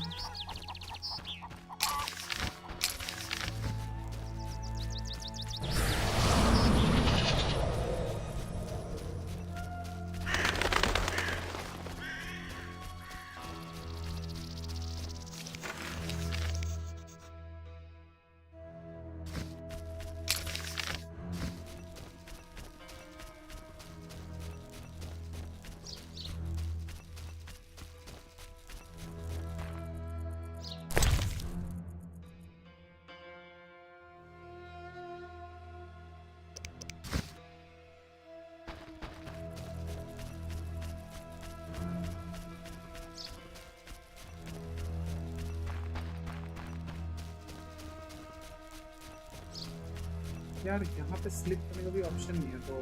यार यहाँ pay slip करने का भी option नहीं है तो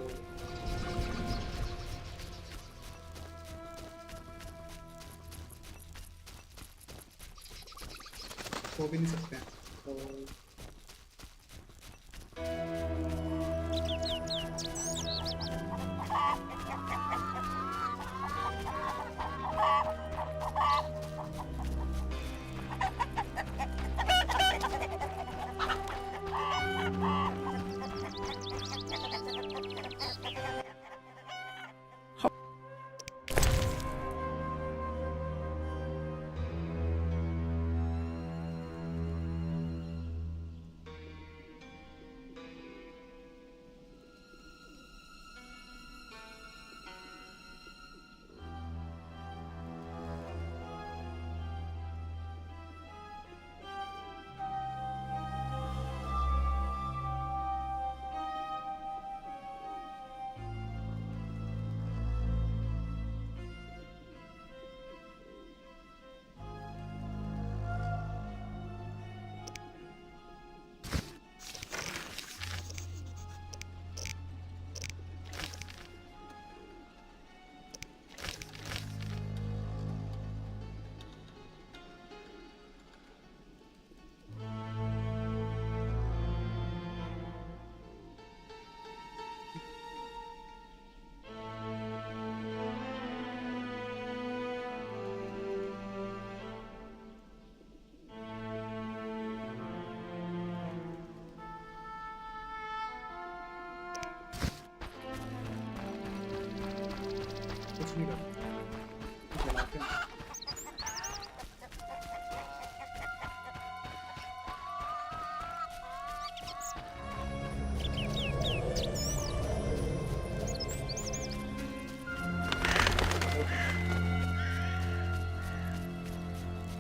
वो भी नहीं सकते हैं तो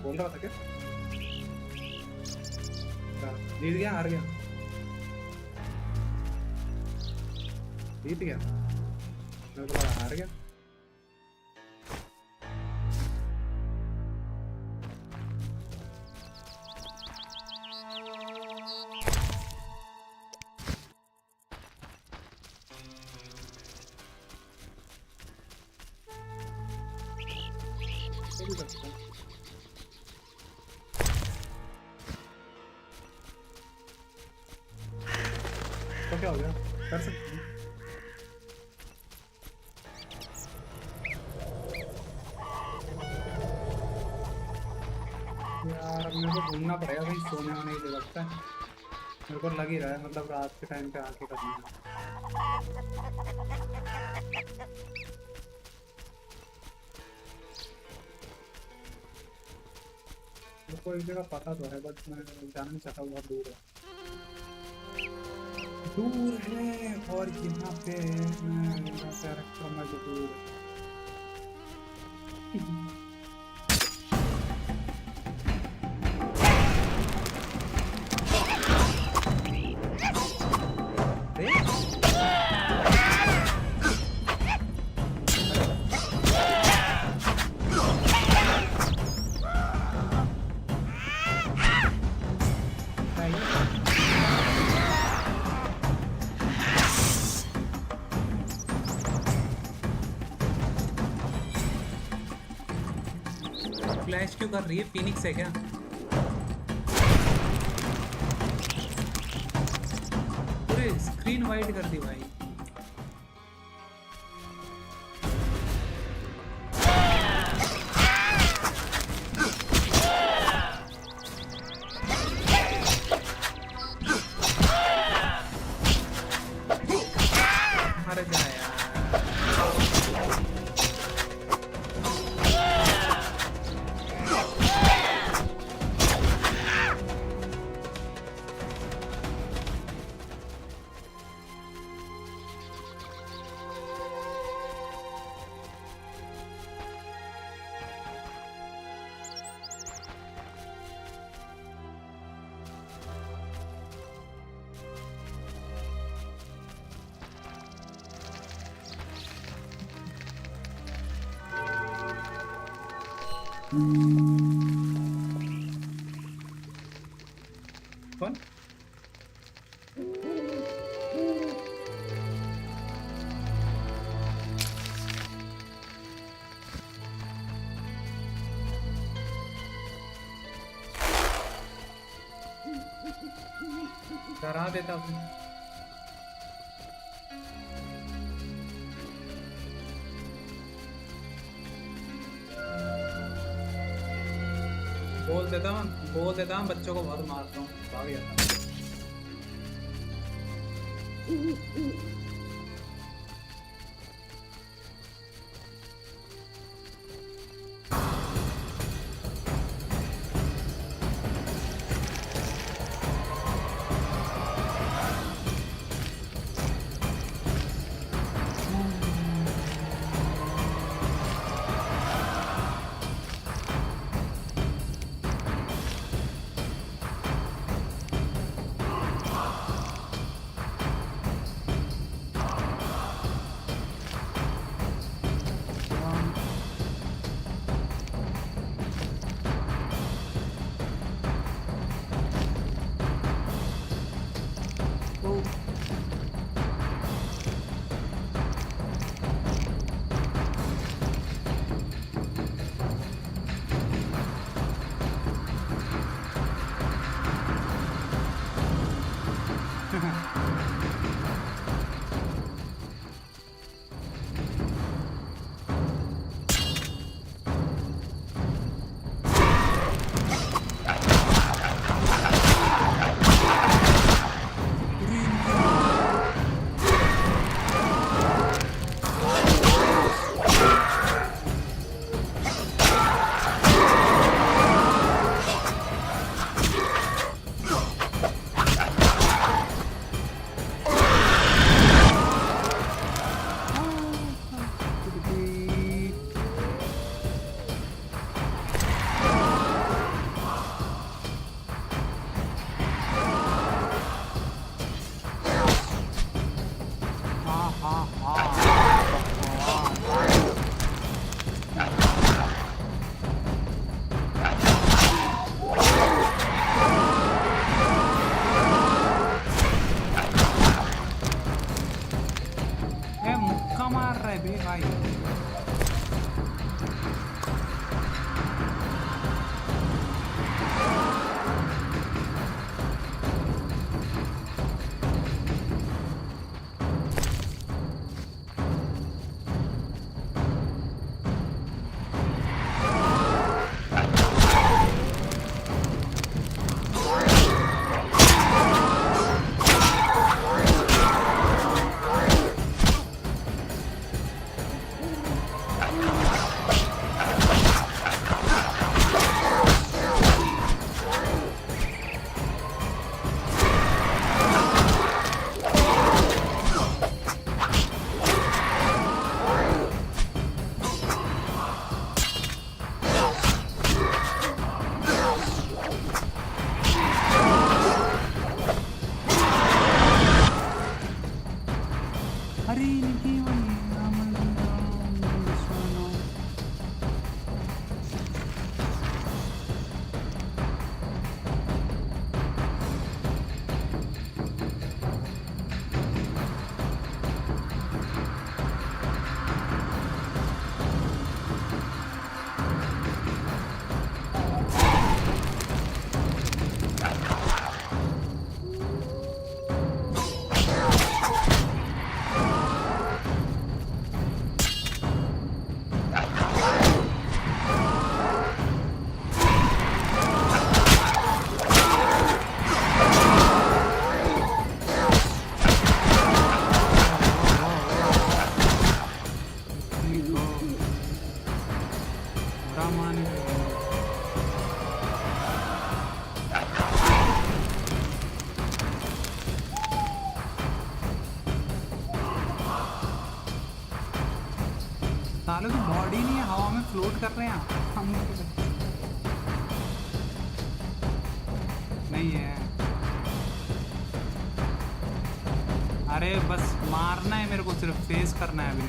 बोल रहा था क्या? जीत गया हार गया? जीत गया? मैं बोला हार गया? तो क्या हो गया? कर सकते हैं। यार मेरे को घूमना पड़ेगा कहीं सोने होने की जगह लगता है। मेरे को लग ही रहा है मतलब रात के टाइम पे आके करना है। मेरे को एक जगह पता तो है बट मैं जाना नहीं चाहता, बहुत दूर है। दूर है और यहाँ पे मेरा कैरेक्टर में जो दूर है। फ्लैश क्यों कर रही है? फिनिक्स है क्या? पूरे स्क्रीन वाइड कर दी भाई। मर जा यार। कौन? डरा देता हूँ। बोल देता हूँ बच्चों को बहुत मारता हूँ, भाग जाता हूँ। नहीं चाहिए। सालों की बॉडी नहीं है, हवा में फ्लोट कर रहे हैं हम। नहीं है। अरे बस मारना है मेरे को, सिर्फ फेस करना है अभी।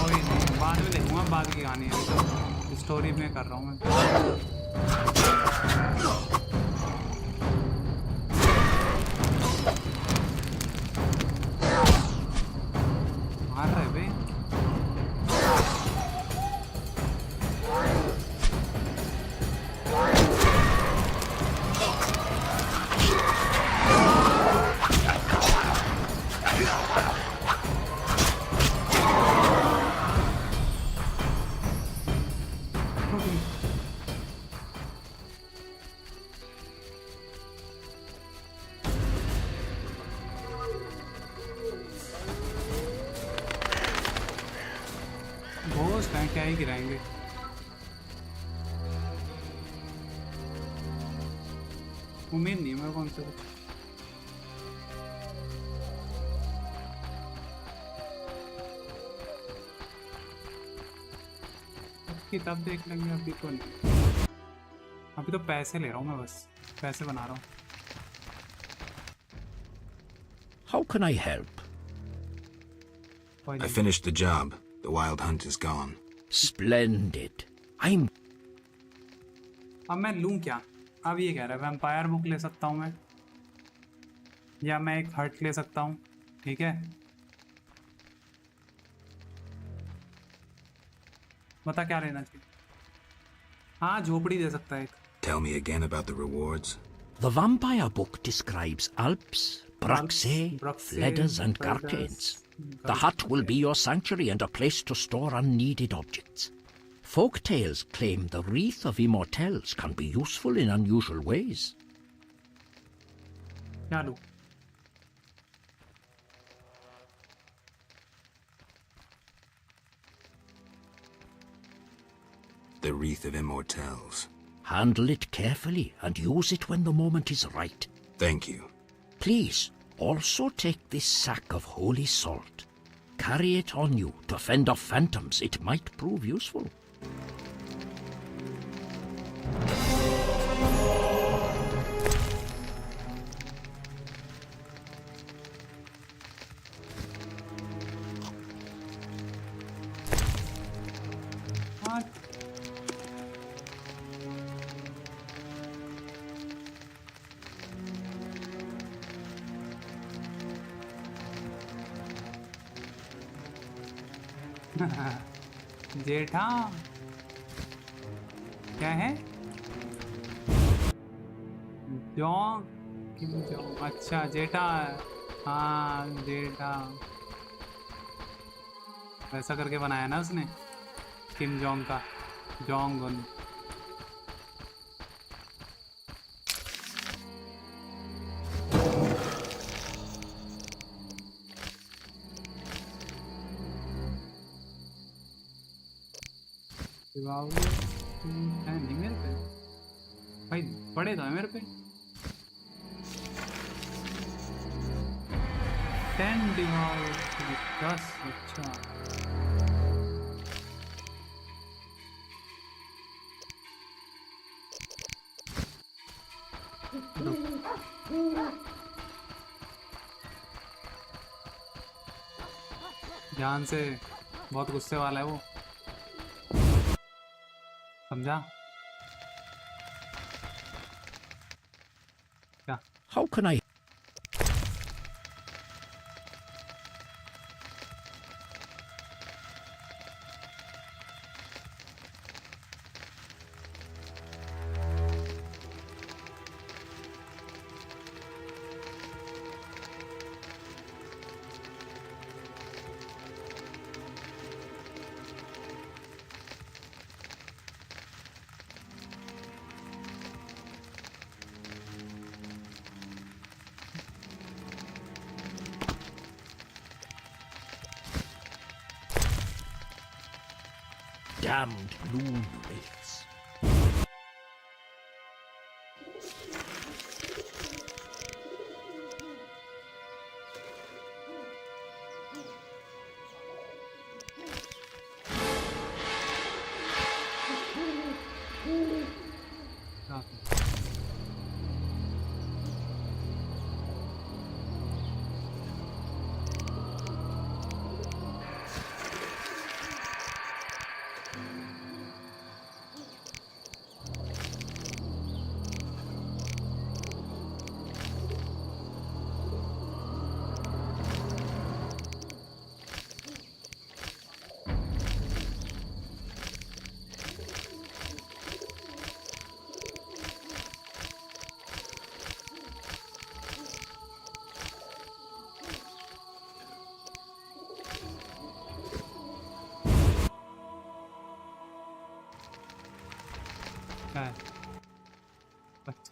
कोई नहीं, बाद में देखूंगा, बाद की कहानी है, तो स्टोरी में कर रहा हूँ मैं। क्या ही गिराएंगे। उम्मीद नहीं मेरे को उनसे कुछ। किताब देख लेंगे, अभी तो नहीं। अभी तो पैसे ले रहा हूँ मैं, बस पैसे बना रहा हूँ। How can I help? I finished the job. The wild hunt is gone. Splendid. I'm... अब मैं लूँ क्या? अब ये कह रहा है वैम्पायर बुक ले सकता हूँ मैं, या मैं एक हर्ट ले सकता हूँ, ठीक है? बता क्या लेना चाहिए? हाँ, झोपड़ी दे सकता है एक। Tell me again about the rewards. The vampire book describes Alps, Bruxay, Fledders and Garcanes. The hut will be your sanctuary and a place to store unneeded objects. Folk tales claim the Wreath of Immortelles can be useful in unusual ways. क्या लूं? The Wreath of Immortelles. Handle it carefully and use it when the moment is right. Thank you. Please, also take this sack of holy salt. Carry it on you to fend off phantoms. It might prove useful. जेठा क्या है? Jong, Kim Jong, अच्छा जेठा, हाँ जेठा, वैसा करके बनाया ना उसने Kim Jong का, जोंग उन। है नहीं मेरे पे भाई, पड़े तो है मेरे पे 10 डिवाइड 10। अच्छा ध्यान से, बहुत गुस्से वाला है वो, समझा? क्या? How can I? damned moon wraiths.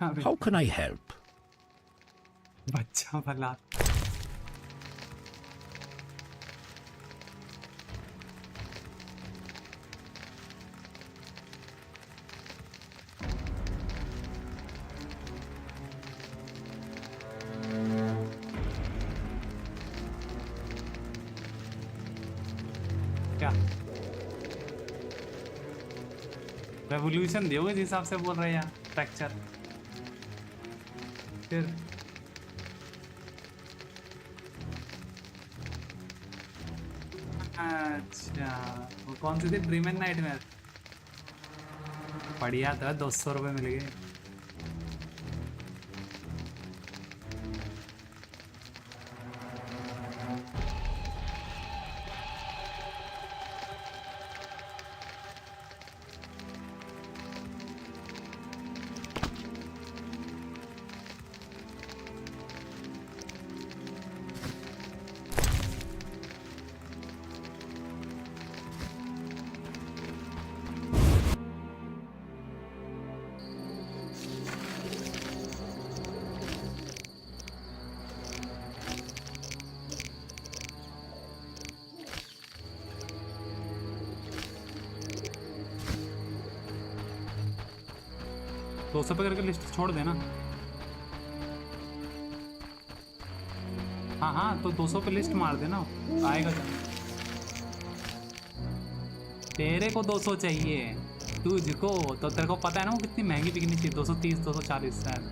How can I help? बच्चा भला क्या रेवोल्यूशन दोगे जिस हिसाब से बोल रहे हैं यार स्ट्रक्चर फिर अच्छा वो कौन सी थी ड्रीम एंड नाइट में बढ़िया था 200 रुपये मिल गए दो सौ पे करके लिस्ट छोड़ देना हाँ हाँ तो 200 पे लिस्ट मार देना आएगा क्या तेरे को 200 चाहिए तुझको तो तेरे को पता है ना वो कितनी महंगी बिकनी चाहिए 230 240 शायद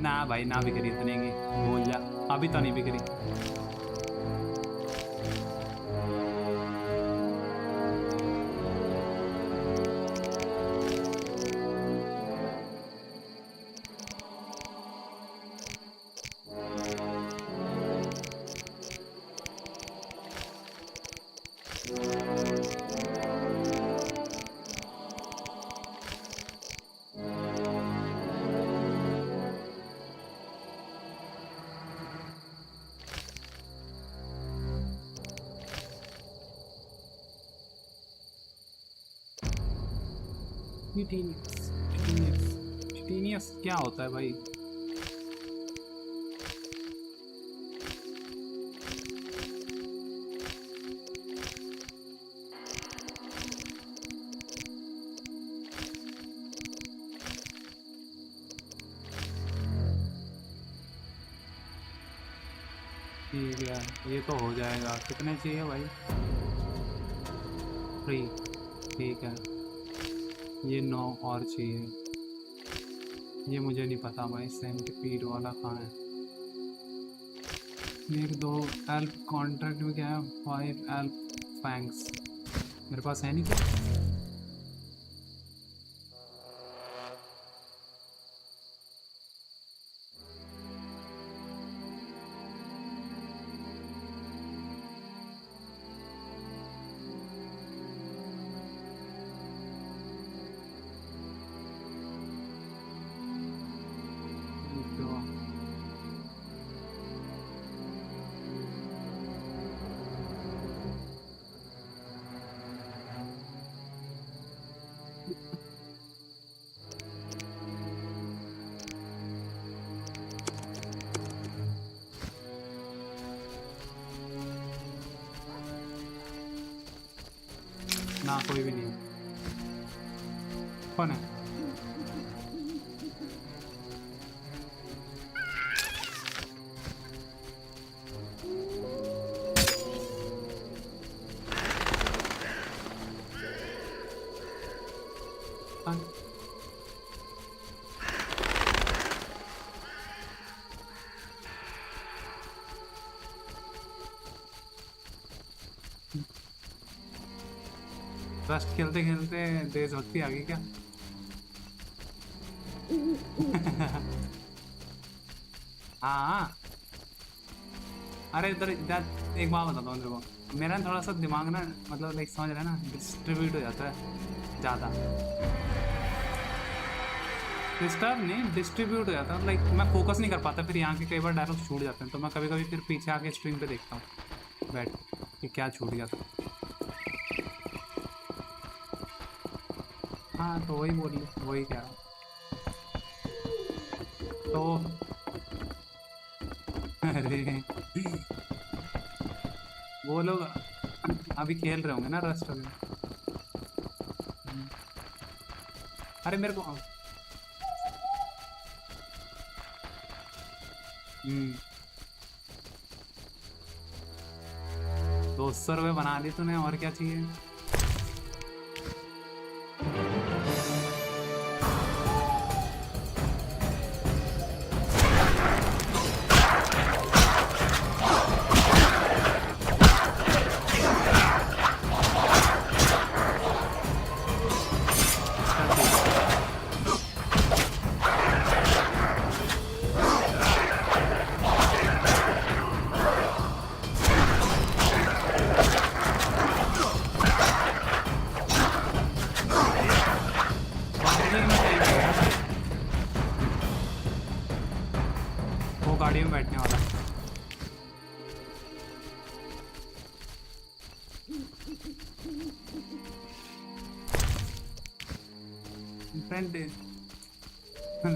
ना भाई ना बिक रही इतने की बोल जा अभी तो नहीं बिक रही क्या होता है भाई ठीक है ये तो हो जाएगा कितने चाहिए भाई फ्री ठीक है ये 9 और चाहिए ये मुझे नहीं पता भाई सेंटिपीड वाला कहाँ है 1 2 एल्प कॉन्ट्रैक्ट में क्या है 5 एल्प फैंक्स मेरे पास है नहीं क्या ना कोई भी नहीं है। कौन है? रस्ट खेलते खेलते देशभक्ति आ गई क्या? हाँ अरे इधर एक बात बताता हूँ तेरे को, मेरा थोड़ा सा दिमाग ना मतलब लाइक समझ रहा है ना, डिस्ट्रीब्यूट हो जाता है ज़्यादा। डिस्टर्ब नहीं, डिस्ट्रीब्यूट हो जाता है, लाइक मैं फोकस नहीं कर पाता, फिर यहाँ के कई बार डायलॉग छूट जाते हैं, तो मैं कभी कभी फिर पीछे आके स्क्रीन पे देखता हूँ बैठ कि क्या छूट गया था। हाँ तो वही बोलिए, वही कह रहा हूँ। तो अरे वो लोग अभी खेल रहे होंगे ना रस्ट में। अरे मेरे को 200 रुपये बना दी तूने, और क्या चाहिए?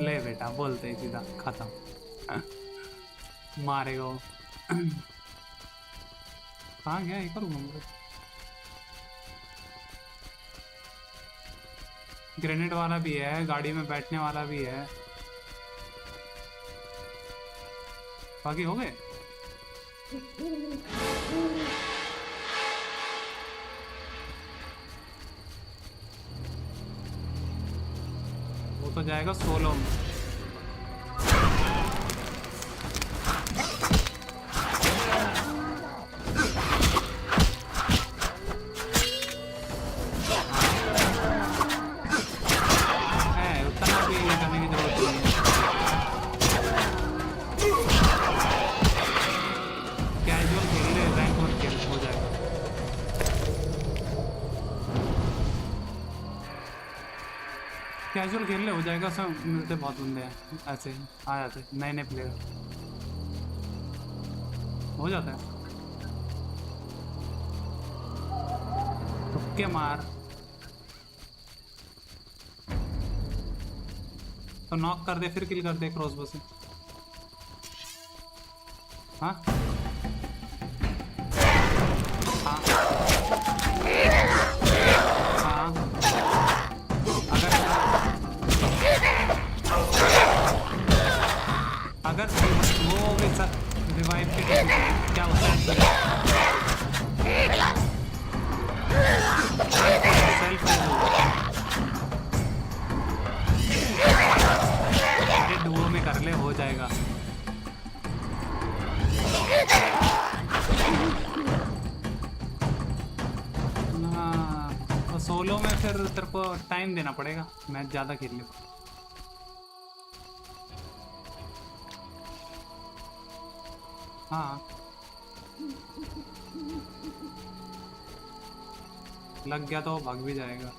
ले बेटा, बोलते ही सीधा खत्म। मारेगा वो। कहाँ गया? एक करूँगा ग्रेनेड वाला भी है, गाड़ी में बैठने वाला भी है, बाकी हो गए। वो तो जाएगा सोलो में। कैजुअल खेल ले हो जाएगा। सब मिलते बहुत बंदे हैं ऐसे आ जाते, नए नए प्लेयर हो जाता है। तुक्के मार तो नॉक कर दे, फिर किल कर दे क्रॉसबो से। हाँ अगर वो रिवाइव के क्या होता है, सेल्फ डुओ में कर ले, हो जाएगा। हाँ सोलो में फिर तेरे को टाइम देना पड़ेगा, मैच ज़्यादा खेल ले। हाँ लग गया तो भाग भी जाएगा।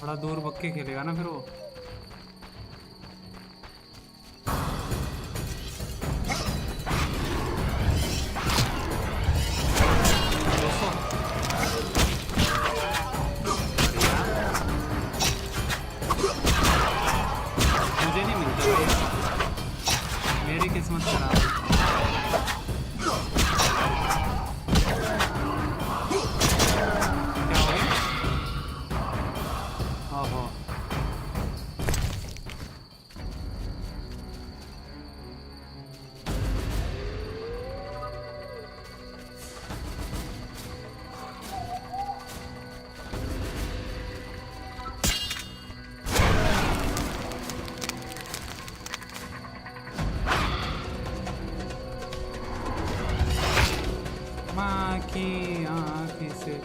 थोड़ा दूर भग के खेलेगा ना फिर वो। मुझे नहीं मिलता, मेरी किस्मत खराब है। की आँखें से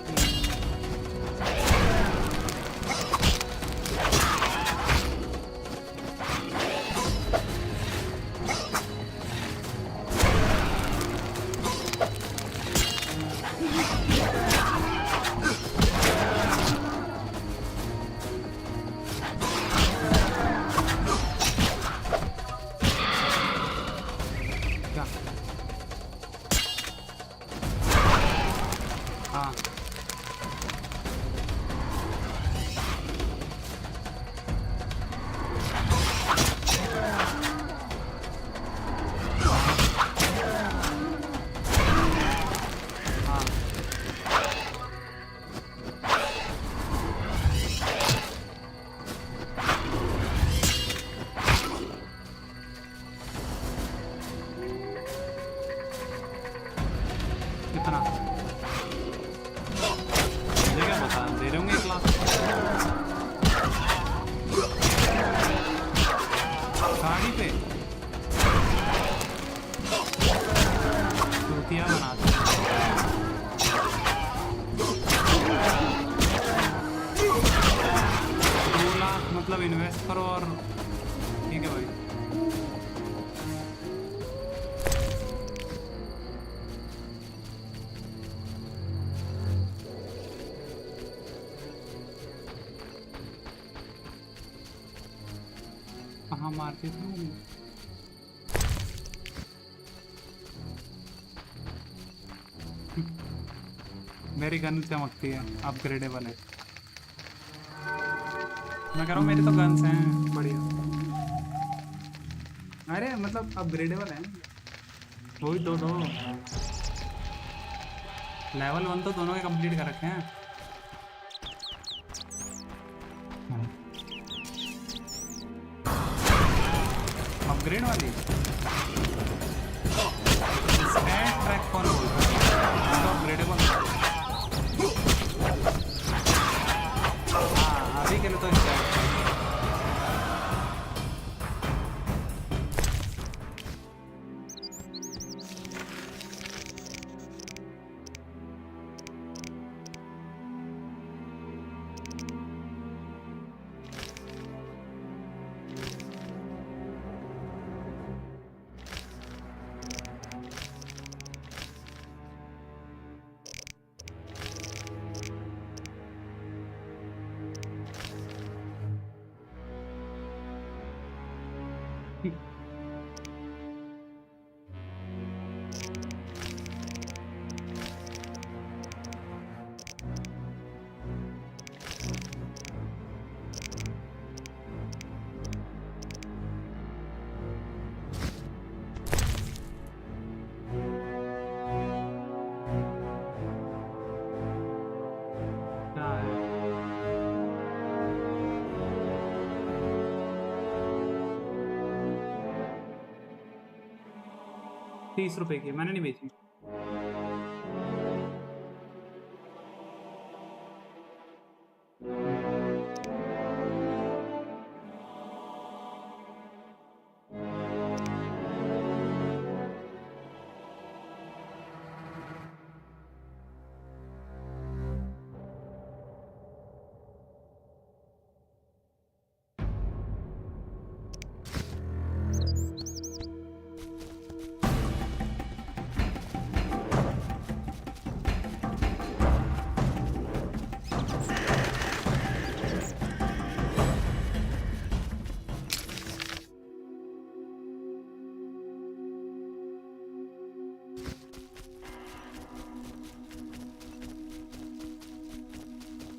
इन्वेस्ट करो और ठीक है भाई। कहाँ मारते थे? मेरी गन चमकती है, अपग्रेडेबल है। मैं कह रहा हूँ मेरी तो गन्स हैं बढ़िया। अरे मतलब अपग्रेडेबल है, वही दो लेवल 1 तो दोनों के कंप्लीट कर रखे हैं। अपग्रेड वाली स्टैट ट्रैक कौन बोलता है? तो अपग्रेडेबल अभी के लिए तो ₹30 की मैंने नहीं बेची।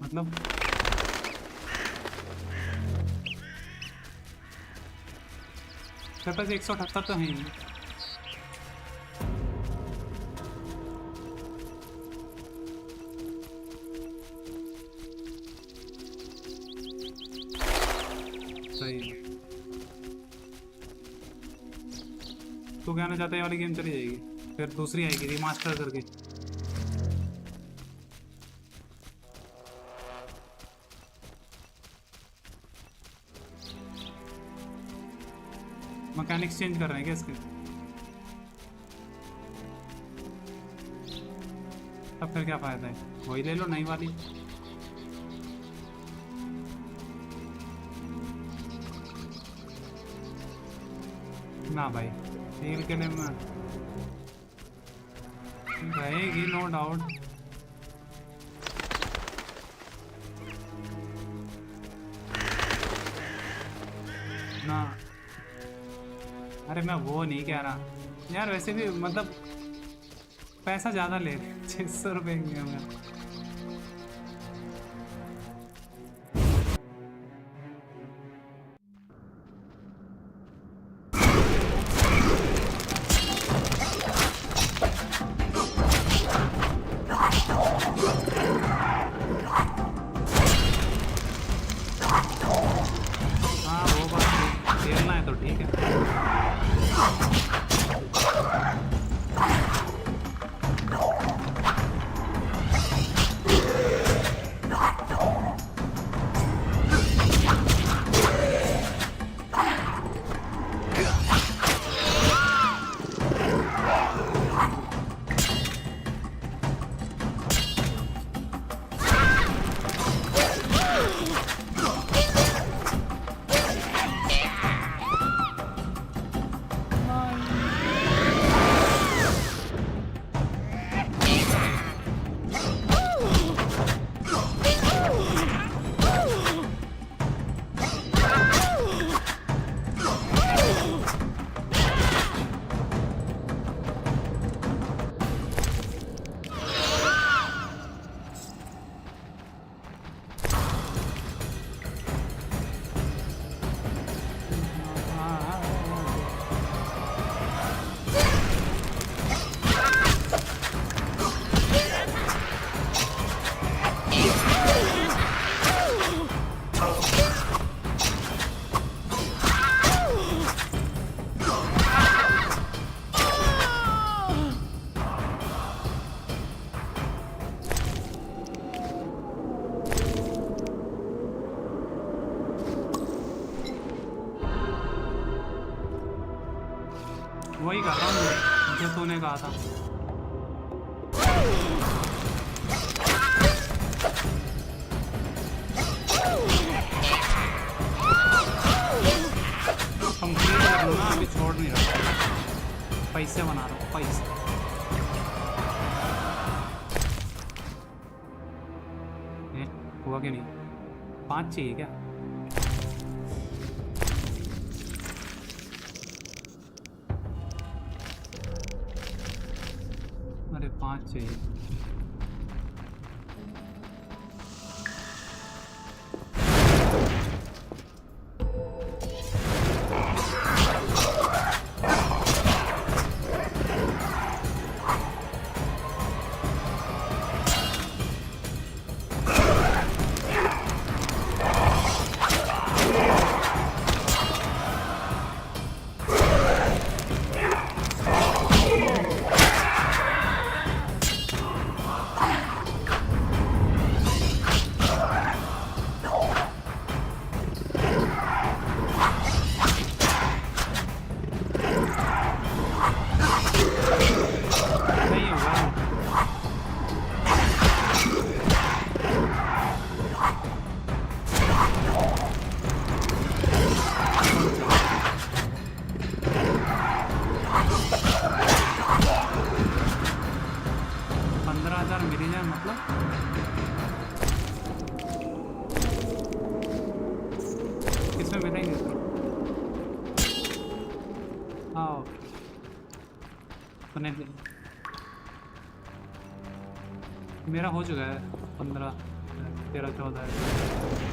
मतलब मेरे पास 178 तो है ही। सही तो कहना चाहता है वाली गेम चली जाएगी, फिर दूसरी आएगी रिमास्टर करके। मैकेनिक्स चेंज कर रहे हैं क्या इसके? अब फिर क्या फायदा है, वही ले लो नई वाली। ना भाई तेल के लिए मैं रहेगी नो डाउट। ना अरे मैं वो नहीं कह रहा यार, वैसे भी मतलब पैसा ज़्यादा ले 600 रुपये की हमें। हाँ वो बात खेलना है तो ठीक है। वही कर रहा हूँ जो तूने कहा था। कंप्लीट कर लो ना, अभी छोड़ नहीं रहा, पैसे बना रहा हूँ पैसे। हुआ कि नहीं? 5 चाहिए क्या? अरे 5 चाहिए। मेरा हो चुका है 15, 13, 14।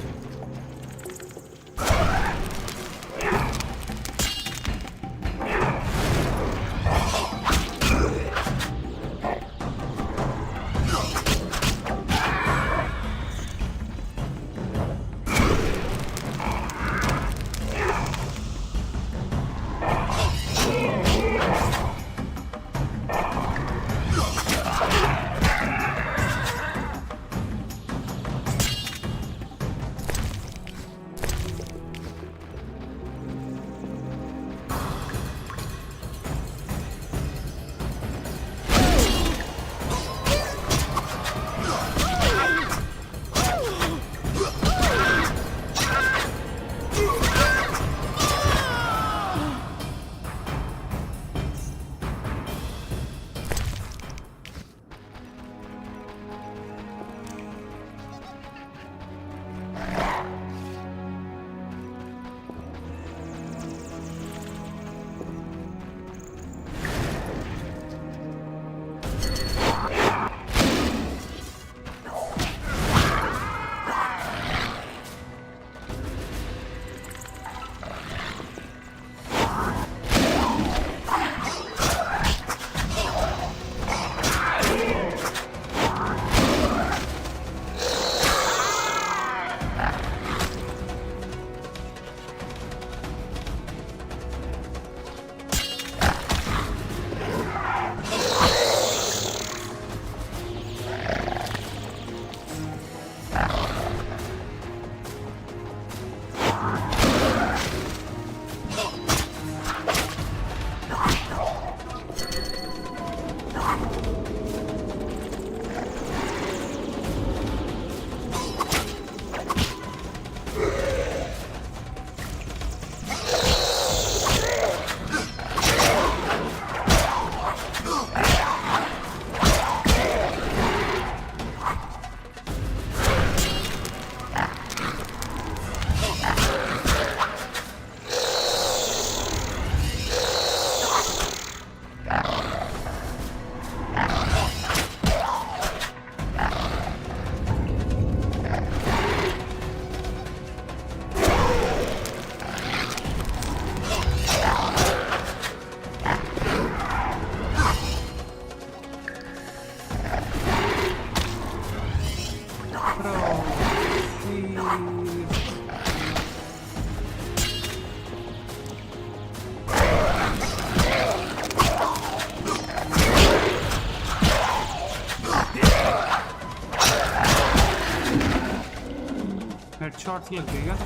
हेडशॉट्स लग गएगा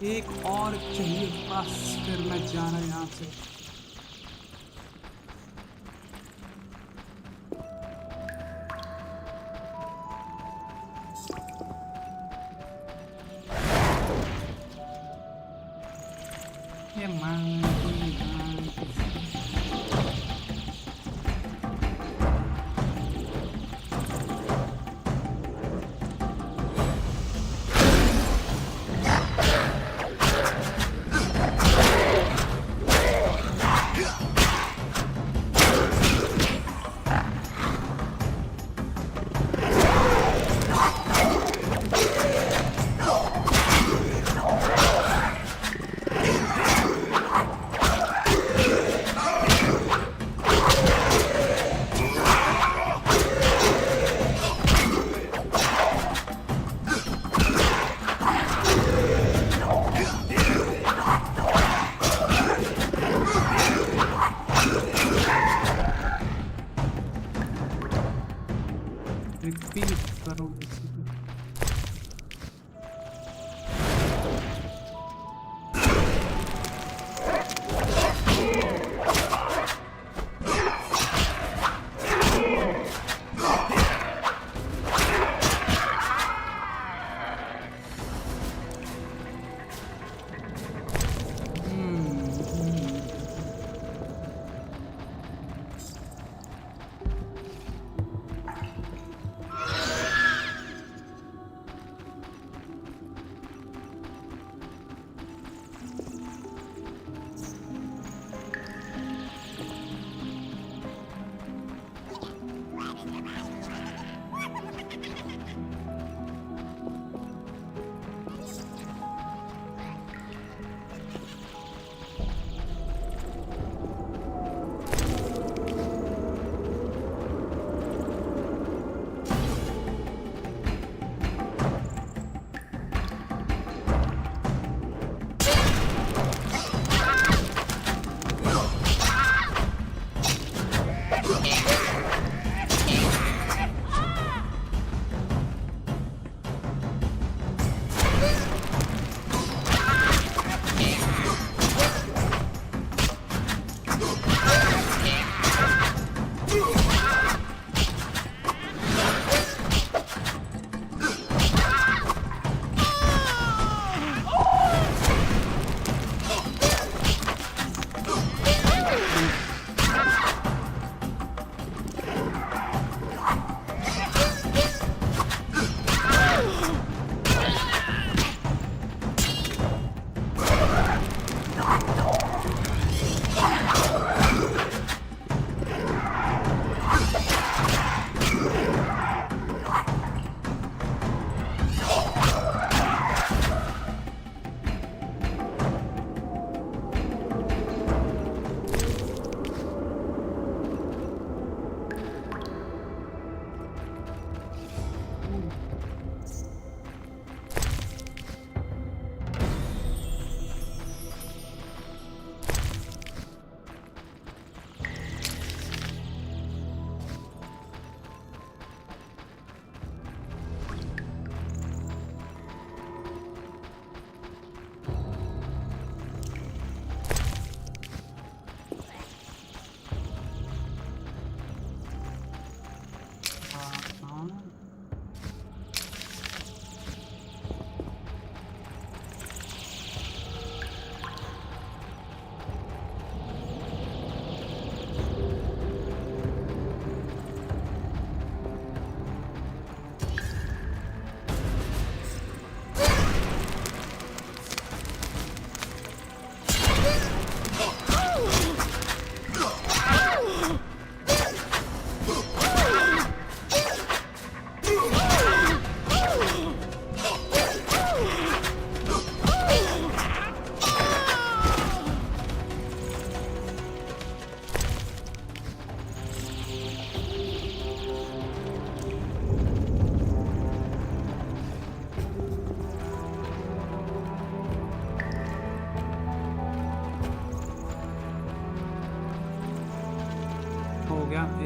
एक और चाहिए बस फिर मैं जाना यहाँ से ये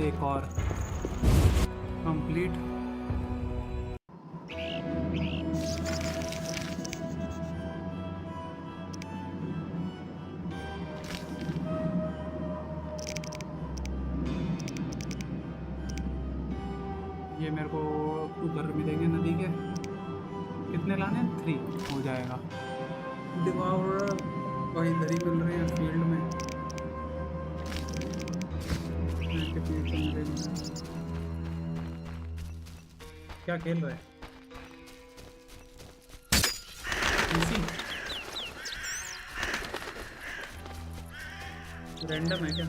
एक और कंप्लीट। ये मेरे को उधर भी देंगे नदी के। कितने लाने हैं? 3 हो जाएगा। डिवाउरर वही इधर ही मिल रहे हैं फील्ड में। क्या खेल रहे हैं? रैंडम है क्या?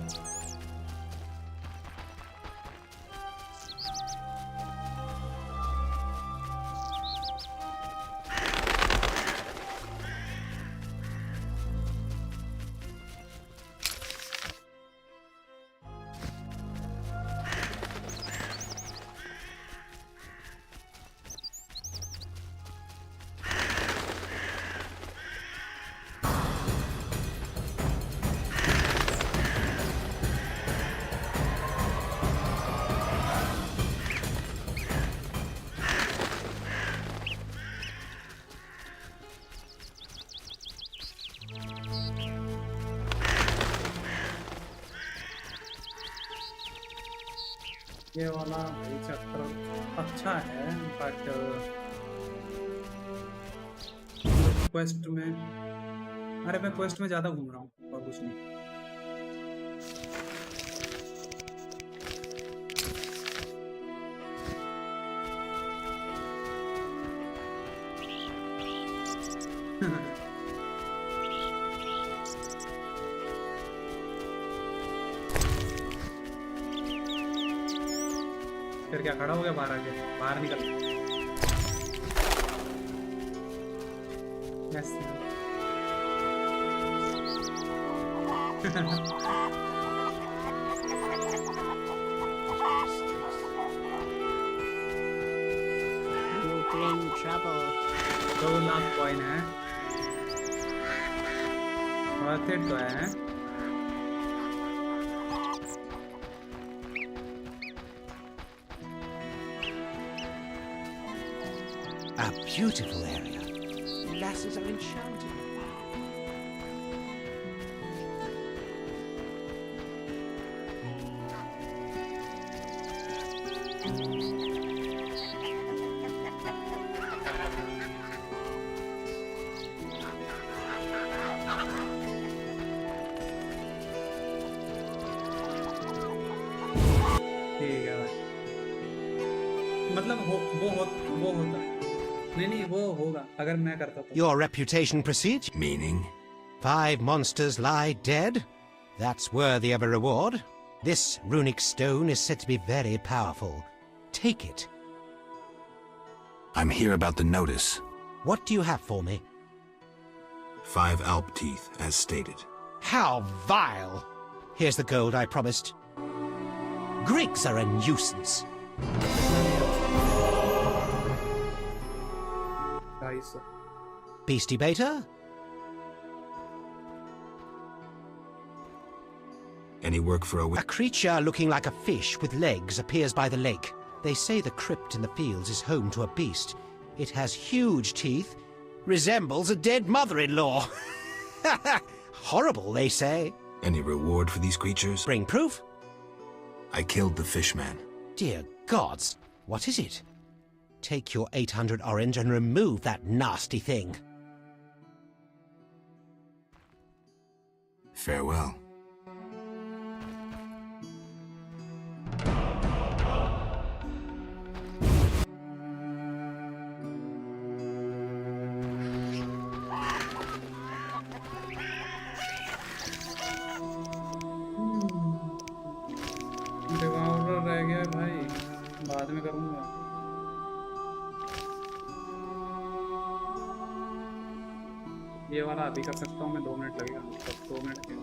ये वाला चक्र अच्छा है, बट क्वेस्ट में, अरे मैं क्वेस्ट में ज्यादा घूम रहा हूँ और कुछ नहीं। फिर क्या खड़ा हो गया बाहर आके? बाहर निकल। Yes. You bring trouble. 2 lakh coin है, वर्थ इट तो है। A beautiful area. Lasses are enchanted. ठीक है भाई, मतलब वो होता है। नहीं वो होगा अगर मैं करता तो। Your reputation precedes? Meaning? 5 monsters lie dead? That's worthy of a reward. This runic stone is said to be very powerful. Take it. I'm here about the notice. What do you have for me? 5 Alp teeth, as stated. How vile! Here's the gold I promised. Greeks are a nuisance. Beastie Beta? Any work for A creature looking like a fish with legs appears by the lake. They say the crypt in the fields is home to a beast. It has huge teeth, resembles a dead mother-in-law. Horrible, they say. Any reward for these creatures? Bring proof? I killed the fishman. Dear gods, what is it? Take your 800 orange and remove that nasty thing. Farewell. डिवाउरर रह गया है भाई, बाद में करूंगा। ये वाला अभी कर सकता हूँ मैं, 2 मिनट लगेगा, 2 मिनट के।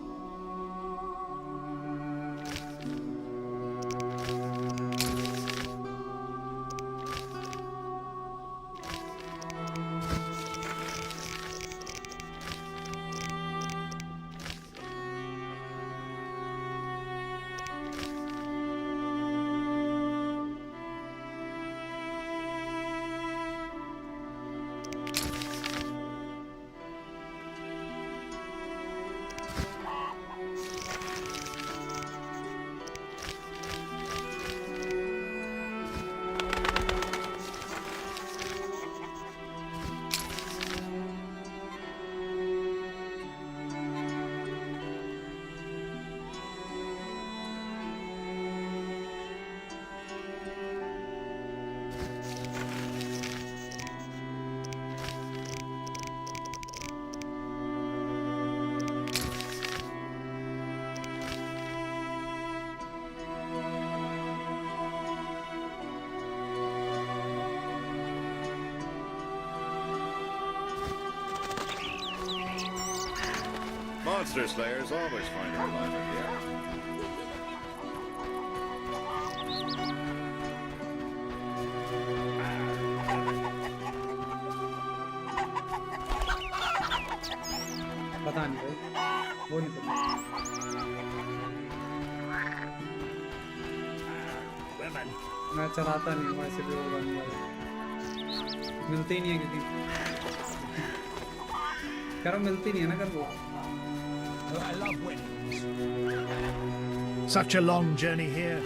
Monster slayers always find her alive in here. पता नहीं भाई, वो नहीं पता। मैं चलाता नहीं हूँ, ऐसे भी होगा नहीं वाला, मिलती ही नहीं है क्योंकि करो मिलती नहीं है ना कर वो। I love winds. Such a long journey here.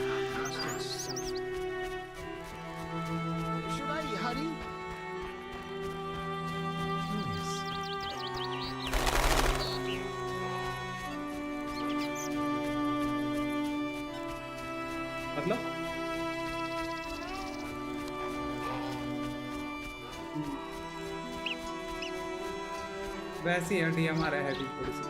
Should I hurry? मतलब वैसी है डी हमारा है भी थोड़ी सी।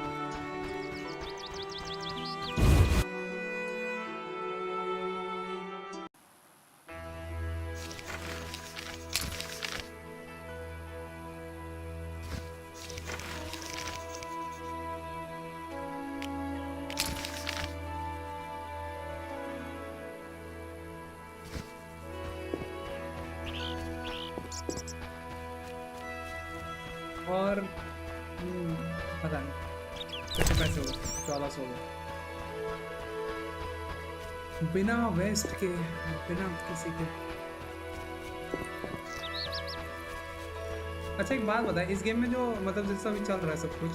और पता नहीं कितने पैसे हो, 1400 हो बिना वेस्ट के, बिना किसी के। अच्छा एक बात बता, इस गेम में जो मतलब जैसा भी चल रहा है सब कुछ,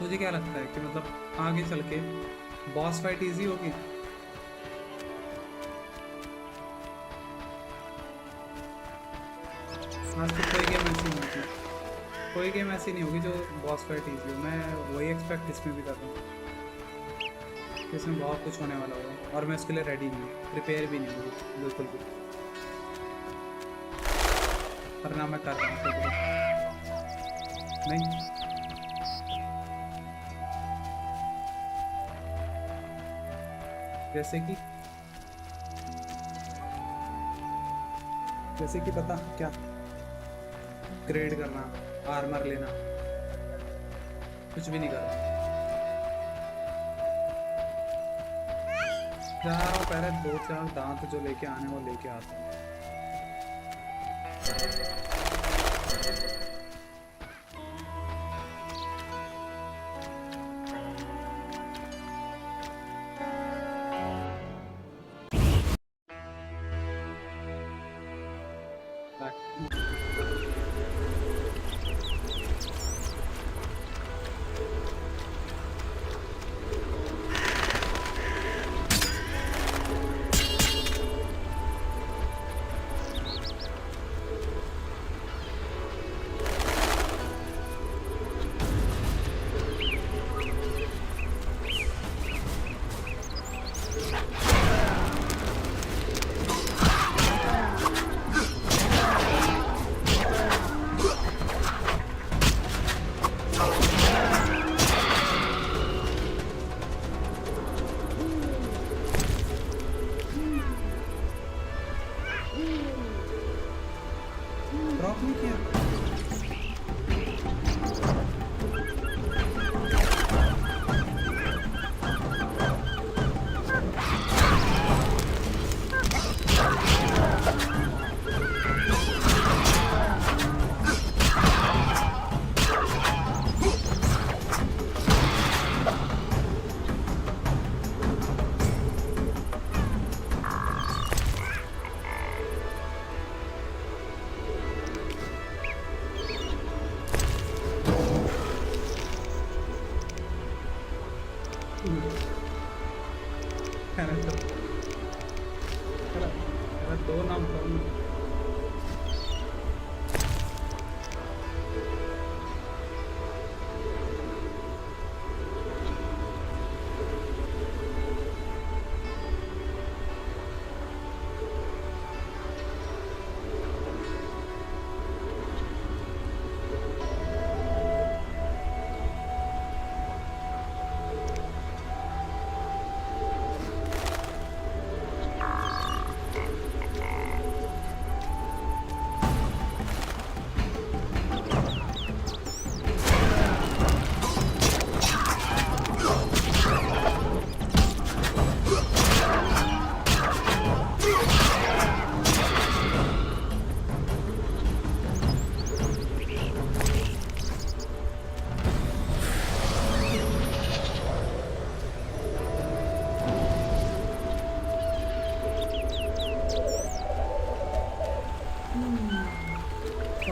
मुझे क्या लगता है कि मतलब आगे चल के बॉस फाइट इजी होगी? आज तक कोई गेम ऐसी नहीं होगी, कोई गेम ऐसी नहीं होगी जो बॉस फाइट इजी हो। मैं वही एक्सपेक्ट इसमें भी कर रहा हूँ कि इसमें बहुत कुछ होने वाला होगा, और मैं उसके लिए रेडी नहीं हूँ, प्रिपेयर भी नहीं हूँ बिल्कुल भी, और ना मैं कर रहा हूँ नहीं। जैसे कि पता क्या, ग्रेड करना, आर्मर लेना, कुछ भी नहीं करना। जा रहा हूँ पहले 2-4 दांत जो लेके आने वो लेके आता हूँ।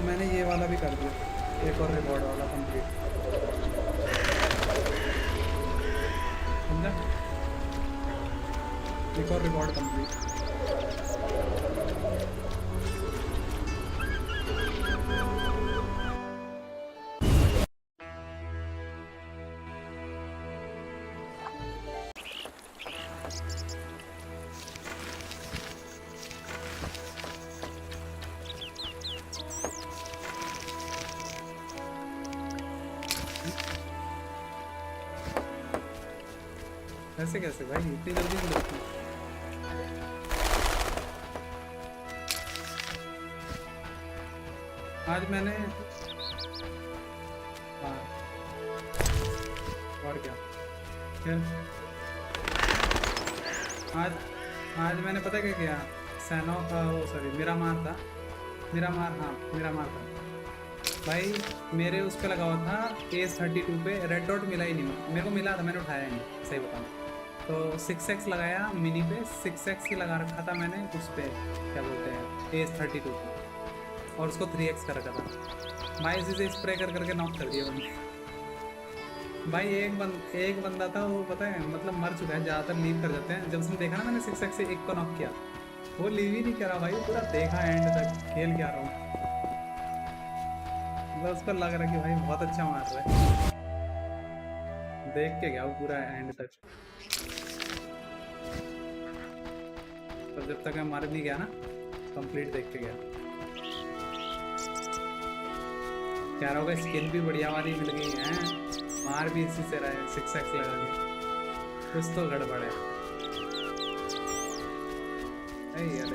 मैंने ये वाला भी कर दिया, एक और रिवॉर्ड वाला कंप्लीट, समझा? एक और रिवॉर्ड कंप्लीट। ऐसे कैसे भाई, इतनी जल्दी नहीं लगती। आज मैंने हाँ और क्या आज मैंने पता क्या किया, सैनो का वो सॉरी मिरामार था, मिरामार था भाई। मेरे उस पर लगा हुआ था AS32 पे, रेड डॉट मिला ही नहीं, मेरे को मिला था, मैंने उठाया ही नहीं, सही बताऊँ तो 6x लगाया मिनी पे, 6x ही लगा रखा था मैंने उस पर, क्या बोलते हैं AS32 पे, और उसको 3x कर रखा था भाई। इसी से स्प्रे करके नॉक कर दिया उन्होंने भाई। एक बंदा था वो, पता है मतलब मर चुका है, ज़्यादातर लीव कर जाते हैं। जब उसने देखा ना मैंने 6x से एक को नॉक किया, वो लीव ही नहीं करा भाई, पूरा देखा एंड तक, खेल क्या रहा हूँ, बस उसको लग रहा कि भाई बहुत अच्छा मार रहा है, देख के गया वो पूरा एंड तक। तो जब तक मैं मार नहीं गया ना, कंप्लीट देख के गया। क्या रहा होगा, स्किन भी बढ़िया वाली मिल गई है, मार भी इसी से रहा है 6x लगा के, कुछ तो गड़बड़ है। यार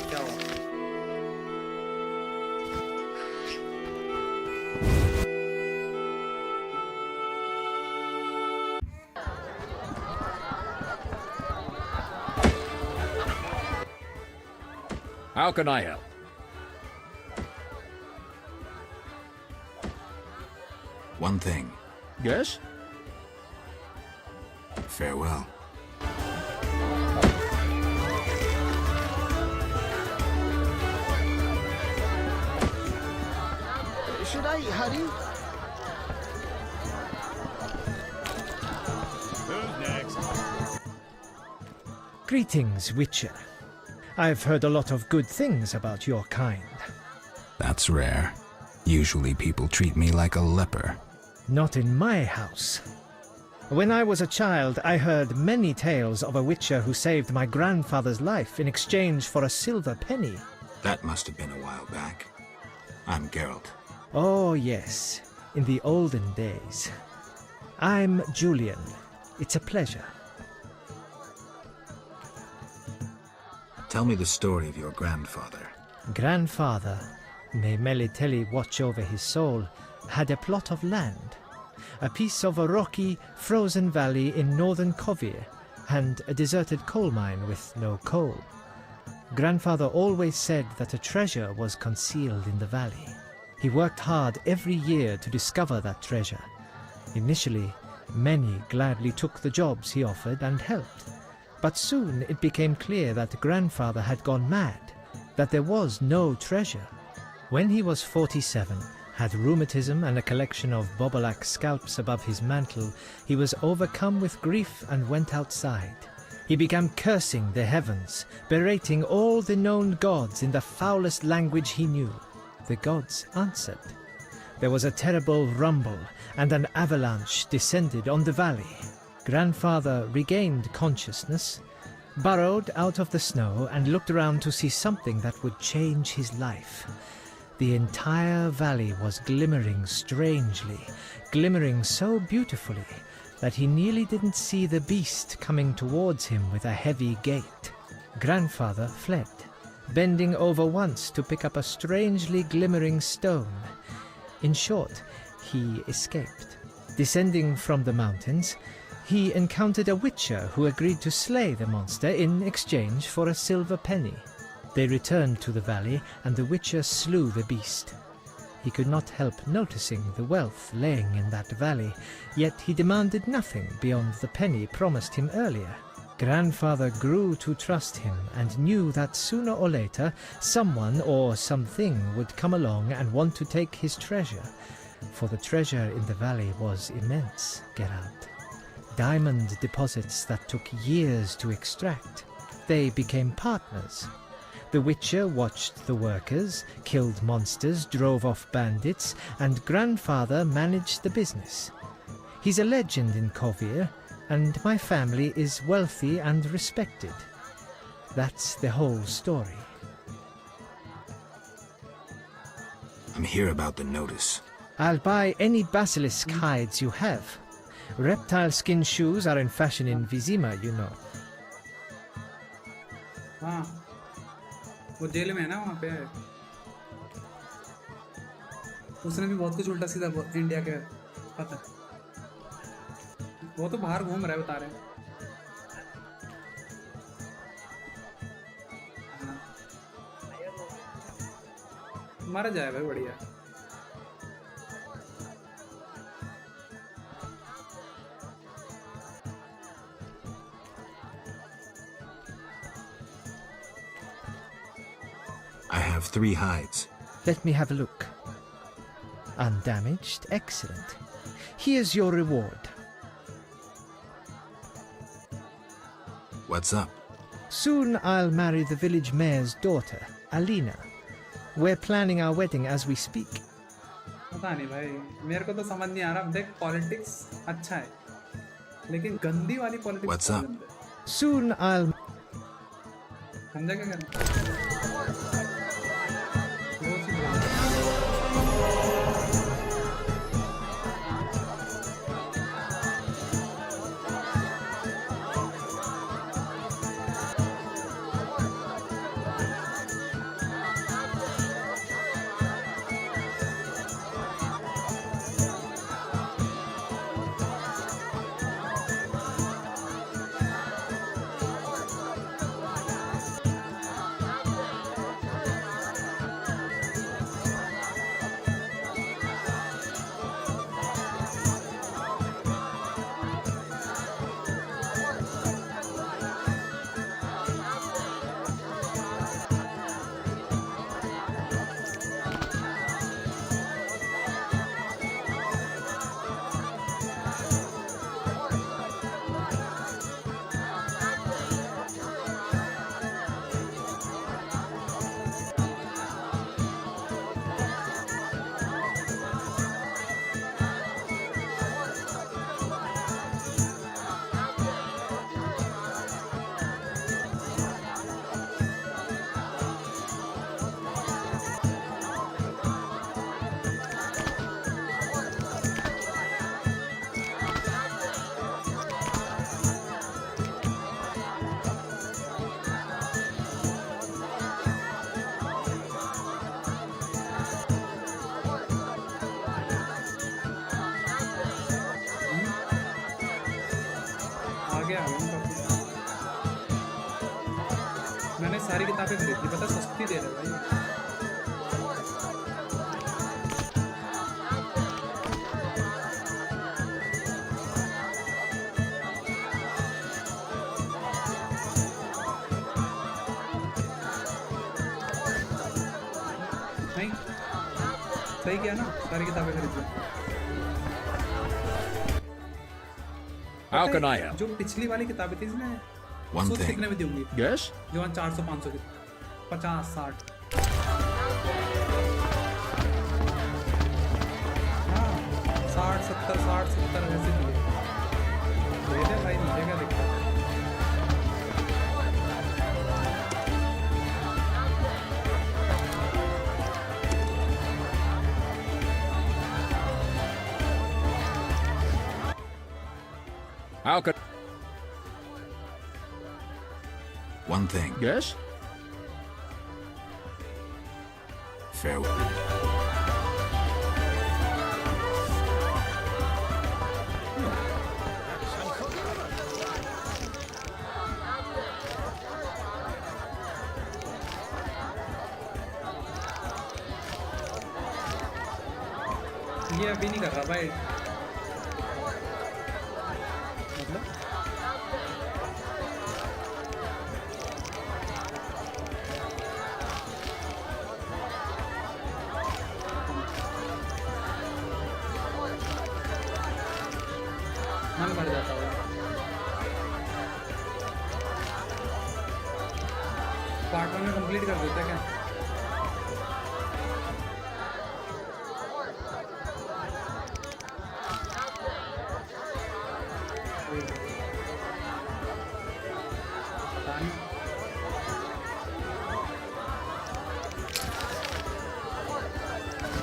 क्या हुआ? How can I help? One thing. Yes? Farewell. Should I hurry? Who's next? Greetings, Witcher. I've heard a lot of good things about your kind. That's rare. Usually people treat me like a leper. Not in my house. When I was a child, I heard many tales of a Witcher who saved my grandfather's life in exchange for a silver penny. That must have been a while back. I'm Geralt. Oh, yes. In the olden days. I'm Julian. It's a pleasure. Tell me the story of your grandfather. Grandfather, may Melitele watch over his soul, had a plot of land. A piece of a rocky, frozen valley in northern Kovir, and a deserted coal mine with no coal. Grandfather always said that a treasure was concealed in the valley. He worked hard every year to discover that treasure. Initially, many gladly took the jobs he offered and helped. But soon it became clear that grandfather had gone mad, that there was no treasure. When he was 47, had rheumatism and a collection of bobolak scalps above his mantle, he was overcome with grief and went outside. He began cursing the heavens, berating all the known gods in the foulest language he knew. The gods answered. There was a terrible rumble, and an avalanche descended on the valley. Grandfather regained consciousness, burrowed out of the snow, and looked around to see something that would change his life. The entire valley was glimmering strangely, glimmering so beautifully that he nearly didn't see the beast coming towards him with a heavy gait. Grandfather fled, bending over once to pick up a strangely glimmering stone. In short, he escaped. Descending from the mountains, he encountered a witcher who agreed to slay the monster in exchange for a silver penny. They returned to the valley, and the witcher slew the beast. He could not help noticing the wealth laying in that valley, yet he demanded nothing beyond the penny promised him earlier. Grandfather grew to trust him and knew that sooner or later someone or something would come along and want to take his treasure, for the treasure in the valley was immense, Geralt. Diamond deposits that took years to extract. They became partners. The Witcher watched the workers, killed monsters, drove off bandits, and Grandfather managed the business. He's a legend in Kovir, and my family is wealthy and respected. That's the whole story. I'm here about the notice. I'll buy any basilisk hides you have. Reptile skin shoes are in fashion in Vizima, you know. हाँ, वो jail में है ना वहाँ पे। उसने भी बहुत कुछ उल्टा सीधा इंडिया के पता। वो तो बाहर घूम रहा है बता रहे हैं। मारा जाए भाई बढ़िया। I have 3 hides. Let me have a look. Undamaged? Excellent. Here's your reward. What's up? Soon I'll marry the village mayor's daughter, Alina. We're planning our wedding as we speak. पता नहीं भाई, मेरे को तो समझ नहीं आ रहा। देख, पॉलिटिक्स अच्छा है, लेकिन गंदी वाली politics. What's up? Soon I'll. समझा क्या करना? मैंने सारी किताबें खरीद ली, पता सस्ती दे रहे भाई। नहीं सही किया ना, सारी किताबें खरीद ली। How can I help? जो पिछली वाली किताबें थी इसमें One सूद thing. कितने में दी होंगी? Yes? जो 400-500 की, 50-60। हाँ, 60-70 ऐसे दिए। दे दे भाई, मुझे क्या दिक्कत है? How can... One thing. Yes? Farewell. ये अभी नहीं कर रहा भाई मतलब मन भर जाता है पार्ट 1 में कंप्लीट कर देते क्या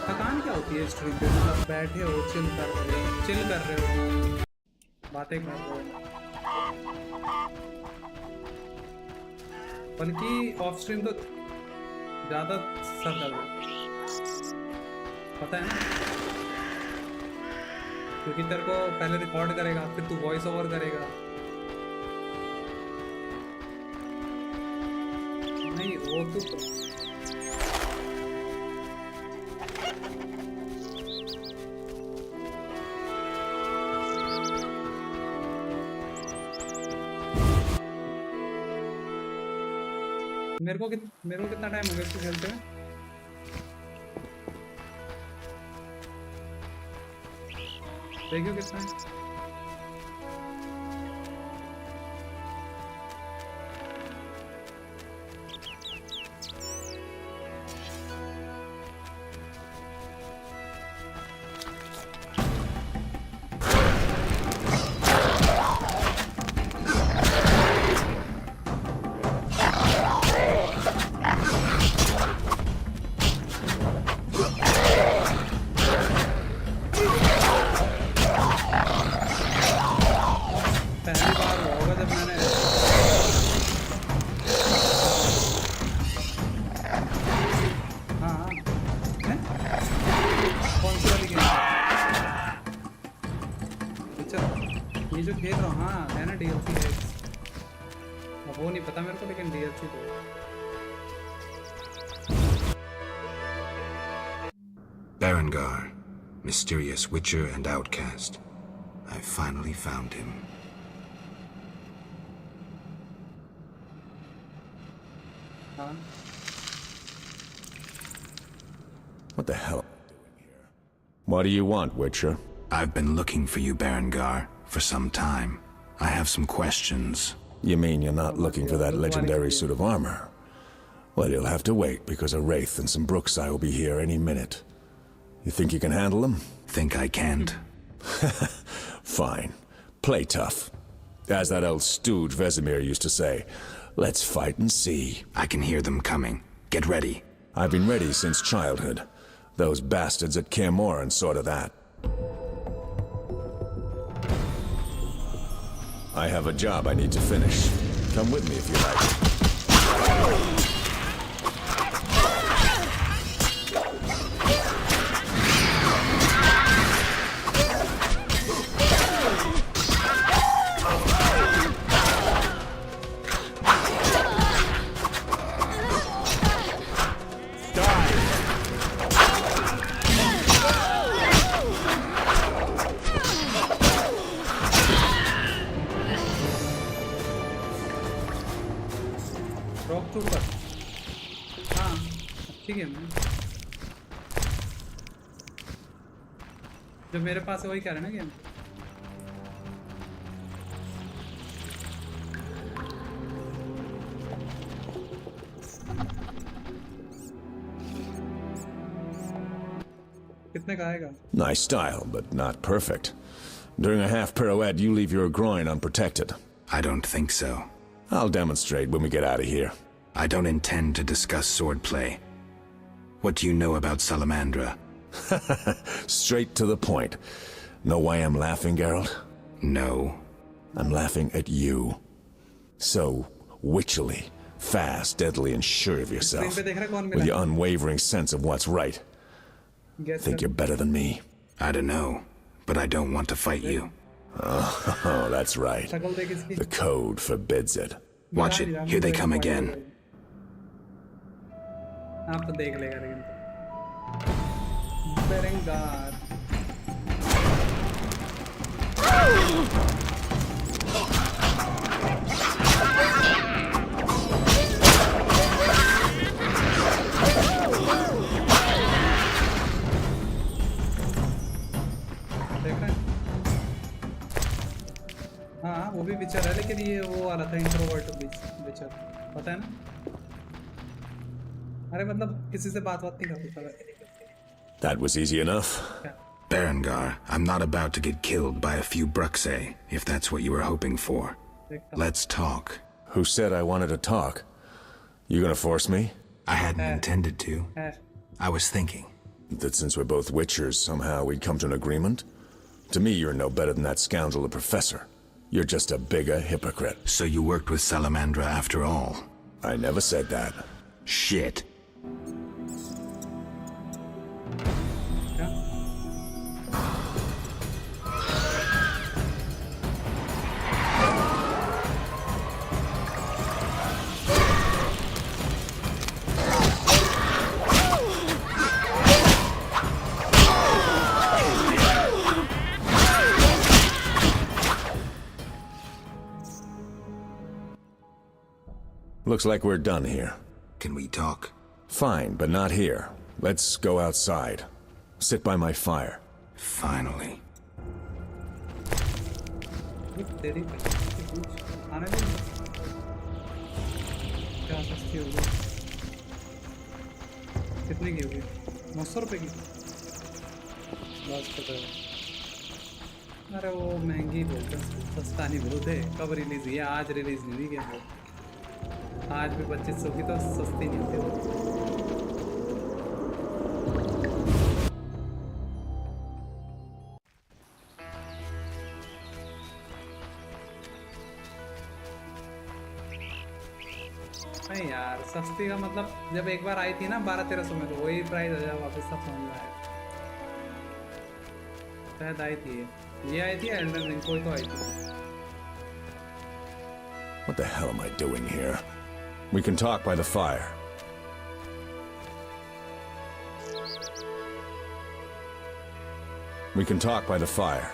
थकान क्या होती है स्ट्रीम पे मतलब बैठे हो चिल कर रहे हो बातें कर रहे हो बल्कि ऑफ स्ट्रीम तो ज़्यादा सर दर्द पता है ना क्योंकि तेरे को पहले रिकॉर्ड करेगा फिर तू वॉइस ओवर करेगा नहीं वो तो मेरे को कितना टाइम हो गया इसको खेलते हैं देखियो कितना है Mysterious witcher and outcast. I finally found him. What the hell am I doing here? What do you want, Witcher? I've been looking for you, Berengar, for some time. I have some questions. You mean you're not looking for that legendary suit of armor? Well, you'll have to wait, because a Wraith and some Brookside will be here any minute. You think you can handle them? Think I can't? Fine. Play tough. As that old stooge Vesemir used to say, let's fight and see. I can hear them coming. Get ready. I've been ready since childhood. Those bastards at Kaer Morhen saw to that. I have a job I need to finish. Come with me if you like. जो मेरे पास है वही कह रहे हैं ना game कितने का आएगा? Nice style, but not perfect. During a half pirouette, you leave your groin unprotected. I don't think so. I'll demonstrate when we get out of here. I don't intend to discuss swordplay. What do you know about Salamandra? Straight to the point. Know why I'm laughing, Geralt? No. I'm laughing at you. So witchily, fast, deadly, and sure of yourself. With your unwavering sense of what's right. Think you're better than me? I don't know, but I don't want to fight you. Oh, that's right. The code forbids it. Watch it. Here they come again. आप तो देख लेगा लेकिन बेरेंगार हाँ वो भी विचर है, लेकिन ये वो वाला था इंट्रोवर्ट विचर, पता है ना? अरे मतलब किसी से बात नहीं करता। That was easy enough. Berengar, I'm not about to get killed by a few Bruxae, if that's what you were hoping for. Let's talk. Who said I wanted to talk? You gonna force me? I hadn't intended to. I was thinking. That since we're both Witchers, somehow we'd come to an agreement? To me, you're no better than that scoundrel the Professor. You're just a bigger hypocrite. So you worked with Salamandra after all? I never said that. Shit. Looks like we're done here. Can we talk? Fine, but not here. Let's go outside. Sit by my fire. Finally. कितने की होगी? 900 रुपए की? अरे वो महंगी बोलते हैं, सस्ता नहीं बोलते। कब रिलीज हुई है? आज रिलीज नहीं हुई क्या? आज भी 2500 की तो सस्ती नहीं होती वो। नहीं यार, सस्ती का मतलब जब एक बार आई थी ना 1200-1300 में, तो वही प्राइस हो जाए वापस, सब समझ में आया। शायद आई थी ये आई थी एल्डन रिंग, कोई तो आई थी। What the hell am I doing here? We can talk by the fire. We can talk by the fire.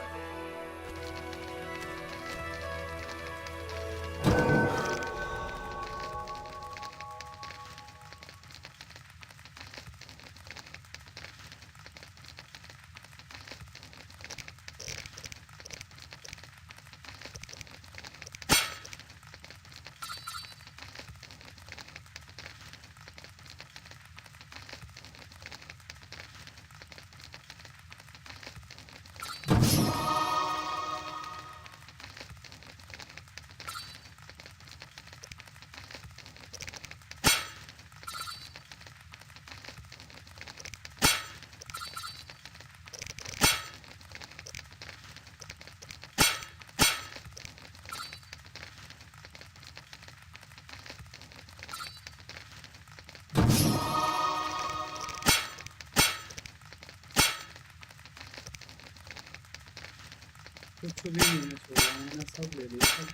कुछ भी नहीं है, छोड़ा मैंने, सब ले लिया सब।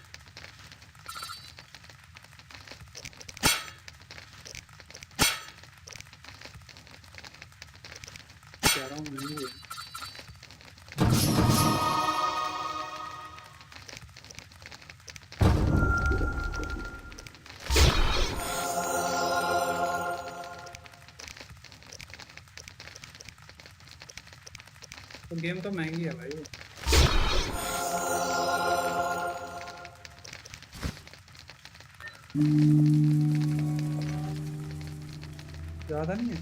कह रहा हूँ नहीं है। तो गेम तो महंगी है भाई। ज़्यादा नहीं है।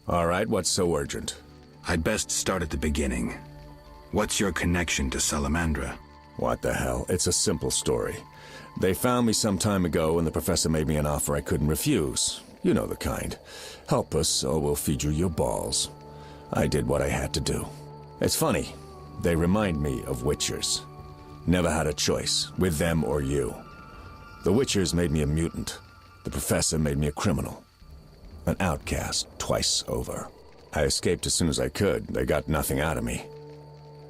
All right, what's so urgent? I'd best start at the beginning. What's your connection to Salamandra? What the hell? It's a simple story. They found me some time ago and the professor made me an offer I couldn't refuse. You know the kind. Help us or we'll feed you your balls. I did what I had to do. It's funny. They remind me of Witchers. Never had a choice, with them or you. The Witchers made me a mutant. The professor made me a criminal. An outcast twice over. I escaped as soon as I could. They got nothing out of me.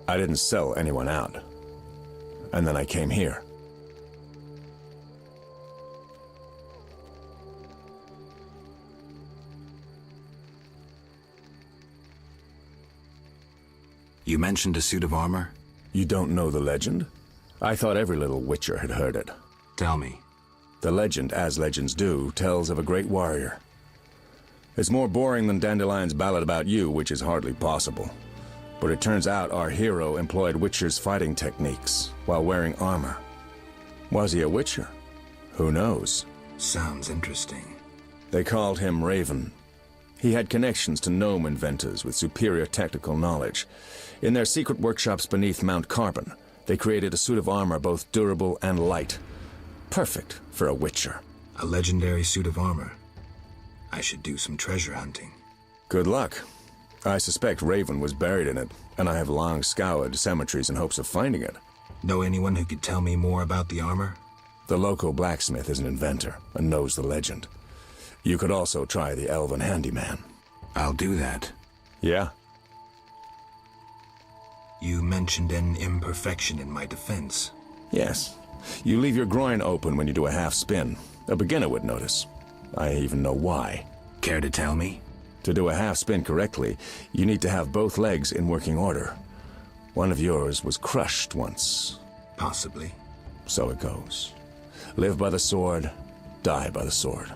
I didn't sell anyone out. And then I came here. You mentioned a suit of armor? You don't know the legend? I thought every little witcher had heard it. Tell me. The legend, as legends do, tells of a great warrior. It's more boring than Dandelion's ballad about you, which is hardly possible. But it turns out our hero employed witchers' fighting techniques while wearing armor. Was he a witcher? Who knows? Sounds interesting. They called him Raven. He had connections to gnome inventors with superior technical knowledge. In their secret workshops beneath Mount Carbon, they created a suit of armor both durable and light. Perfect for a witcher. A legendary suit of armor. I should do some treasure hunting. Good luck. I suspect Raven was buried in it, and I have long scoured cemeteries in hopes of finding it. Know anyone who could tell me more about the armor? The local blacksmith is an inventor and knows the legend. You could also try the elven handyman. I'll do that. Yeah? You mentioned an imperfection in my defense. Yes. You leave your groin open when you do a half spin. A beginner would notice. I even know why. Care to tell me? To do a half spin correctly, you need to have both legs in working order. One of yours was crushed once. Possibly. So it goes. Live by the sword, die by the sword.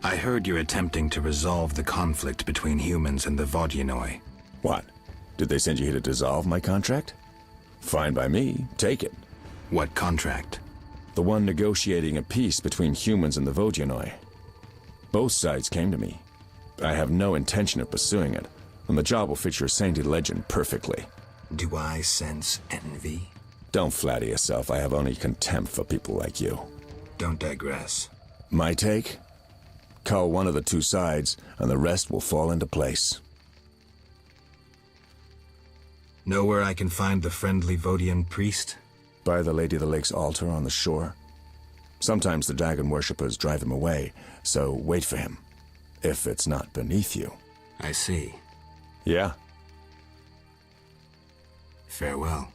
I heard you're attempting to resolve the conflict between humans and the Vodyanoi. What? Did they send you here to dissolve my contract? Fine by me. Take it. What contract? The one negotiating a peace between humans and the Vodyanoi. Both sides came to me. I have no intention of pursuing it, and the job will fit your sainted legend perfectly. Do I sense envy? Don't flatter yourself. I have only contempt for people like you. Don't digress. My take? Cull one of the two sides, and the rest will fall into place. Know where I can find the friendly Vodian priest? By the Lady of the Lake's altar on the shore. Sometimes the dragon worshippers drive him away, so wait for him. If it's not beneath you. I see. Yeah? Farewell.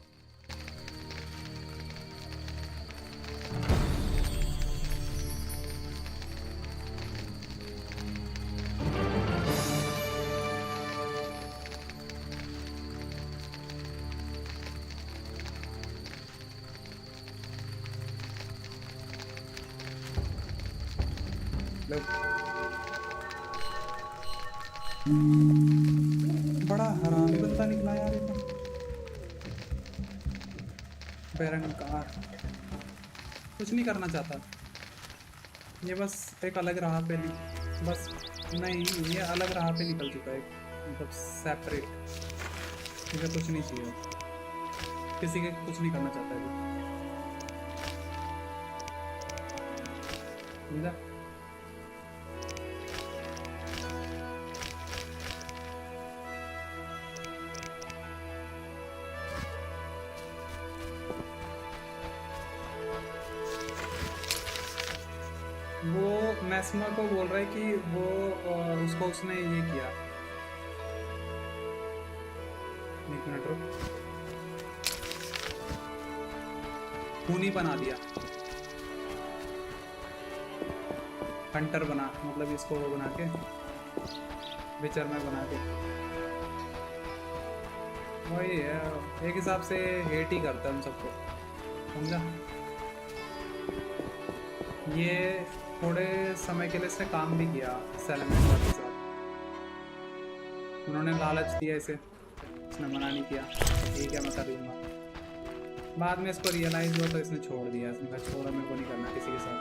बड़ा हरामी बंदा निकला यार ये तो। बेरंकार कुछ नहीं करना चाहता, ये बस एक अलग राह पे बस नहीं, ये अलग राह पे निकल चुका है, मतलब सेपरेट। मुझे कुछ नहीं चाहिए, किसी के कुछ नहीं करना चाहता है। वो मैस्मा को बोल रहा है कि वो उसको उसने ये किया। एक मिनट रुक, खूनी बना दिया, हंटर बना, मतलब इसको वो बना के विचर में बना के वही है, एक हिसाब से हेट ही करता है हम सबको, समझा। ये थोड़े समय के लिए इसने काम भी किया सेलेमेंट के साथ, उन्होंने लालच दिया इसे, इसने मना नहीं किया, ठीक है मैं कर दूंगा। बाद में इसको रियलाइज हुआ तो इसने छोड़ दिया, इसने कहा छोड़ा, मेरे को नहीं करना किसी के साथ।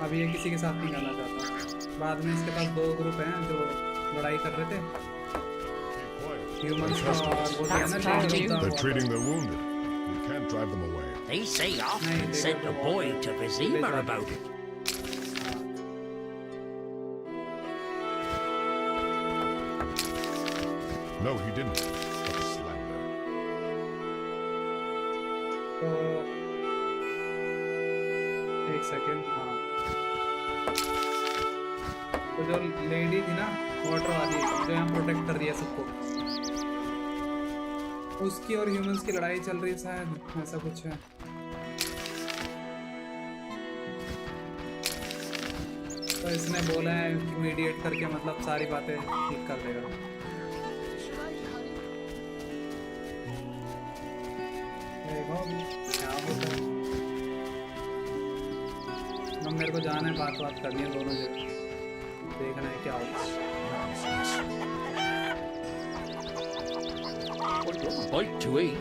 अब ये किसी के साथ नहीं करना चाहता। बाद में इसके पास दो ग्रुप हैं जो लड़ाई कर रहे थे, ह्यूमंस का और वो दिया ना, They're treating the wounded. We can't drive them away. They say Arthur sent a boy to Vizima about it. No, he didn't. What a slander. तो एक सेकेंड, हाँ, तो जो लेडी थी ना वाटर वाली, जो यहाँ प्रोटेक्ट कर रही है सबको, उसकी और ह्यूमंस की लड़ाई चल रही है शायद, ऐसा कुछ है। तो इसने बोला है कि मीडिएट करके मतलब सारी बातें ठीक कर देगा। देखो क्या होता है। अब मेरे को जाना है, बात करनी है दोनों जगह, देखना है क्या होता है। Bite to eat.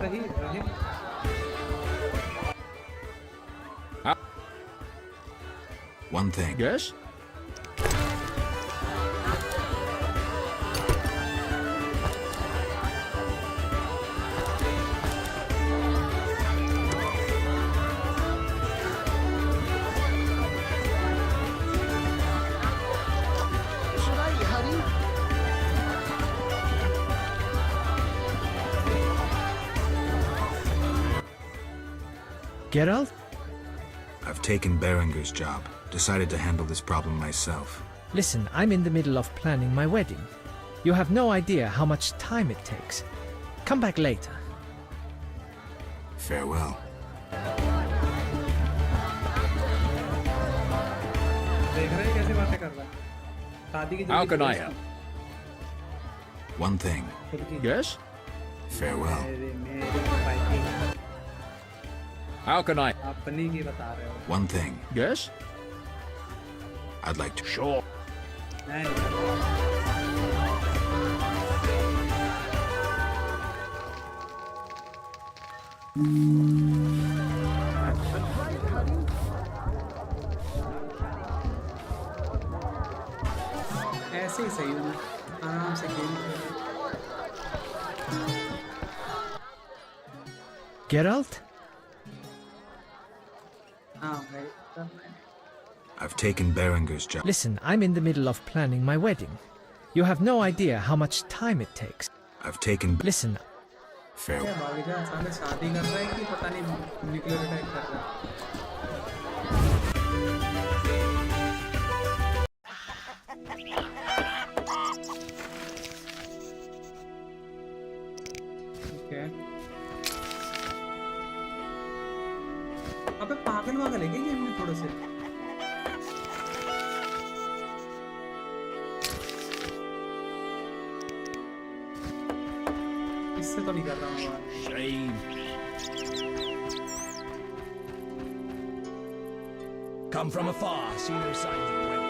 रही। One thing. Yes? Geralt? I've taken Berenger's job. Decided to handle this problem myself. Listen, I'm in the middle of planning my wedding. You have no idea how much time it takes. Come back later. Farewell. How can I help? One thing. Yes? Farewell. How can I? One thing. Yes? I'd like to. Sure. ऐसे ही सही हूँ, आराम से game. Geralt? I've taken Berenger's job. Listen, I'm in the middle of planning my wedding. You have no idea how much time it takes. I've taken. Listen. Farewell. शादी कर रहा है कि पता नहीं न्यूक्लियर अटैक कर रहा है। अबे पागल वागल है क्या गेम में थोड़े से? इससे तो नहीं कर रहा हूँ। Shame. Come from afar, see no signs of weapon.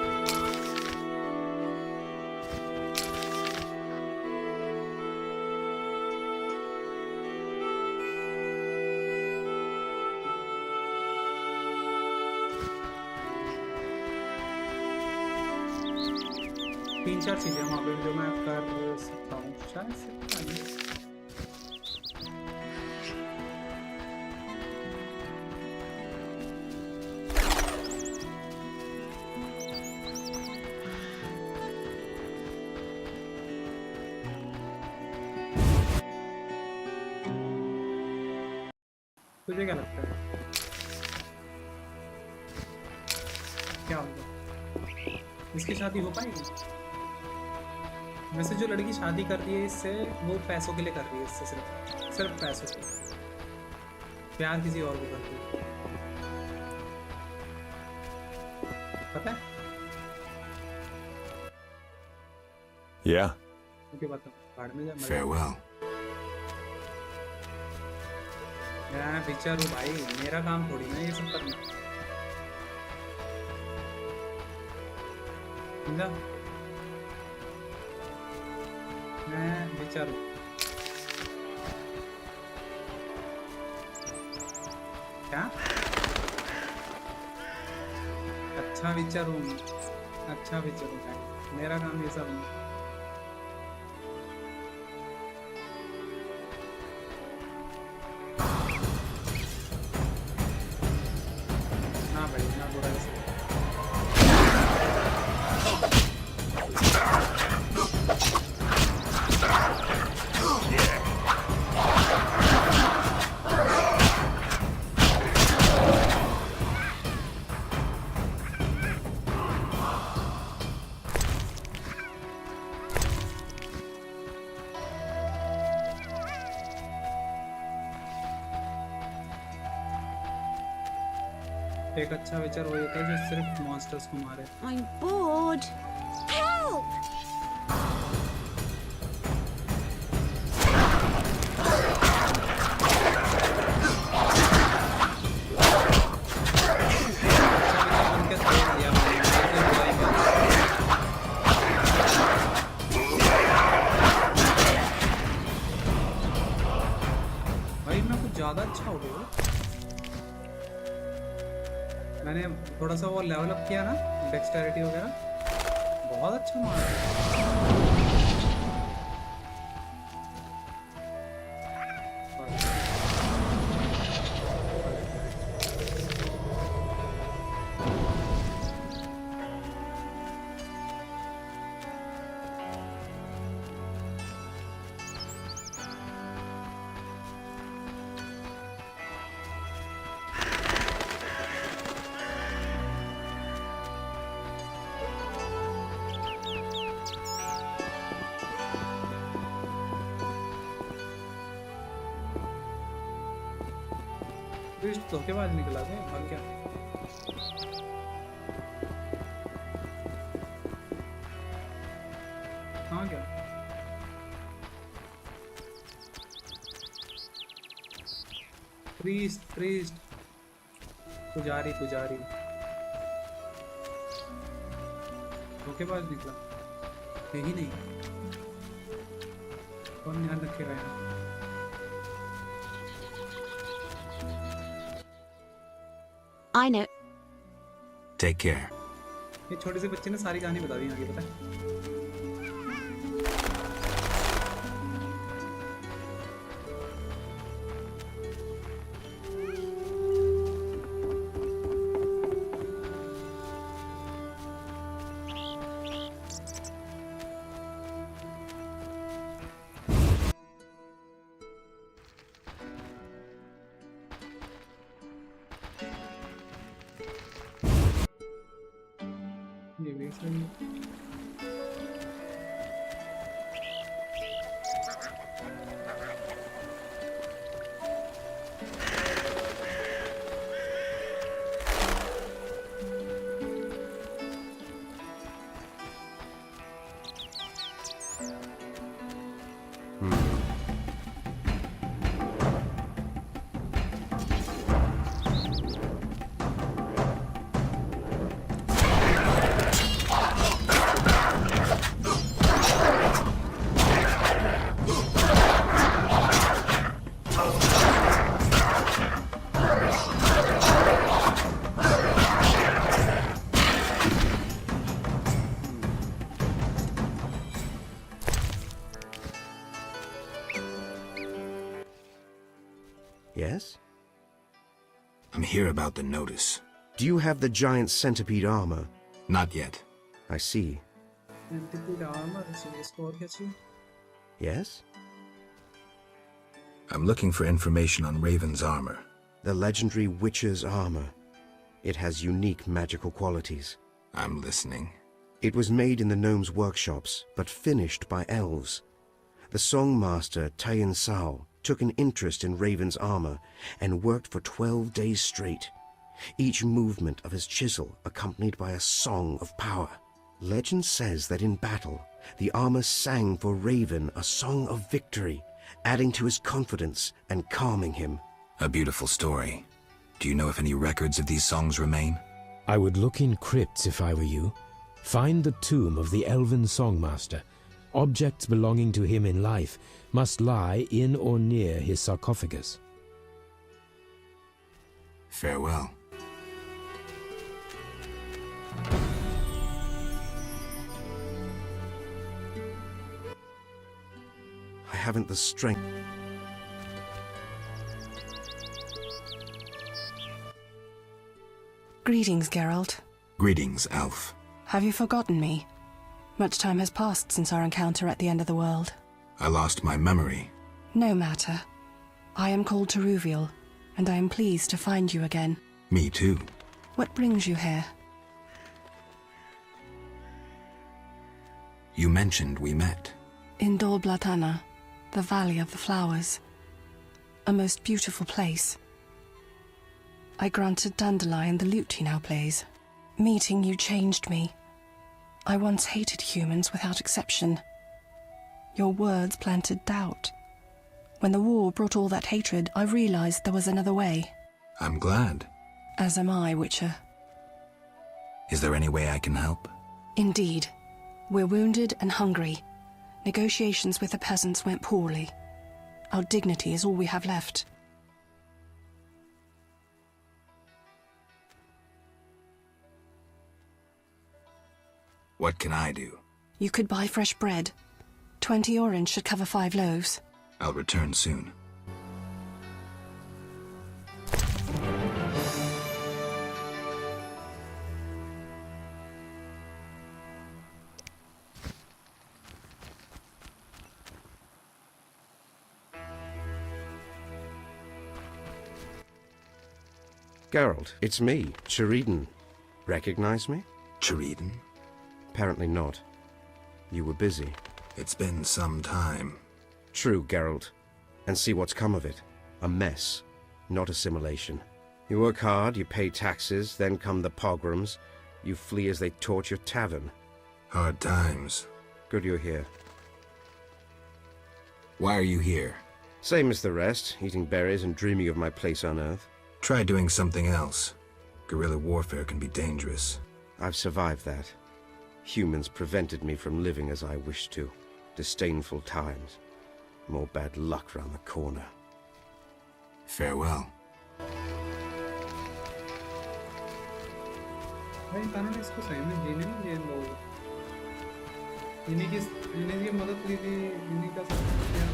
तीन चार चीजें वहाँ पे जो मैं कर सकता हूँ, शायद से पता नहीं। तुझे क्या लगता है क्या होगा? इसकी शादी हो पाएगी? वैसे जो लड़की शादी कर रही है इससे, वो पैसों के लिए कर रही है, इससे सिर्फ पैसों के लिए। प्यार किसी और को करती है, पता है? Yeah. मुझे बताओ, भाड़ में जा। Farewell. मैं विचार हूँ भाई, मेरा काम थोड़ी ना ये सब करना। समझा? मैं विचार हूँ। क्या? अच्छा विचार हूँ, अच्छा विचार हूँ भाई, मेरा काम ये सब नहीं। एक अच्छा विचार वही होता है जो सिर्फ मॉन्स्टर्स को मारे. I'm bored. Help! भाई मैं कुछ ज़्यादा अच्छा हो गया. मैंने थोड़ा सा वो लेवल अप किया ना, डेक्सटेरिटी वगैरह, बहुत अच्छा मारा. धोखेबाज निकला था और क्या. हाँ क्या प्रीस्ट पुजारी धोखेबाज निकला. यही नहीं, कौन ध्यान रखेगा यहाँ. I know. Take care. ये छोटे से बच्चे ने सारी कहानी बता दी आगे, पता है. Yes? I'm here about the notice. Do you have the giant centipede armor? Not yet. I see. Centipede armor? Yes? I'm looking for information on Raven's armor. The legendary Witcher's armor. It has unique magical qualities. I'm listening. It was made in the gnomes' workshops, but finished by elves. The songmaster Tayan Sao took an interest in Raven's armor and worked for 12 days straight, each movement of his chisel accompanied by a song of power. Legend says that in battle, the armor sang for Raven a song of victory, adding to his confidence and calming him. A beautiful story. Do you know if any records of these songs remain? I would look in crypts if I were you. Find the tomb of the elven songmaster. Objects belonging to him in life must lie in or near his sarcophagus. Farewell. I haven't the strength. Greetings, Geralt. Greetings, Elf. Have you forgotten me? Much time has passed since our encounter at the end of the world. I lost my memory. No matter. I am called Teruviel, and I am pleased to find you again. Me too. What brings you here? You mentioned we met. In Dol Blatana, the Valley of the Flowers. A most beautiful place. I granted Dandelion the lute he now plays. Meeting you changed me. I once hated humans without exception. Your words planted doubt. When the war brought all that hatred, I realized there was another way. I'm glad. As am I, Witcher. Is there any way I can help? Indeed. We're wounded and hungry. Negotiations with the peasants went poorly. Our dignity is all we have left. What can I do? You could buy fresh bread. 20 orange should cover 5 loaves. I'll return soon. Geralt, it's me, Sheridan. Recognize me? Sheridan? Apparently not. You were busy. It's been some time. True, Geralt. And see what's come of it. A mess, not assimilation. You work hard, you pay taxes, then come the pogroms. You flee as they torch your tavern. Hard times. Good you're here. Why are you here? Same as the rest, eating berries and dreaming of my place on Earth. Try doing something else. Guerrilla warfare can be dangerous. I've survived that. Humans prevented me from living as I wished to. Disdainful times. More bad luck round the corner. Farewell. भाई इन्होंने इसको सही में जीने नहीं दिए लोग इन्हीं की मदद ली थी इन्हीं का सब किया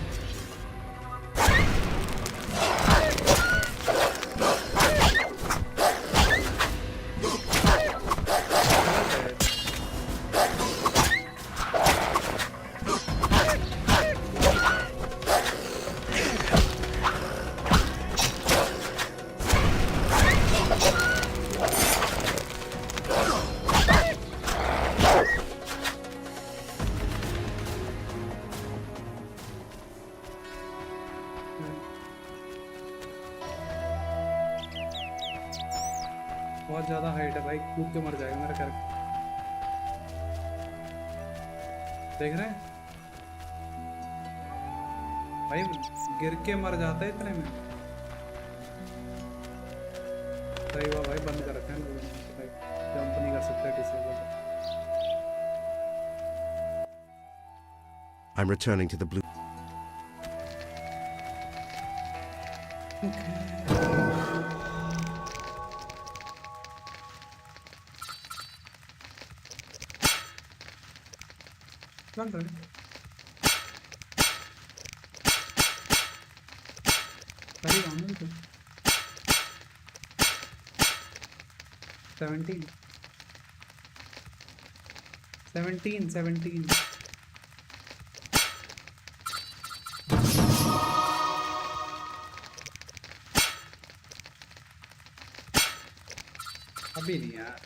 बहुत ज़्यादा हाइट है भाई कूद के मर जाएगा मेरा कैरेक्टर देख रहे हैं भाई गिर के मर जाता है इतने में सही हुआ भाई बंद कर रखे हैं लोगों ने भाई जंप नहीं कर सकते disable I'm returning to the blue. Okay. One second. Very long, 17. अभी नहीं यार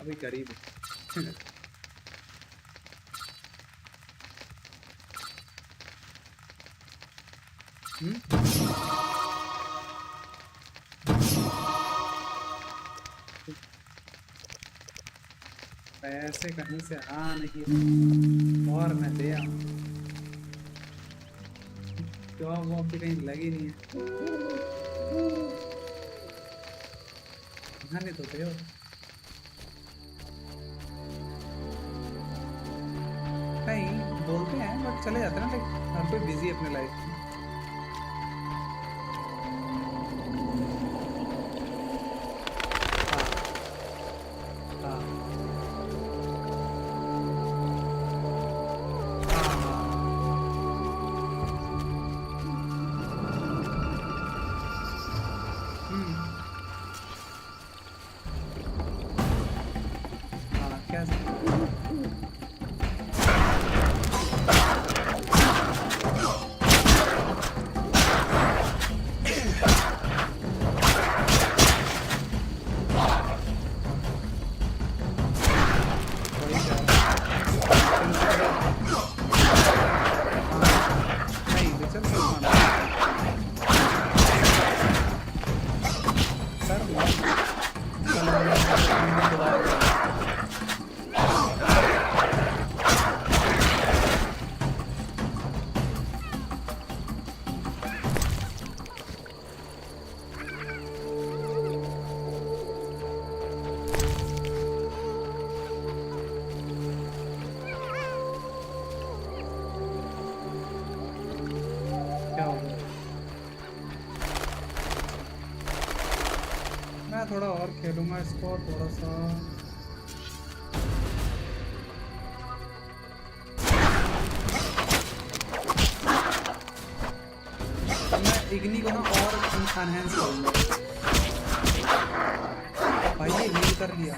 अभी गरीब है ऐसे करने से हाँ नहीं और मैं दे जॉब वॉब भी कहीं लगी नहीं है नहीं तो दे कहीं बोलते हैं बट चले जाते हैं ना लाइक हर कोई बिजी अपने लाइफ में थोड़ा और खेलूंगा इसको थोड़ा सा मैं इग्नी को ना और एनहांस करूंगा भाई ये हील कर लिया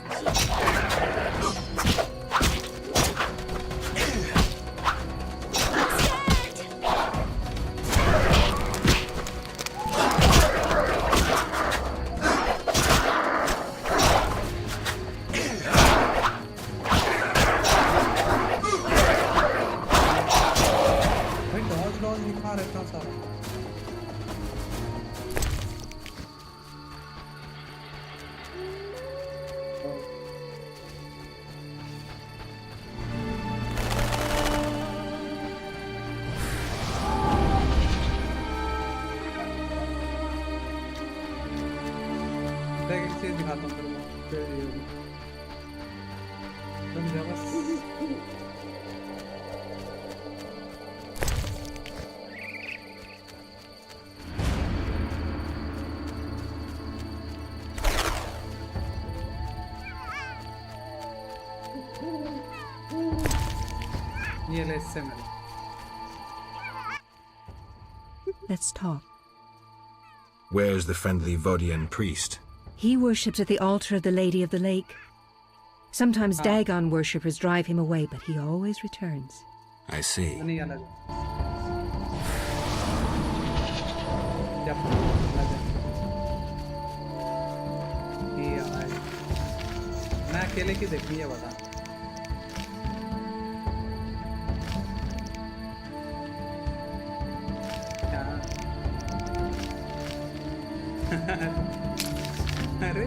Let's talk. Where's the friendly Vodian priest? He worships at the altar of the Lady of the Lake. Sometimes Dagon worshippers drive him away, but he always returns. I see. मैं अकेले की देखनी है बता अरे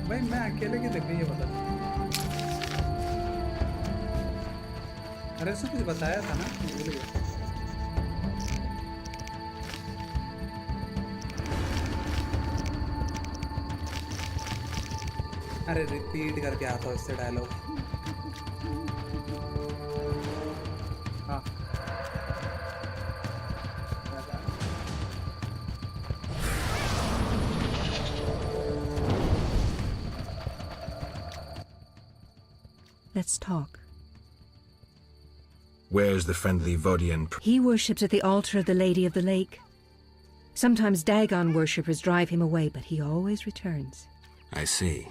भाई मैं अकेले की देख रही है बता अरे उसने कुछ बताया था ना भूल गया अरे रिपीट करके आता हूँ इससे डायलॉग हाँ Let's talk. Where's the friendly Vodian priest? He worships at the altar of the Lady of the Lake. Sometimes Dagon worshippers drive him away, but he always returns. I see.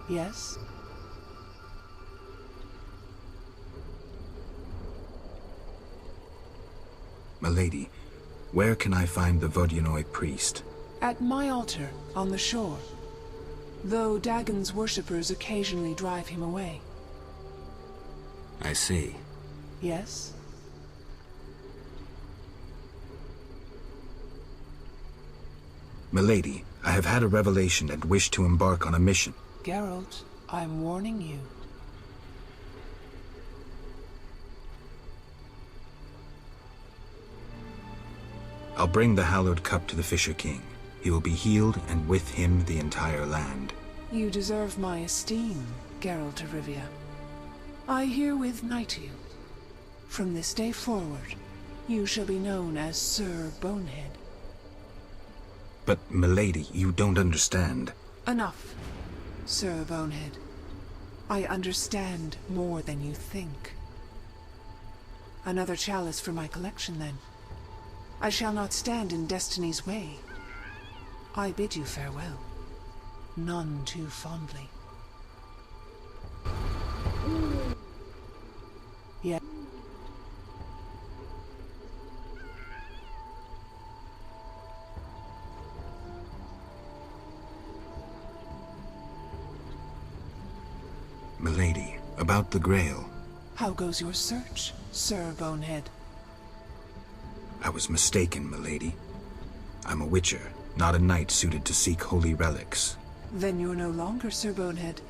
Yes? Milady, where can I find the Vodianoid priest? At my altar, on the shore. Though Dagon's worshippers occasionally drive him away. I see. Yes? Milady, I have had a revelation and wish to embark on a mission. Geralt, I'm warning you. I'll bring the hallowed cup to the Fisher King. He will be healed, and with him the entire land. You deserve my esteem, Geralt of Rivia. I herewith knight you. From this day forward, you shall be known as Sir Bonehead. But, milady, you don't understand. Enough, Sir Bonehead. I understand more than you think. Another chalice for my collection, then. I shall not stand in destiny's way. I bid you farewell, none too fondly. Yet Milady, about the Grail. how goes your search, Sir Bonehead? I was mistaken, milady. I'm a witcher, not a knight suited to seek holy relics. Then you're no longer Sir Bonehead,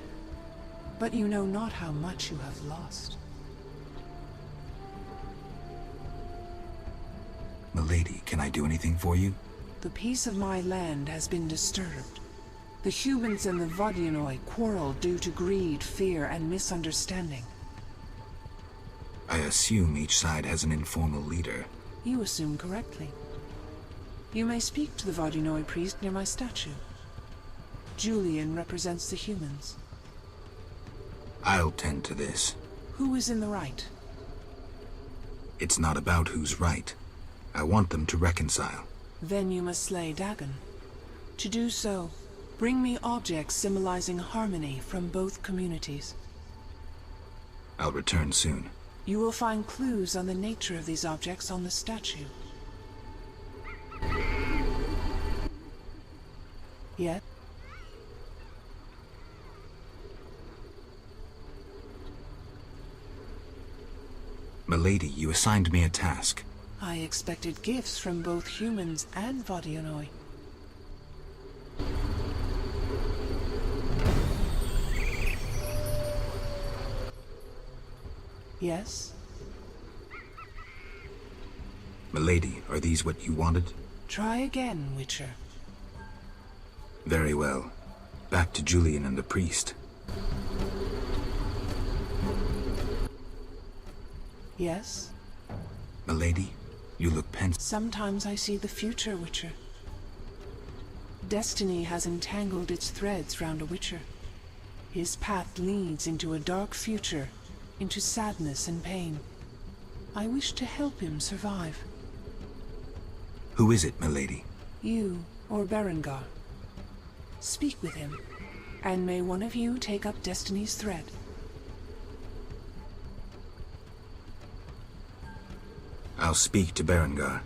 but you know not how much you have lost. Milady, can I do anything for you? The peace of my land has been disturbed. The humans and the Vodyanoi quarrel due to greed, fear, and misunderstanding. I assume each side has an informal leader. You assume correctly. You may speak to the Vodyanoi priest near my statue. Julian represents the humans. I'll tend to this. Who is in the right? It's not about who's right. I want them to reconcile. Then you must slay Dagon. To do so, bring me objects symbolizing harmony from both communities. I'll return soon. You will find clues on the nature of these objects on the statue. Yet, Milady, you assigned me a task. I expected gifts from both humans and Vodyanoi. Yes? Milady, are these what you wanted? Try again, Witcher. Very well. Back to Julian and the priest. Yes? Milady, you look pensive. Sometimes I see the future, Witcher. Destiny has entangled its threads round a Witcher. His path leads into a dark future, into sadness and pain. I wish to help him survive. Who is it, milady? You or Berengar. Speak with him, and may one of you take up Destiny's thread. I'll speak to Berengar.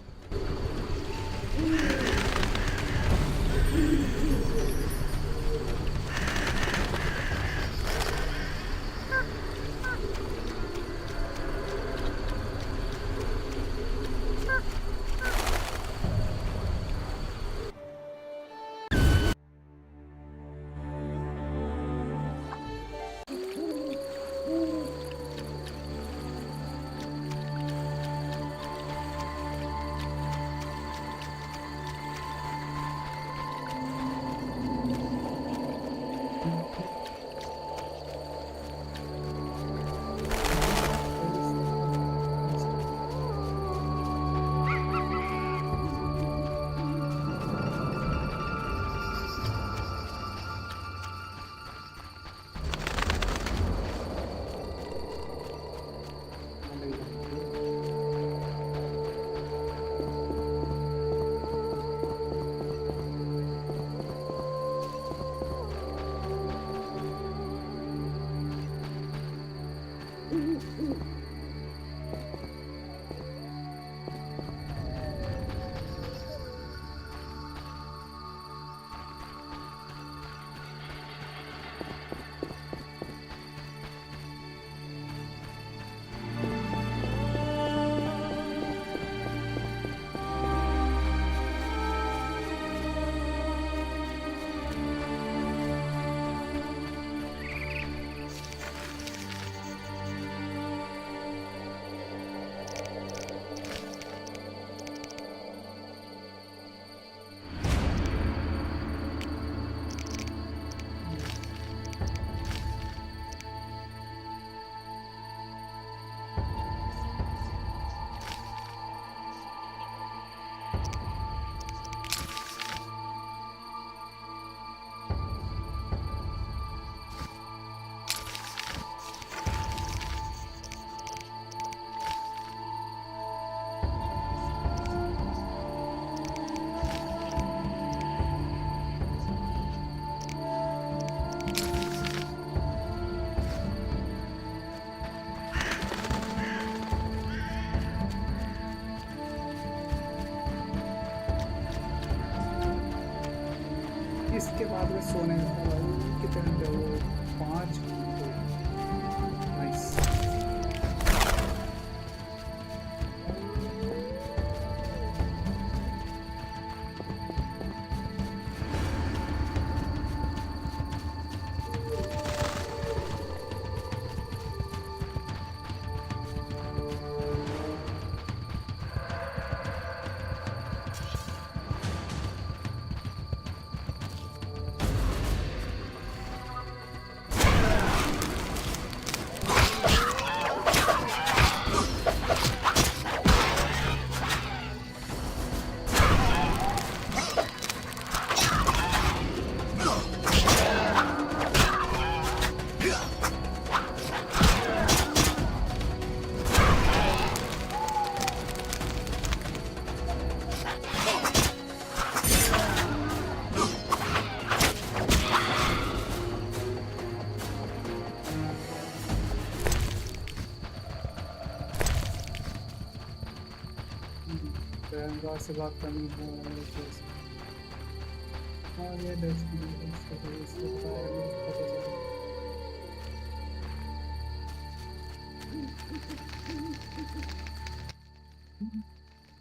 God से बात करनी है ये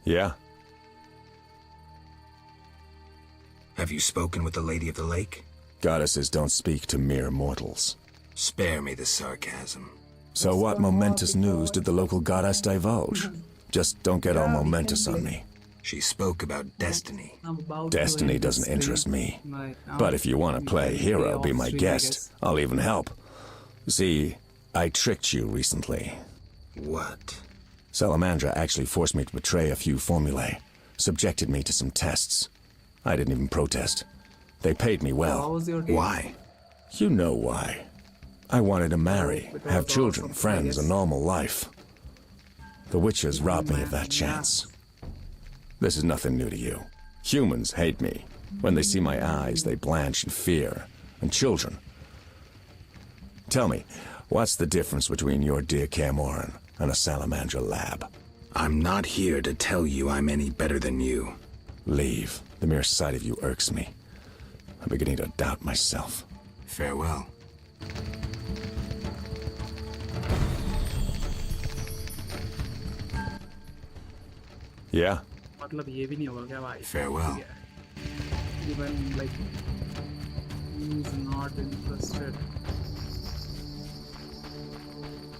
Yeah? Have you spoken with the Lady of the Lake? Goddesses don't speak to mere mortals. Spare me the sarcasm. So what momentous news did the local goddess divulge? Just don't get all momentous on me. She spoke about destiny. Destiny doesn't interest me. But if you want to play hero, be my guest. I'll even help. See, I tricked you recently. What? Salamandra actually forced me to betray a few formulae, subjected me to some tests. I didn't even protest. They paid me well. Why? You know why. I wanted to marry, have children, friends, a normal life. The Witchers robbed me of that chance. This is nothing new to you. Humans hate me. When they see my eyes, they blanch in fear. And children. Tell me, what's the difference between your dear Camoran and a Salamandra lab? I'm not here to tell you I'm any better than you. Leave. The mere sight of you irks me. I'm beginning to doubt myself. Farewell. Yeah? मतलब ये भी नहीं होगा क्या भाई? Farewell. Even like he's not interested.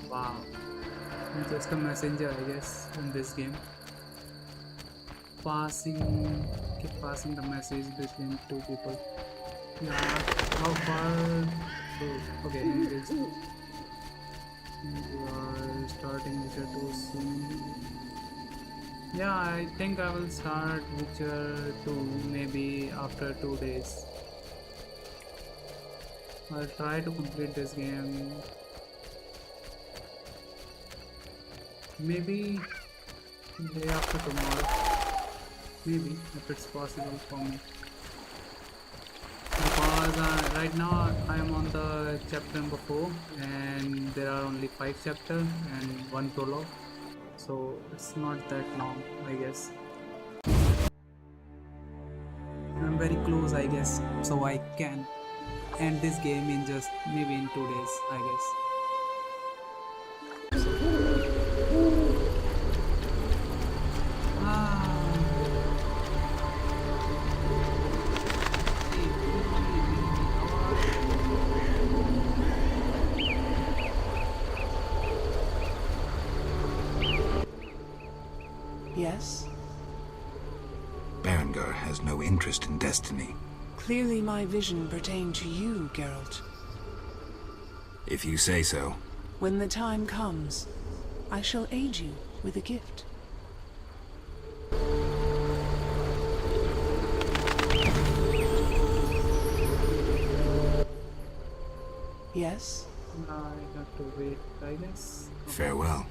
Wow. He's just a messenger, I guess, in this game. Keep passing the message between two people. Yeah, how far? Oh, okay, anyways. You are starting Witcher 2 soon. Yeah, I think I will start Witcher 2 maybe after 2 days. I'll try to complete this game. Maybe day after tomorrow. Maybe, if it's possible for me. Because right now I am on the chapter number 4 and there are only 5 chapters and 1 prologue. So it's not that long, I guess. I'm very close, I guess. So I can end this game in just maybe in 2 days, I guess. Yes? Berengar has no interest in destiny. Clearly my vision pertained to you, Geralt. If you say so. When the time comes, I shall aid you with a gift. Yes? I have to wait, I guess. Farewell.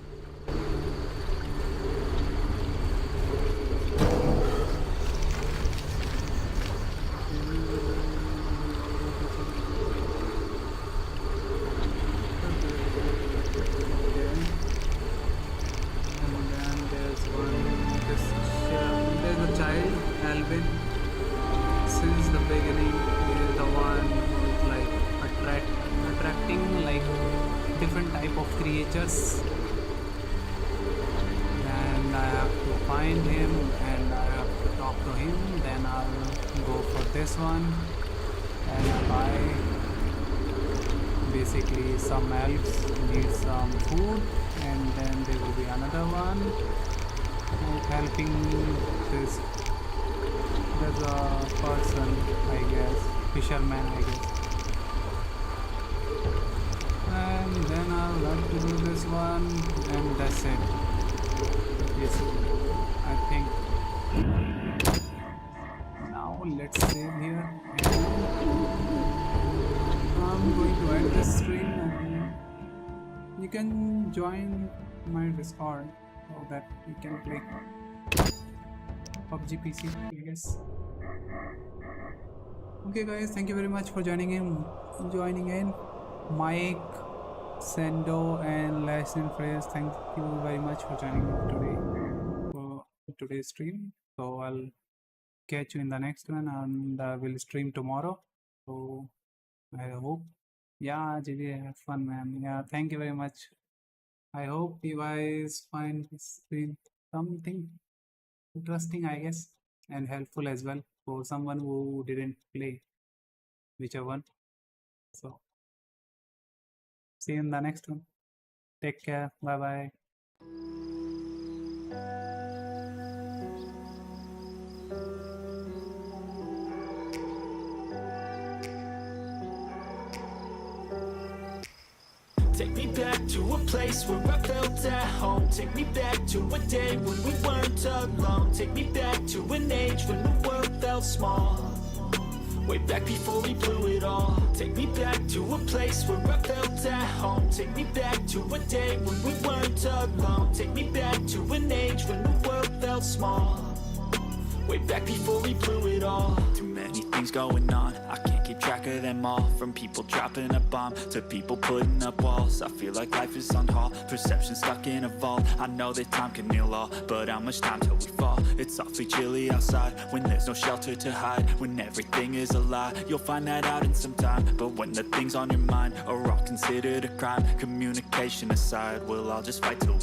Since the beginning, he is the one who is like attracting like different type of creatures, and I have to find him and I have to talk to him. Then I'll go for this one and buy basically some elves need some food, and then there will be another one helping this. There's a person, I guess, fisherman, I guess. And then I'll have to do this one, and that's it. Basically, I think. Now let's save here. I'm going to end this stream, and you can join my Discord so that you can play PUBG PC, I guess. Okay guys, thank you very much for joining in. Mike, Sendo and Lash and Phrase, thank you very much for joining in today. today's stream. So I'll catch you in the next one, and we'll stream tomorrow. So I hope, yeah, GG, have fun, man. Yeah, thank you very much. I hope you guys find this stream something interesting, I guess, and helpful as well for someone who didn't play whichever one. So see you in the next one. Take care. Bye bye. Take me back to a place where I felt at home. Take me back to a day when we weren't alone. Take me back to an age when the world felt small. Way back before we blew it all. Take me back to a place where I felt at home. Take me back to a day when we weren't alone. Take me back to an age when the world felt small. Way back before we blew it all. Too many things going on, I can't keep track of them all. From people dropping a bomb to people putting up walls. I feel like life is on hold, perception stuck in a vault. I know that time can heal all, but how much time till we fall? It's awfully chilly outside when there's no shelter to hide. When everything is a lie, you'll find that out in some time. But when the things on your mind are all considered a crime, communication aside, we'll all just fight till